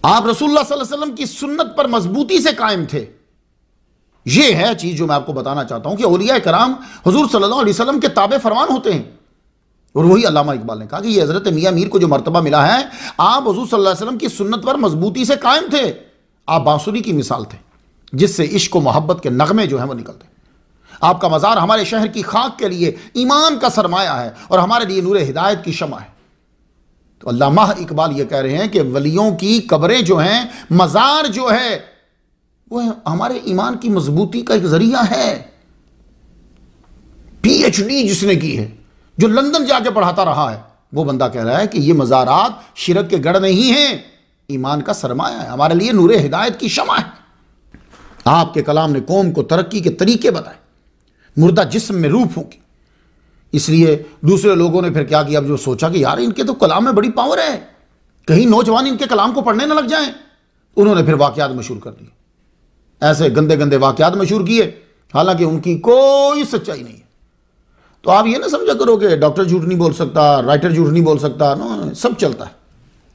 आप रसूलुल्लाह सल्लल्लाहु अलैहि वसल्लम की सुन्नत पर मजबूती से कायम थे। यह है चीज जो मैं आपको बताना चाहता हूं कि औलिया कराम हुजूर सल्लल्लाहु अलैहि वसल्लम के ताबे फरमान होते हैं। और वही अल्लामा इकबाल ने कहा कि ये हजरत मियाँ मीर को जो मर्तबा मिला है, आप हुजूर सल्लल्लाहु अलैहि वसल्लम की सुन्नत पर मजबूती से कायम थे। आप बांसुरी की मिसाल थे जिससे इश्क व मोहब्बत के नगमे जो हैं वो निकलते। आपका मज़ार हमारे शहर की खाक के लिए ईमान का सरमाया है और हमारे लिए नूर हिदायत की शमा है। तो अल्लामा इकबाल ये कह रहे हैं कि वलियों की कब्रें जो हैं, मज़ार जो है, वो हमारे ईमान की मजबूती का एक जरिया है। PhD जिसने की है, जो लंदन जाके पढ़ाता रहा है, वो बंदा कह रहा है कि ये मज़ारात शिरक के गढ़ नहीं हैं, ईमान का सरमाया है, हमारे लिए नूर हिदायत की शमा है। आपके कलाम ने कौम को तरक्की के तरीके बताए, मुर्दा जिस्म में रूह फूंकी। इसलिए दूसरे लोगों ने फिर क्या किया, अब जो सोचा कि यार इनके तो कलाम में बड़ी पावर है, कहीं नौजवान इनके कलाम को पढ़ने ना लग जाएं, उन्होंने फिर वाकयात मशहूर कर दिए। ऐसे गंदे गंदे वाकयात मशहूर किए, हालांकि उनकी कोई सच्चाई नहीं है। तो आप ये ना समझा करो कि डॉक्टर झूठ नहीं बोल सकता, राइटर झूठ नहीं बोल सकता। नो, सब चलता है।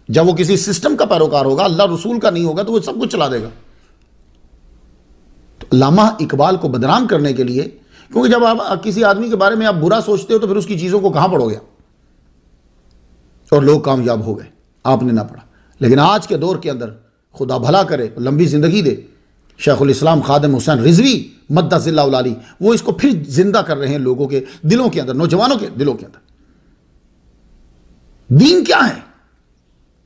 जब वो किसी सिस्टम का पैरोकार होगा, अल्लाह रसूल का नहीं होगा, तो वो सब कुछ चला देगा। तो अल्लामा इकबाल को बदनाम करने के लिए, क्योंकि जब आप किसी आदमी के बारे में आप बुरा सोचते हो तो फिर उसकी चीज़ों को कहाँ पढ़ोगे। और लोग कामयाब हो गए, आपने ना पढ़ा। लेकिन आज के दौर के अंदर खुदा भला करे, लंबी ज़िंदगी दे, शेखुल इस्लाम खादिम हुसैन रिजवी मद्दज़िल्लाहुल आली, वो इसको फिर जिंदा कर रहे हैं लोगों के दिलों के अंदर, नौजवानों के दिलों के अंदर। दीन क्या है?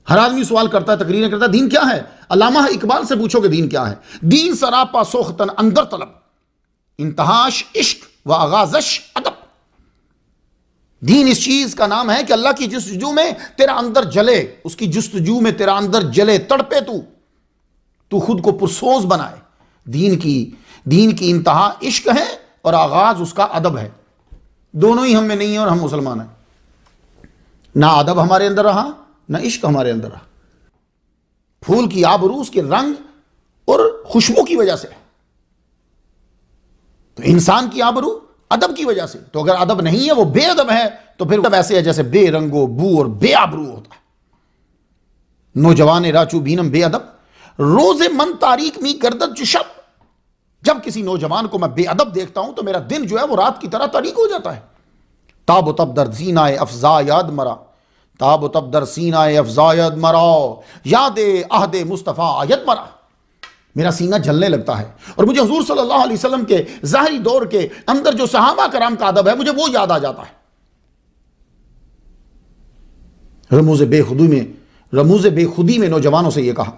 हर आदमी सवाल करता है, तकरीरें करता है, दीन क्या है? अल्लामा इकबाल से पूछोगे दीन क्या है? दीन सरापा सोख्तन अंदर तलब, इंतहाश इश्क व आगाजश अदब। दीन इस चीज का नाम है कि अल्लाह की जुस्तजू में तेरा अंदर जले, उसकी जुस्तजू में तेरा अंदर जले, तड़पे, तू खुद को पुरसोज बनाए। दीन की इंतहा इश्क है और आगाज उसका अदब है। दोनों ही हम में नहीं है और हम मुसलमान हैं। ना अदब हमारे अंदर रहा, ना इश्क हमारे अंदर रहा। फूल की आबरू उसके रंग और खुशबू की वजह से, तो इंसान की आबरू अदब की वजह से। तो अगर अदब नहीं है, वो बेअदब है, तो फिर ऐसे है जैसे बेरंगो बू और बेआबरू होता है। नौजवान राचू बीनम बेअदब, रोजे मन तारीख मी गर्दत जुशब। जब किसी नौजवान को मैं बेअदब देखता हूं तो मेरा दिन जो है वो रात की तरह तारीख हो जाता है। ताब तब दर सीनाए अफजा याद मरा, ताब तब दर सीनाए अफजा याद मरा, यादे अहदे मुस्तफ़ा आयत मरा। मेरा सीना जलने लगता है और मुझे हुजूर सल्लल्लाहु अलैहि वसल्लम के ज़ाहिरी दौर के अंदर जो सहाबा कराम का अदब है, मुझे वो याद आ जाता है। रमूज़ बेखुदी में नौजवानों से ये कहा,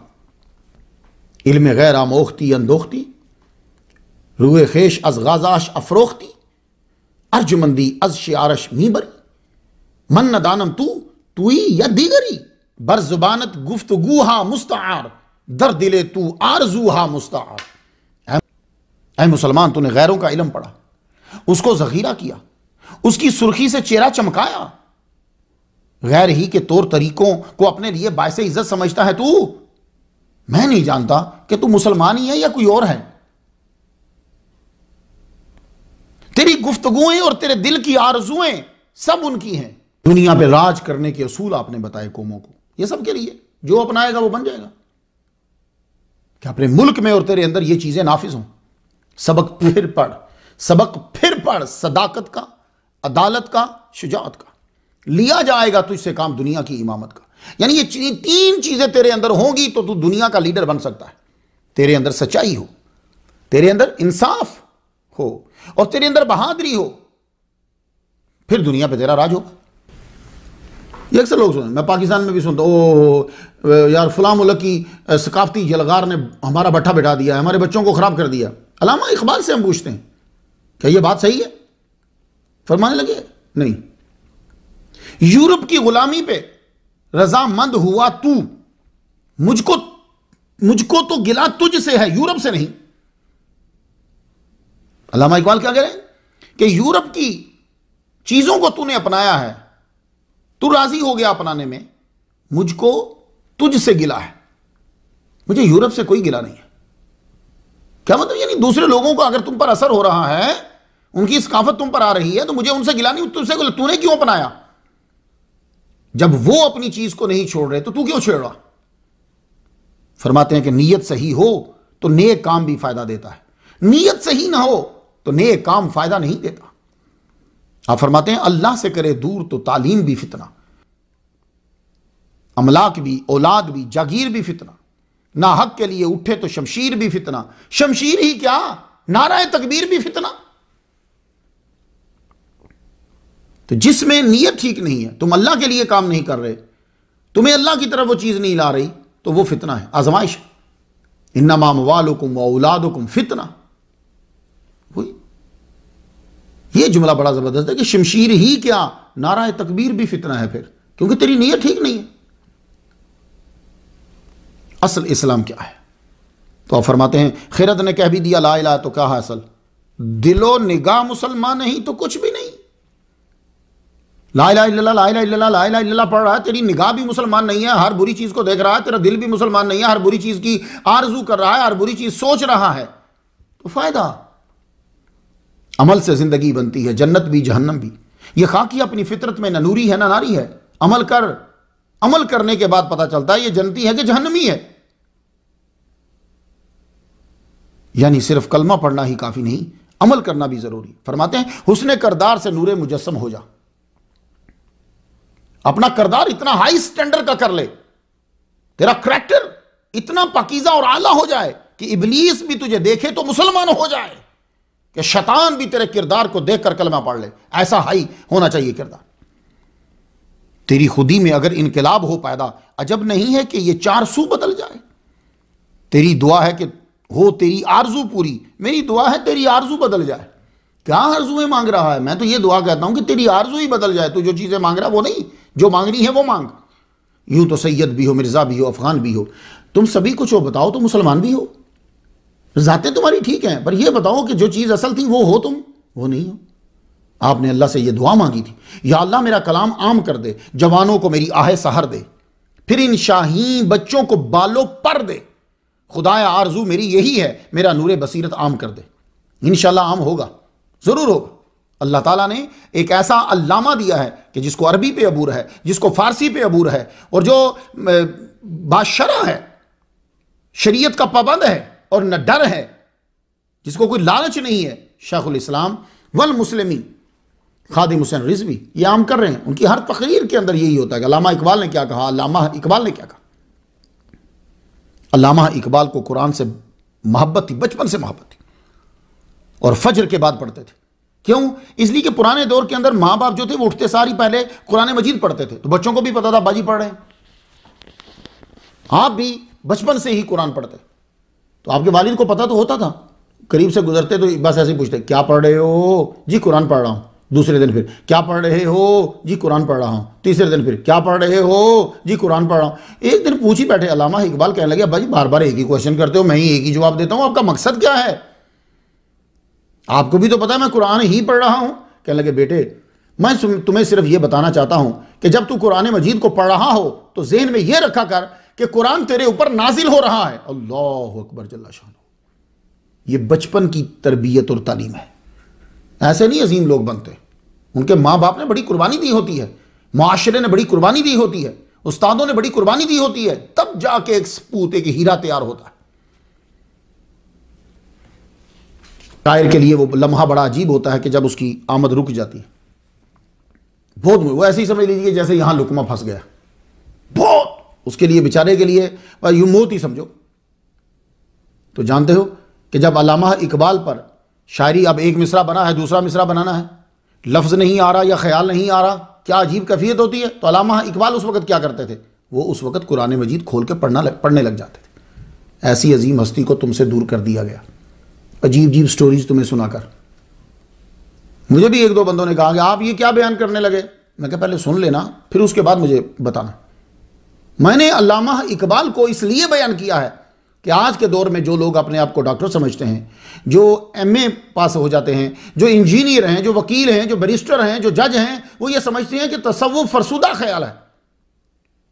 इल्म गैर आमोख्ती अंदोख्ती, रुए खेश अज गाजाश अफरोख्ती, अर्जुमंदी अज शियारश मी बरी, मन नदानम तू या दीगरी, बर जुबानत गुफ्तगूहा मुस्तार, दर दिले तू आरजूहा मुस्तार। ऐ मुसलमान, तूने गैरों का इल्म पढ़ा, उसको जखीरा किया, उसकी सुर्खी से चेहरा चमकाया, गैर ही के तौर तरीकों को अपने लिए बायसे इज्जत समझता है तू। मैं नहीं जानता कि तू मुसलमान ही है या कोई और है। तेरी गुफ्तगुएं और तेरे दिल की आरजुएं सब उनकी हैं। दुनिया पे राज करने के असूल आपने बताए कौमों को, ये सब के लिए जो अपनाएगा वो बन जाएगा। कि अपने मुल्क में और तेरे अंदर ये चीजें नाफिज हों। सबक फिर पढ़, सदाकत का, अदालत का, शुजाअत का। लिया जाएगा तुझसे काम दुनिया की इमामत का। यानी ये तीन चीजें तेरे अंदर होंगी तो तू दुनिया का लीडर बन सकता है। तेरे अंदर सच्चाई हो, तेरे अंदर इंसाफ हो और तेरे अंदर बहादुरी हो, फिर दुनिया पे तेरा राज होगा। ये अक्सर लोग सुने, मैं पाकिस्तान में भी सुनता हूँ, यार फलां मुल्क की सकाफती जलगार ने हमारा भट्ठा बिठा दिया, हमारे बच्चों को खराब कर दिया। अल्लामा इकबाल से हम पूछते हैं क्या ये बात सही है? फरमाने लगे नहीं, यूरोप की गुलामी पे रजामंद हुआ तू, मुझको तो गिला तुझसे है, यूरोप से नहीं। अल्लामा इकबाल क्या कह रहे हैं कि यूरोप की चीजों को तूने अपनाया है, तू राजी हो गया अपनाने में, मुझको तुझसे गिला है, मुझे यूरोप से कोई गिला नहीं है। क्या मतलब? यानी दूसरे लोगों को अगर तुम पर असर हो रहा है, उनकी सकाफत तुम पर आ रही है, तो मुझे उनसे गिला नहीं, तुझसे गिला। तूने क्यों अपनाया? जब वो अपनी चीज को नहीं छोड़ रहे तो तू क्यों छेड़ रहा? फरमाते हैं कि नीयत सही हो तो नेक काम भी फायदा देता है, नीयत सही ना हो तो नेक काम फायदा नहीं देता। आप फरमाते हैं अल्लाह से करे दूर तो तालीम भी फितना, अमलाक भी, औलाद भी, जागीर भी फितना, ना हक के लिए उठे तो शमशीर भी फितना, शमशीर ही क्या नाराए तकबीर भी फितना। तो जिसमें नीयत ठीक नहीं है, तुम अल्लाह के लिए काम नहीं कर रहे, तुम्हें अल्लाह की तरफ वो चीज नहीं ला रही, तो वो फितना है, आजमाइश। इन्नमा अम्वालुकुम व औलादुकुम फितना। ये जुमला बड़ा जबरदस्त है कि शमशीर ही क्या नाराए तकबीर भी फितना है, फिर क्योंकि तेरी नीयत ठीक नहीं है। असल इस्लाम क्या है? तो आप फरमाते हैं खिरत ने कह भी दिया ला इलाहा, तो क्या है असल? दिलो निगाह मुसलमान नहीं तो कुछ भी नहीं। ला इलाहा इल्लल्लाह, ला इलाहा इल्लल्लाह, ला इलाहा इल्लल्लाह पढ़ रहा है, तेरी निगाह भी मुसलमान नहीं है, हर बुरी चीज को देख रहा है, तेरा दिल भी मुसलमान नहीं है, हर बुरी चीज की आरजू कर रहा है, हर बुरी चीज सोच रहा है, तो फायदा। अमल से ज़िंदगी बनती है, जन्नत भी जहन्नम भी। ये खाकी अपनी फितरत में न नूरी है न नारी है। अमल करने के बाद पता चलता है ये जन्नती है कि जहन्नमी है। यानी सिर्फ कलमा पढ़ना ही काफ़ी नहीं, अमल करना भी ज़रूरी। फरमाते हैं हुस्न करदार से नूरे मुजस्सम हो जा। अपना करदार इतना हाई स्टैंडर्ड का कर ले, तेरा करैक्टर इतना पाकीज़ा और आला हो जाए कि इब्लीस भी तुझे देखे तो मुसलमान हो जाए, कि शैतान भी तेरे किरदार को देखकर कलमा पढ़ ले। ऐसा हाई होना चाहिए किरदार। तेरी खुदी में अगर इनकलाब हो पैदा, अजब नहीं है कि ये 4 सू बदल जाए। तेरी दुआ है कि हो तेरी आरजू पूरी, मेरी दुआ है तेरी आरजू बदल जाए। क्या आरजुएं मांग रहा है? मैं तो ये दुआ कहता हूं कि तेरी आरजू ही बदल जाए। तू जो चीजें मांग रहा है वो नहीं, जो मांगनी है वो मांग। यूं तो सैयद भी हो, मिर्जा भी हो, अफगान भी हो, तुम सभी कुछ हो, बताओ तो मुसलमान भी हो। जातें तुम्हारी ठीक हैं, पर यह बताओ कि जो चीज असल थी वो हो तुम, वो नहीं हो। आपने अल्लाह से यह दुआ मांगी थी, या अल्लाह मेरा कलाम आम कर दे, जवानों को मेरी आहे सहर दे, फिर इन शाहीन बच्चों को बालो पर दे। खुदाया आरजू मेरी यही है, मेरा नूरे बसीरत आम कर दे। इंशाल्लाह आम होगा, जरूर होगा। अल्लाह ताला ने एक ऐसा अल्लामा दिया है कि जिसको अरबी पे अबूर है, जिसको फारसी पे अबूर है, और जो बाशरा है, शरीयत का पाबंद है और न डर है, जिसको कोई लालच नहीं है। शेखुल इस्लाम वल मुस्लिमीन खादिम हुसैन रिजवी ये आम कर रहे हैं। उनकी हर तकरीर के अंदर यही होता है कि अल्लामा इकबाल ने क्या कहा, अल्लामा इकबाल ने क्या कहा। अल्लामा इकबाल को कुरान से मोहब्बत थी, बचपन से मोहब्बत थी, और फजर के बाद पढ़ते थे। क्यों? इसलिए कि पुराने दौर के अंदर माँ बाप जो थे वो उठते सारी पहले कुरान मजीद पढ़ते थे, तो बच्चों को भी पता था बाजी पढ़ रहे हैं। आप भी बचपन से ही कुरान पढ़ते, तो आपके वालिद को पता तो होता था। करीब से गुजरते तो बस ऐसे ही पूछते, क्या पढ़ रहे हो? जी कुरान पढ़ रहा हूँ। दूसरे दिन फिर क्या पढ़ रहे हो? जी कुरान पढ़ रहा हूँ। तीसरे दिन फिर क्या पढ़ रहे हो? जी कुरान पढ़ रहा हूँ। एक दिन पूछ ही बैठे, अल्लामा इकबाल कहने लगे, भाई बार बार एक ही क्वेश्चन करते हो, मैं ही एक ही जवाब देता हूँ, आपका मकसद क्या है? आपको भी तो पता है मैं कुरान ही पढ़ रहा हूँ। कहने लगे, बेटे मैं तुम्हें सिर्फ ये बताना चाहता हूँ कि जब तू कुरान मजीद को पढ़ रहा हो तो जेहन में यह रखा कर कि कुरान तेरे ऊपर नाजिल हो रहा है। अल्लाह अकबर जल्ला शान। ये बचपन की तरबियत और तालीम है। ऐसे नहीं अजीम लोग बनते, उनके माँ बाप ने बड़ी कुर्बानी दी होती है, मुआशरे ने बड़ी कुर्बानी दी होती है, उस्तादों ने बड़ी कुर्बानी दी होती है, तब जाके एक सपूत, एक हीरा तैयार होता है। शायर के लिए वो लम्हा बड़ा अजीब होता है कि जब उसकी आमद रुक जाती है। बहुत वो ऐसे ही समझ लीजिए जैसे यहां लुकमा फंस गया, बहुत उसके लिए, बेचारे के लिए यूं मौत ही समझो। तो जानते हो कि जब अल्लामा इकबाल पर शायरी, अब एक मिसरा बना है, दूसरा मिसरा बनाना है, लफ्ज़ नहीं आ रहा या ख्याल नहीं आ रहा, क्या अजीब कैफियत होती है। तो अल्लामा इकबाल उस वक़्त क्या करते थे? वो उस वक़्त कुरान मजीद खोल के पढ़ने लग जाते थे। ऐसी अजीम हस्ती को तुमसे दूर कर दिया गया, अजीब अजीब स्टोरीज तुम्हें सुनाकर। मुझे भी एक दो बंदों ने कहा कि आप ये क्या बयान करने लगे। मैं कहा पहले सुन लेना, फिर उसके बाद मुझे बताना। मैंने अल्लामा इकबाल को इसलिए बयान किया है कि आज के दौर में जो लोग अपने आप को डॉक्टर समझते हैं, जो एमए पास हो जाते हैं, जो इंजीनियर हैं, जो वकील हैं, जो बैरिस्टर हैं, जो जज हैं, वो ये समझते हैं कि तसव्वुफ फरसुदा ख्याल है।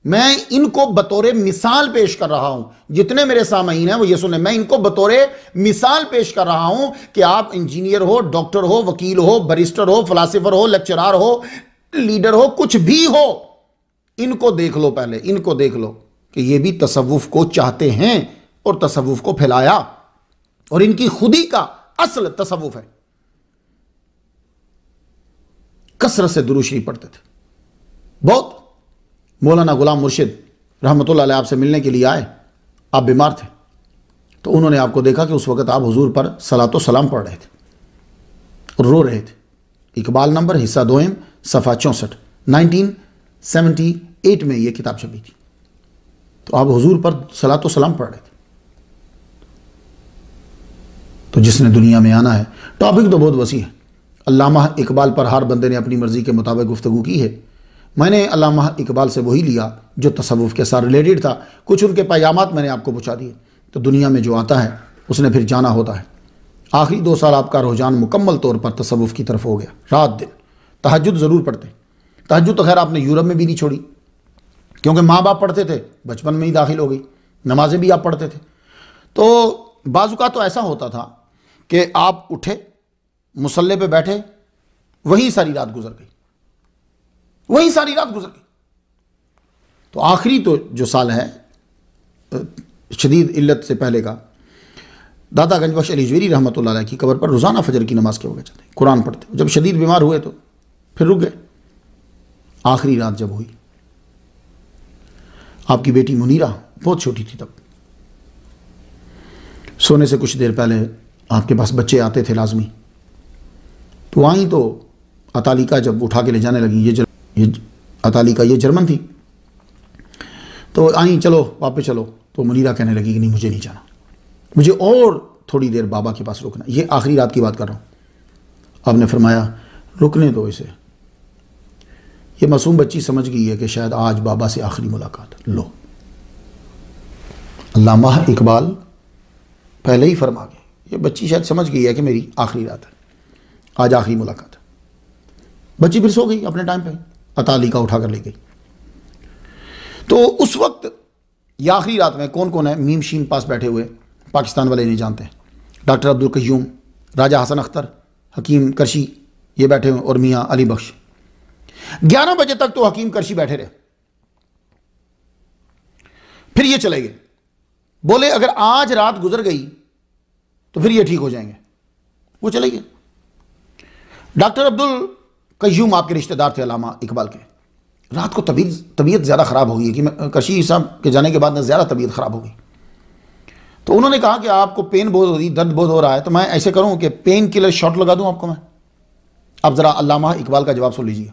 मैं इनको बतौर मिसाल पेश कर रहा हूं। जितने मेरे सामईन हैं वो ये सुने, मैं इनको बतौर मिसाल पेश कर रहा हूं कि आप इंजीनियर हो, डॉक्टर हो, वकील हो, बैरिस्टर हो, फिलासफर हो, लेक्चरार हो, लीडर हो, कुछ भी हो, इनको देख लो, पहले इनको देख लो कि ये भी तसव्वुफ को चाहते हैं और तसव्वुफ को फैलाया, और इनकी खुदी का असल तसव्वुफ है। कसरत से दुरूद शरीफ पढ़ते थे बहुत। मौलाना गुलाम मुर्शिद रहमतुल्लाह अलैह आपसे मिलने के लिए आए, आप बीमार थे, तो उन्होंने आपको देखा कि उस वक़्त आप हुजूर पर सलातो सलाम पढ़ रहे थे और रो रहे थे। इकबाल नंबर हिस्सा 2 सफ़ा 64, 1978 में ये किताब छपी थी। तो आप हुजूर पर सलातो सलाम पढ़ रहे थे। तो जिसने दुनिया में आना है, टॉपिक तो बहुत वसी है। अल्लामा इकबाल पर हर बंदे ने अपनी मर्ज़ी के मुताबिक गुफ्तगू की है। मैंने अल्लामा इकबाल से वही लिया जो तसव्वुफ के साथ रिलेटेड था। कुछ उनके पैगामात मैंने आपको पहुँचा दिए। तो दुनिया में जो आता है उसने फिर जाना होता है। आखिरी 2 साल आपका रुझान मुकम्मल तौर पर तसव्वुफ की तरफ हो गया। रात दिन तहज्जुद ज़रूर पढ़ते। तहज्जुद तो खैर आपने यूरोप में भी नहीं छोड़ी, क्योंकि माँ बाप पढ़ते थे, बचपन में ही दाखिल हो गई। नमाजें भी आप पढ़ते थे। तो बाज़ औक़ात तो ऐसा होता था कि आप उठे, मुसल्ले पे बैठे, वहीं सारी रात गुजर गई, वहीं सारी रात गुजर गई। तो आखिरी तो जो साल है शदीद इल्लत से पहले का, दादा गंज बख्श अली जवेरी रहमतुल्लाह अलैह की कब्र पर रोज़ाना फजर की नमाज के वक्त चलते, कुरान पढ़ते। जब शदीद बीमार हुए तो फिर रुक गए। आखिरी रात जब हुई, आपकी बेटी मुनीरा बहुत छोटी थी, तब सोने से कुछ देर पहले आपके पास बच्चे आते थे लाजमी, तो आई तो अतालिका जब उठा के ले जाने लगी, ये अतालिका ये जर्मन थी, तो आई चलो वापस चलो, तो मुनीरा कहने लगी कि नहीं मुझे नहीं जाना, मुझे और थोड़ी देर बाबा के पास रुकना। ये आखिरी रात की बात कर रहा हूँ। आपने फरमाया रुकने दो इसे, ये मासूम बच्ची समझ गई है कि शायद आज बाबा से आखिरी मुलाकात। लो, अल्लामा इकबाल पहले ही फरमा गए, ये बच्ची शायद समझ गई है कि मेरी आखिरी रात है, आज आखिरी मुलाकात है। बच्ची फिर सो गई अपने टाइम पे, अतालिका उठा कर ले गई। तो उस वक्त ये आखिरी रात में कौन कौन है, मीम शीम पास बैठे हुए, पाकिस्तान वाले नहीं जानते, डॉक्टर अब्दुल कय्यूम, राजा हसन अख्तर, हकीम करशी ये बैठे हुए, और मियाँ अली बख्श। 11 बजे तक तो हकीम करशी बैठे रहे, फिर ये चले गए। बोले अगर आज रात गुजर गई तो फिर ये ठीक हो जाएंगे, वो चले गए। डॉक्टर अब्दुल कय्यूम आपके रिश्तेदार थे अल्लामा इकबाल के। रात को तबीयत ज़्यादा ख़राब हो गई कि करशी साहब के जाने के बाद ना ज़्यादा तबीयत ख़राब हो गई। तो उन्होंने कहा कि आपको पेन बहुत हो रही, दर्द बहुत हो रहा है, तो मैं ऐसे करूं कि पेन किलर शॉट लगा दूं आपको मैं। अब ज़रा अल्लामा इकबाल का जवाब सुन लीजिए।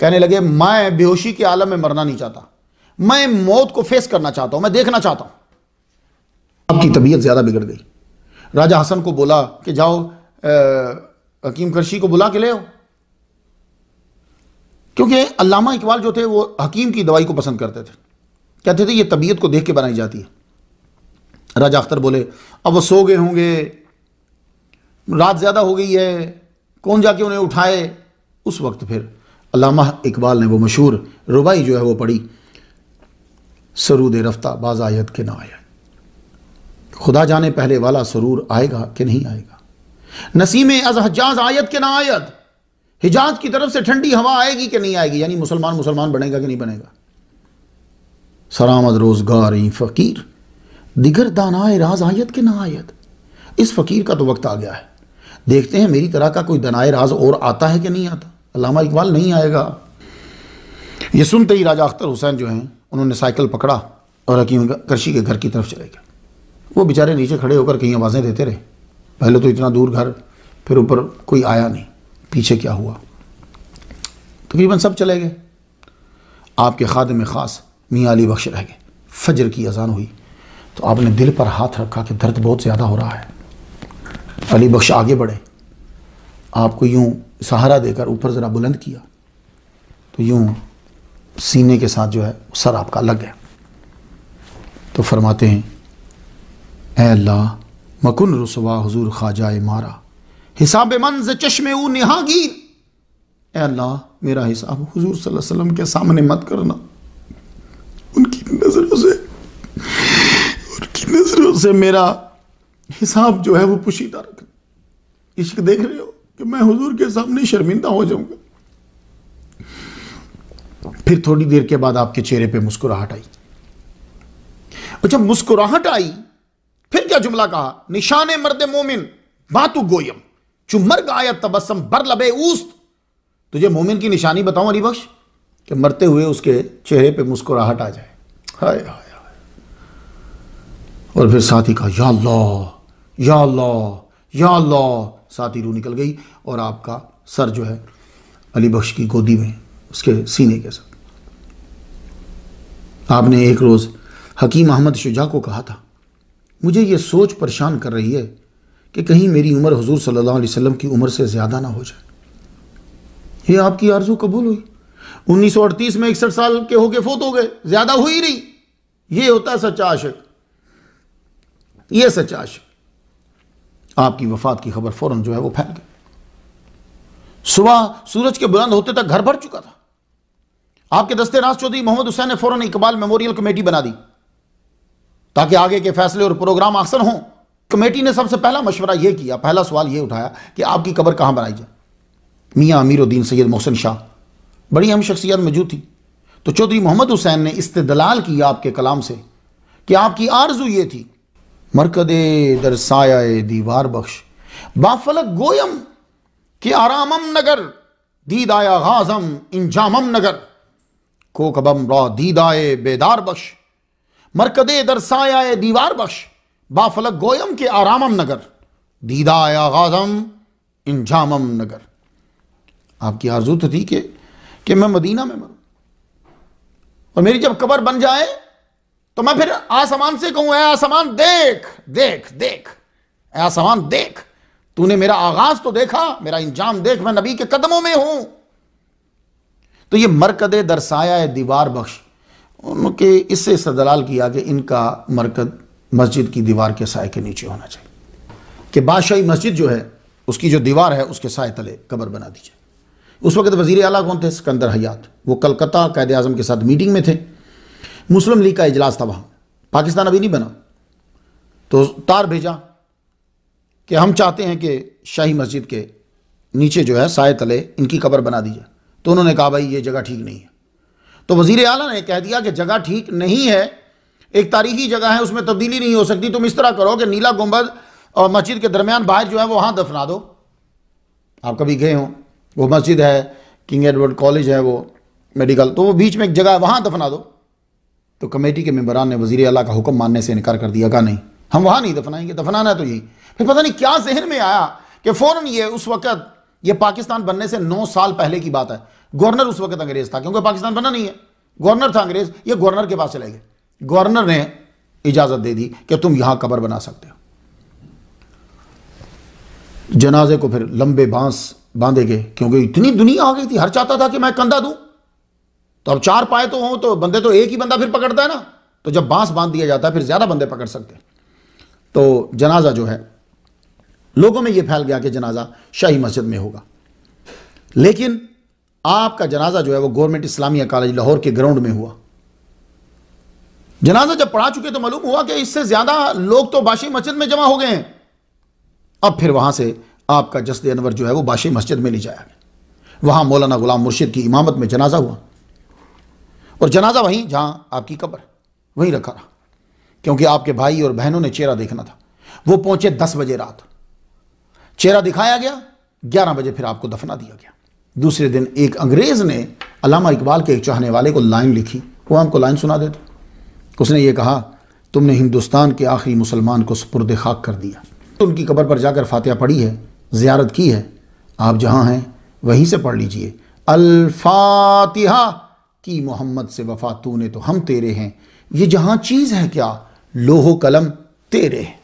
कहने लगे मैं बेहोशी के आलम में मरना नहीं चाहता, मैं मौत को फेस करना चाहता हूं, मैं देखना चाहता हूं। आपकी तबीयत ज़्यादा बिगड़ गई। राजा हसन को बोला कि जाओ हकीम करशी को बुला के ले आओ, क्योंकि अल्लामा इकबाल जो थे वो हकीम की दवाई को पसंद करते थे, कहते थे ये तबीयत को देख के बनाई जाती है। राजा अख्तर बोले अब वो सो गए होंगे, रात ज़्यादा हो गई है, कौन जाके उन्हें उठाए। उस वक्त फिर अल्लामा इकबाल ने वो मशहूर रुबाई जो है वो पढ़ी, सरूद रफ्ता बाज आयत के ना आया, खुदा जाने पहले वाला सरूर आएगा कि नहीं आएगा, नसीम अज हज्जाज आयत के ना आयत, हिजाज की तरफ से ठंडी हवा आएगी कि नहीं आएगी, यानी मुसलमान बनेगा कि नहीं बनेगा। सरामद रोजगार फ़कीर दिगर दानाए राज आयत के ना आयत। इस फ़कीर का तो वक्त आ गया है, देखते हैं मेरी तरह का कोई दनाए राज और आता है कि नहीं आता। अल्लामा इकबाल नहीं आएगा। ये सुनते ही राजा अख्तर हुसैन जो हैं उन्होंने साइकिल पकड़ा और हकीम करशी के घर की तरफ चले गए। वो बेचारे नीचे खड़े होकर कहीं आवाज़ें देते रहे, पहले तो इतना दूर घर, फिर ऊपर कोई आया नहीं, पीछे क्या हुआ। तकरीबन सब चले गए, आपके खादिम ख़ास मियाँ अली बख्श रह गए। फजर की अजान हुई तो आपने दिल पर हाथ रखा कि दर्द बहुत ज़्यादा हो रहा है। अली बख्श आगे बढ़े, आपको यूं सहारा देकर ऊपर ज़रा बुलंद किया तो यूं सीने के साथ जो है सर आपका लग गया। तो फरमाते हैं ऐ अल्लाह मकुन रुसवा हुजूर ख्वाजाए मारा, हिसाब मंज़ चश्मे ऊ निहागीर। ऐ अल्लाह मेरा हिसाब हुजूर सल्लल्लाहु अलैहि वसल्लम के सामने मत करना, उनकी नज़रों से मेरा हिसाब जो है वो पुशीदा रखना। इश्क देख रहे हो कि मैं हुजूर के सामने शर्मिंदा हो जाऊंगा। फिर थोड़ी देर के बाद आपके चेहरे पे मुस्कुराहट आई, और जब मुस्कुराहट आई फिर क्या जुमला कहा, निशाने मर्द मोमिन बातु गोयम चुमर गायत तबस्सम बर लबे उस्त। तुझे मोमिन की निशानी बताऊं अली बख्श, कि मरते हुए उसके चेहरे पे मुस्कुराहट आ जाए। हाय हाय हाय। और फिर साथी कहा या अल्लाह या अल्लाह या अल्लाह। साथी रूह निकल गई और आपका सर जो है अली बख्श की गोदी में उसके सीने के साथ। आपने एक रोज़ हकीम अहमद शुजा को कहा था, मुझे ये सोच परेशान कर रही है कि कहीं मेरी उम्र हुजूर सल्लल्लाहु अलैहि वसल्लम की उम्र से ज़्यादा ना हो जाए। ये आपकी आरजू कबूल हुई। 1938 में 61 साल के होके फोत हो गए, ज़्यादा हुई नहीं। ये होता है सच्चा आशिक, ये सच्चा आशिक। आपकी वफात की खबर फौरन जो है वो फैल गई। सुबह सूरज के बुलंद होते तक घर भर चुका था। आपके दस्ते राज चौधरी मोहम्मद हुसैन ने फौरन इकबाल मेमोरियल कमेटी बना दी ताकि आगे के फैसले और प्रोग्राम आसान हों। कमेटी ने सबसे पहला मशवरा यह किया, पहला सवाल यह उठाया कि आपकी कब्र कहाँ बनाई जाए। मियाँ अमीरुद्दीन सैयद मोहसिन शाह, बड़ी अहम शख्सियत मौजूद थी। तो चौधरी मोहम्मद हुसैन ने इस्तेदलाल किया आपके कलाम से कि आपकी आरजू ये थी, मरकदे दर साया दीवार बख्श बाफलक गोयम कि आरामम नगर दीदाया गाजम इंजामम नगर को कबम रा दीदाए बेदार बख्श मरकदे दर साया दीवार बख्श बाफलक गोयम के आरामम नगर दीदाया गाजम इंजामम नगर। आपकी आरज़ू तो थी कि मैं मदीना में मरूं और मेरी जब कब्र बन जाए तो मैं फिर आसमान से कहूं, ऐ आसमान देख देख देख, ऐ आसमान देख, तूने मेरा आगाज तो देखा, मेरा इंजाम देख, मैं नबी के कदमों में हूं। तो ये मरकदे दरसाया दीवार बख्श, उनके इससे इस्तदलाल किया कि इनका मरकद मस्जिद की दीवार के साए के नीचे होना चाहिए, कि बादशाही मस्जिद जो है उसकी जो दीवार है उसके साए तले कब्र बना दी जाए। उस वक्त वज़ीर आला कौन थे? सिकंदर हयात। वो कलकत्ता कायदे आज़म के साथ मीटिंग में थे, मुस्लिम लीग का इजलास था वहाँ, पाकिस्तान अभी नहीं बना। तो तार भेजा कि हम चाहते हैं कि शाही मस्जिद के नीचे जो है साए तले इनकी कब्र बना दी जाए। तो उन्होंने कहा भाई ये जगह ठीक नहीं है। तो वज़ीर आला ने कह दिया कि जगह ठीक नहीं है, एक तारीखी जगह है, उसमें तब्दीली नहीं हो सकती, तुम इस तरह करो कि नीला गुंबद और मस्जिद के दरमियान बाहर जो है वो वहाँ दफना दो। आप कभी गए हों, वो मस्जिद है, किंग एडवर्ड कॉलेज है वो मेडिकल, तो वो बीच में एक जगह है, वहाँ दफना दो। तो कमेटी के मेंबरान ने वज़ीर आला का हुक्म मानने से इनकार कर दिया, कहा नहीं हम वहाँ नहीं दफनाएंगे, दफनाना है तो यही। फिर पता नहीं क्या जहन में आया कि फ़ौरन ये उस वक़्त, ये पाकिस्तान बनने से 9 साल पहले की बात है, गवर्नर उस वक़्त अंग्रेज़ था, क्योंकि पाकिस्तान बना नहीं है, गवर्नर था अंग्रेज़, ये गवर्नर के पास चले गए। गवर्नर ने इजाज़त दे दी कि तुम यहाँ कब्र बना सकते हो। जनाजे को फिर लंबे बांस बांधे गए, क्योंकि इतनी दुनिया आ गई थी, हर चाहता था कि मैं कंधा दूं। तो अब 4 पाए तो हों तो बंदे, तो एक ही बंदा फिर पकड़ता है ना, तो जब बांस बांध दिया जाता है फिर ज़्यादा बंदे पकड़ सकते हैं। तो जनाजा जो है, लोगों में यह फैल गया कि जनाजा शाही मस्जिद में होगा, लेकिन आपका जनाजा जो है वो गवर्नमेंट इस्लामिया कॉलेज लाहौर के ग्राउंड में हुआ। जनाजा जब पढ़ा चुके तो मालूम हुआ कि इससे ज़्यादा लोग तो बाशी मस्जिद में जमा हो गए हैं। अब फिर वहाँ से आपका जस्द अनवर जो है वो बाशी मस्जिद में ले जाया गया। वहाँ मौलाना गुलाम मुर्शिद की इमामत में जनाजा हुआ, और जनाजा वहीं जहाँ आपकी कब्र वहीं रखा रहा, क्योंकि आपके भाई और बहनों ने चेहरा देखना था। वो पहुँचे 10 बजे रात, चेहरा दिखाया गया, 11 बजे फिर आपको दफना दिया गया। दूसरे दिन एक अंग्रेज़ ने अल्लामा इकबाल के एक चाहने वाले को लाइन लिखी, वो हमको लाइन सुना देते। उसने ये कहा, तुमने हिंदुस्तान के आखिरी मुसलमान को सुपुर्द खाक कर दिया। तो उनकी कब्र पर जाकर फातिहा पढ़ी है, ज़ियारत की है, आप जहाँ हैं वहीं से पढ़ लीजिए। अल फातिहा की मोहम्मद से वफा तूने तो हम तेरे हैं, ये जहाँ चीज़ है क्या लोहो कलम तेरे हैं।